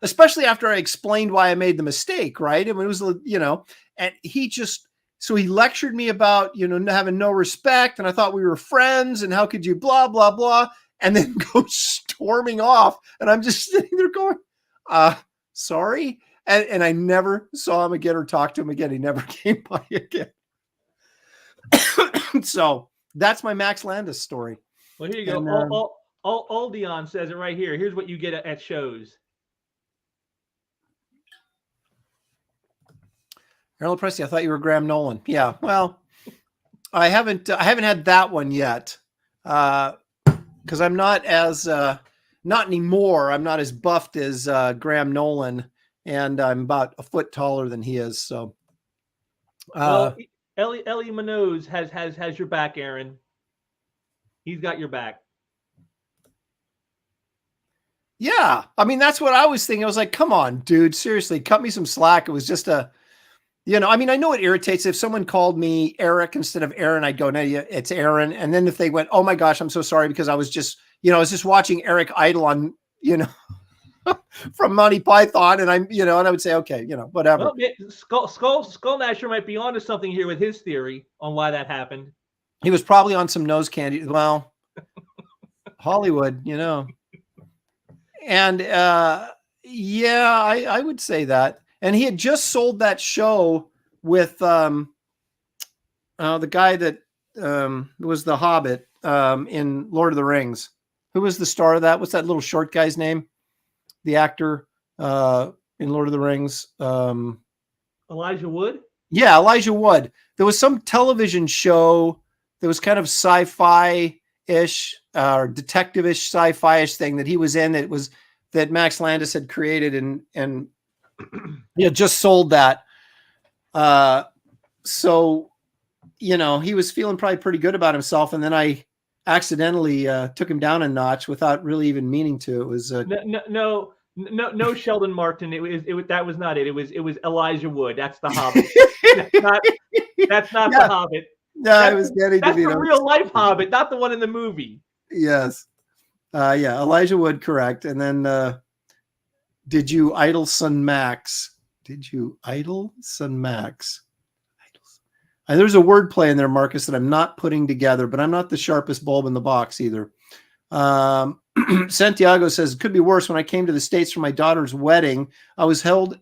S1: especially after I explained why I made the mistake, right? I mean, it was, you know, and he lectured me about, you know, having no respect, and I thought we were friends, and how could you blah, blah, blah, and then go storming off, and I'm just sitting there going, sorry. And I never saw him again or talked to him again. He never came by again. So that's my Max Landis story.
S2: Well, here you go. Aldion says it right here. Here's what you get at shows.
S1: Harold Pressey, I thought you were Graham Nolan. Yeah, well, I haven't had that one yet, because I'm not as not anymore. I'm not as buffed as Graham Nolan, and I'm about a foot taller than he is. So,
S2: well, Ellie Minoz has your back, Aaron. He's got your back.
S1: Yeah, I mean, that's what I was thinking. I was like, come on, dude, seriously, cut me some slack. It was just you know, I mean, I know it irritates if someone called me Eric instead of Aaron. I'd go, no, it's Aaron. And then if they went, oh my gosh, I'm so sorry, because I was just watching Eric Idle on, you know, from Monty Python, and and I would say, okay, you know, whatever.
S2: Well, Skull Nasher might be onto something here with his theory on why that happened.
S1: He was probably on some nose candy. Well, Hollywood, you know. And yeah, I would say that. And he had just sold that show with the guy that was the Hobbit in Lord of the Rings. Who was the star of that? What's that little short guy's name? The actor in Lord of the Rings.
S2: Elijah Wood?
S1: Yeah, Elijah Wood. There was some television show that was kind of sci-fi-ish or detective-ish sci-fi-ish thing that he was in. That Max Landis had created and he had just sold that. So, you know, he was feeling probably pretty good about himself. And then I accidentally took him down a notch without really even meaning to. It was
S2: no Sheldon Martin. That was not it. It was Elijah Wood. That's the Hobbit. that's not the Hobbit.
S1: No, I was getting
S2: that's the real life Hobbit, not the one in the movie.
S1: Yes. Yeah, Elijah Wood, correct. And then did you Idelson Max? Did you Idelson Max? And there's a word play in there, Marcus, that I'm not putting together, but I'm not the sharpest bulb in the box either. Santiago says, it could be worse. When I came to the States for my daughter's wedding, I was held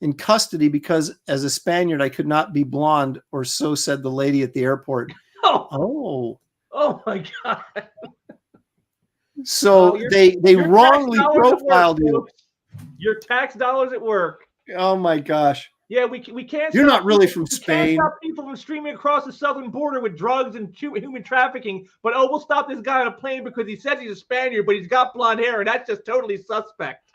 S1: in custody because as a Spaniard, I could not be blonde, or so said the lady at the airport.
S2: Oh my God.
S1: So they wrongly profiled you.
S2: Your tax dollars at work.
S1: Oh my gosh.
S2: Yeah, we can't.
S1: You're not really from Spain.
S2: Can't stop people from streaming across the southern border with drugs and human trafficking. But we'll stop this guy on a plane because he says he's a Spaniard, but he's got blonde hair, and that's just totally suspect.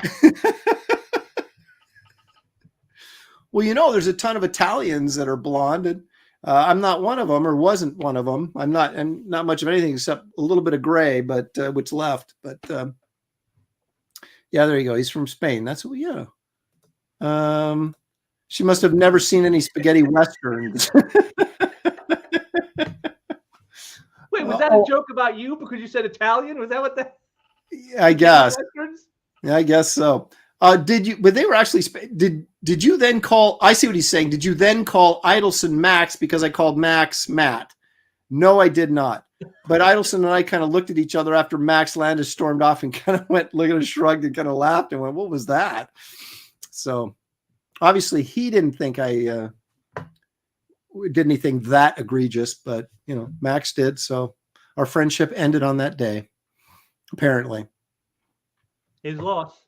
S1: Well, you know, there's a ton of Italians that are blonde, and I'm not one of them, or wasn't one of them. I'm not much of anything except a little bit of gray, but what's left. But yeah, there you go. He's from Spain. That's what. Yeah. She must have never seen any spaghetti westerns.
S2: Wait, was that a joke about you because you said Italian? Was that what that?
S1: I guess. Yeah, I guess so. Did you? But they were actually. Did you then call? I see what he's saying. Did you then call Idelson Max because I called Max Matt? No, I did not. But Idelson and I kind of looked at each other after Max Landis stormed off and kind of went, looked at us, shrugged, and kind of laughed and went, "What was that?" So. Obviously, he didn't think I did anything that egregious, but, you know, Max did. So our friendship ended on that day, apparently.
S2: His loss.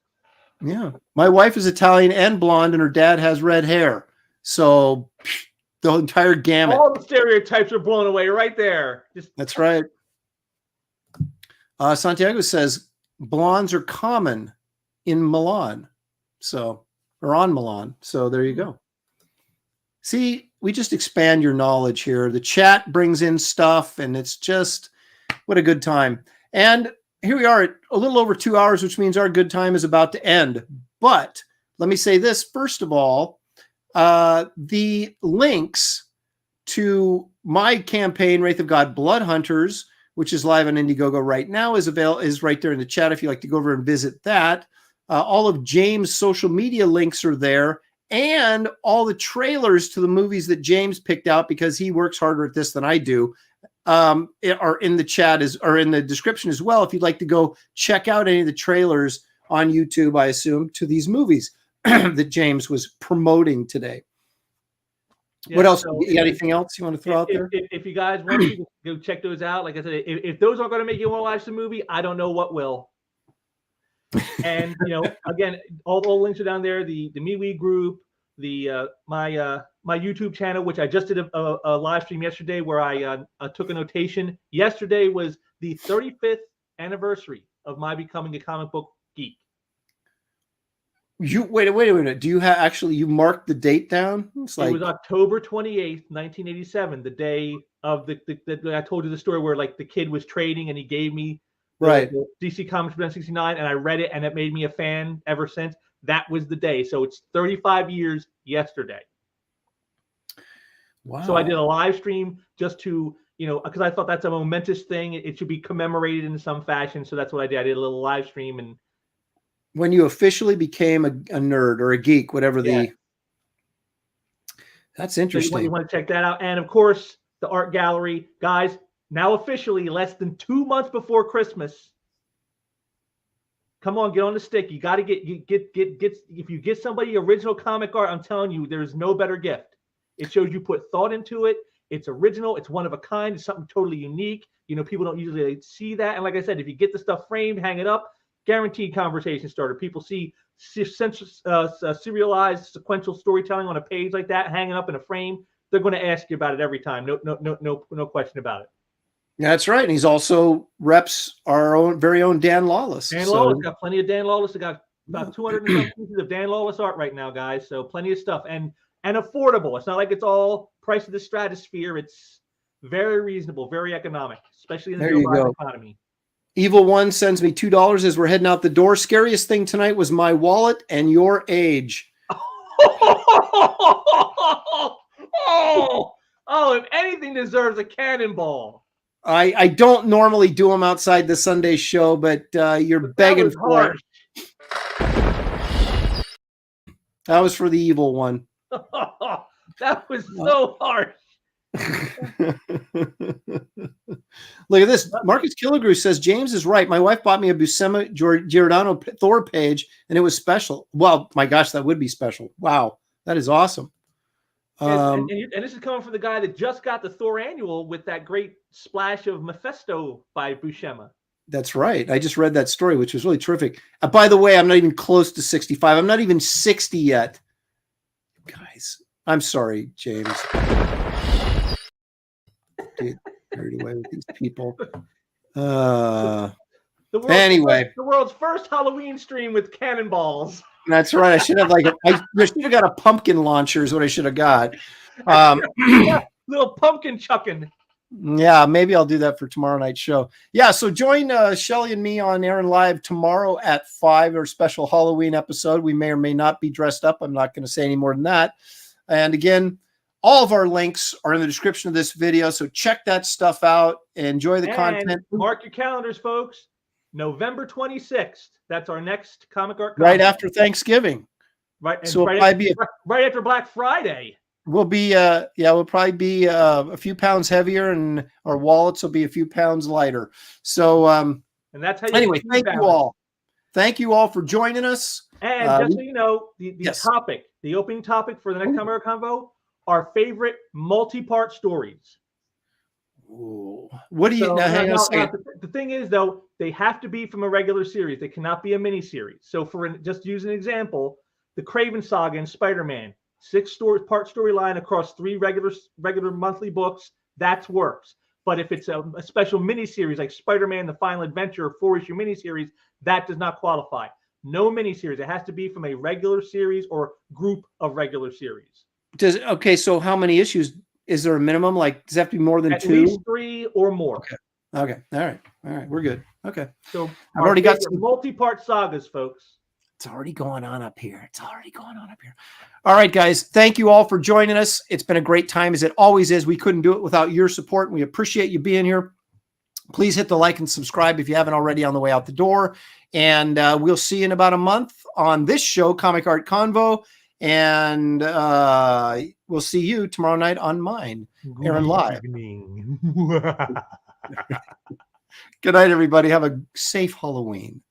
S1: Yeah. My wife is Italian and blonde, and her dad has red hair. So the entire gamut.
S2: All the stereotypes are blown away right there.
S1: That's right. Santiago says blondes are common in Milan. So or on Milan. So there you go. See, we just expand your knowledge here. The chat brings in stuff, and it's just what a good time. And here we are at a little over 2 hours, which means our good time is about to end. But let me say this, first of all, the links to my campaign, Wraith of God Blood Hunters, which is live on Indiegogo right now, is right there in the chat if you'd like to go over and visit that. All of James' social media links are there, and all the trailers to the movies that James picked out because he works harder at this than I do are in the chat or in the description as well. If you'd like to go check out any of the trailers on YouTube, I assume, to these movies that James was promoting today. Yeah, what else? So you got anything else you want to throw out there?
S2: If you guys want to go check those out, like I said, if those aren't going to make you want to watch the movie, I don't know what will. And again, all the links are down there. The MeWe group, the my YouTube channel, which I just did a live stream yesterday, where I took a notation. Yesterday was the 35th anniversary of my becoming a comic book geek.
S1: You wait a minute. Do you have actually you marked the date down?
S2: It was October 28th, 1987, the day of the I told you the story where like the kid was trading and he gave me the DC Comics 69, and I read it and it made me a fan ever since. That was the day. So it's 35 years yesterday. Wow. So I did a live stream just to, because I thought that's a momentous thing. It should be commemorated in some fashion. So that's what I did. I did a little live stream. And
S1: when you officially became a nerd or a geek, whatever that's interesting.
S2: So you want to check that out. And of course, the art gallery, guys, now officially less than 2 months before Christmas. Come on, get on the stick. You got to get if you get somebody original comic art, I'm telling you, there's no better gift. It shows you put thought into it. It's original. It's one of a kind. It's something totally unique. People don't usually see that. And like I said, if you get the stuff framed, hang it up, guaranteed conversation starter. People see serialized sequential storytelling on a page like that, hanging up in a frame. They're going to ask you about it every time. No question about it.
S1: That's right. And he's also reps our very own Dan Lawless.
S2: Dan Lawless got plenty of Dan Lawless. I got about 200 and some pieces of Dan Lawless art right now, guys. So plenty of stuff and affordable. It's not like it's all price of the stratosphere. It's very reasonable, very economic, especially in the real economy.
S1: Evil One sends me $2 as we're heading out the door. Scariest thing tonight was my wallet and your age.
S2: If anything deserves a cannonball.
S1: I don't normally do them outside the Sunday show, but you're begging for it. That was for the Evil One.
S2: That was so harsh.
S1: Look at this. Marcus Killigrew says, James is right. My wife bought me a Buscema Giordano Thor page, and it was special. Well, my gosh, that would be special. Wow. That is awesome.
S2: And this is coming from the guy that just got the Thor annual with that great splash of Mephisto by Buscema.
S1: That's right. I just read that story, which was really terrific. By the way, I'm not even close to 65. I'm not even 60 yet. Guys, I'm sorry, James. Get carried away with these people. Anyway.
S2: The world's first Halloween stream with cannonballs.
S1: That's right. I should have I should have got a pumpkin launcher is what I should have got.
S2: Little pumpkin chucking.
S1: Yeah, maybe I'll do that for tomorrow night's show. Yeah, so join Shelly and me on Aaron Live tomorrow at 5, our special Halloween episode. We may or may not be dressed up. I'm not going to say any more than that. And again, all of our links are in the description of this video, so check that stuff out. Enjoy the content.
S2: Mark your calendars, folks. November 26th. That's our next comic art.
S1: Right after Thanksgiving.
S2: Right. And so right after Black Friday.
S1: We'll be we'll probably be a few pounds heavier, and our wallets will be a few pounds lighter. So
S2: and that's how you
S1: anyway, thank you all. Thank you all for joining us.
S2: And just so you know, the topic, the opening topic for the next Comic Art Convo, our favorite multi-part stories.
S1: Ooh. What do you hang on a second.
S2: The thing is, though, they have to be from a regular series. They cannot be a mini series. So just use an example, the Craven Saga and Spider-Man, 6-part storyline across 3 regular monthly books, that works. But if it's a special mini series like Spider-Man: The Final Adventure, 4-issue mini series, that does not qualify. No miniseries. It has to be from a regular series or group of regular series.
S1: Okay, so how many issues? Is there a minimum? Like, does it have to be more than
S2: At
S1: 2?
S2: least 3 or more.
S1: Okay. All right. We're good. Okay.
S2: So
S1: I've already got some
S2: multi-part sagas, folks.
S1: It's already going on up here. All right, guys. Thank you all for joining us. It's been a great time, as it always is. We couldn't do it without your support. We appreciate you being here. Please hit the like and subscribe if you haven't already on the way out the door. And we'll see you in about a month on this show, Comic Art Convo. And we'll see you tomorrow night on mine, Aaron Live. Good night, everybody. Have a safe Halloween.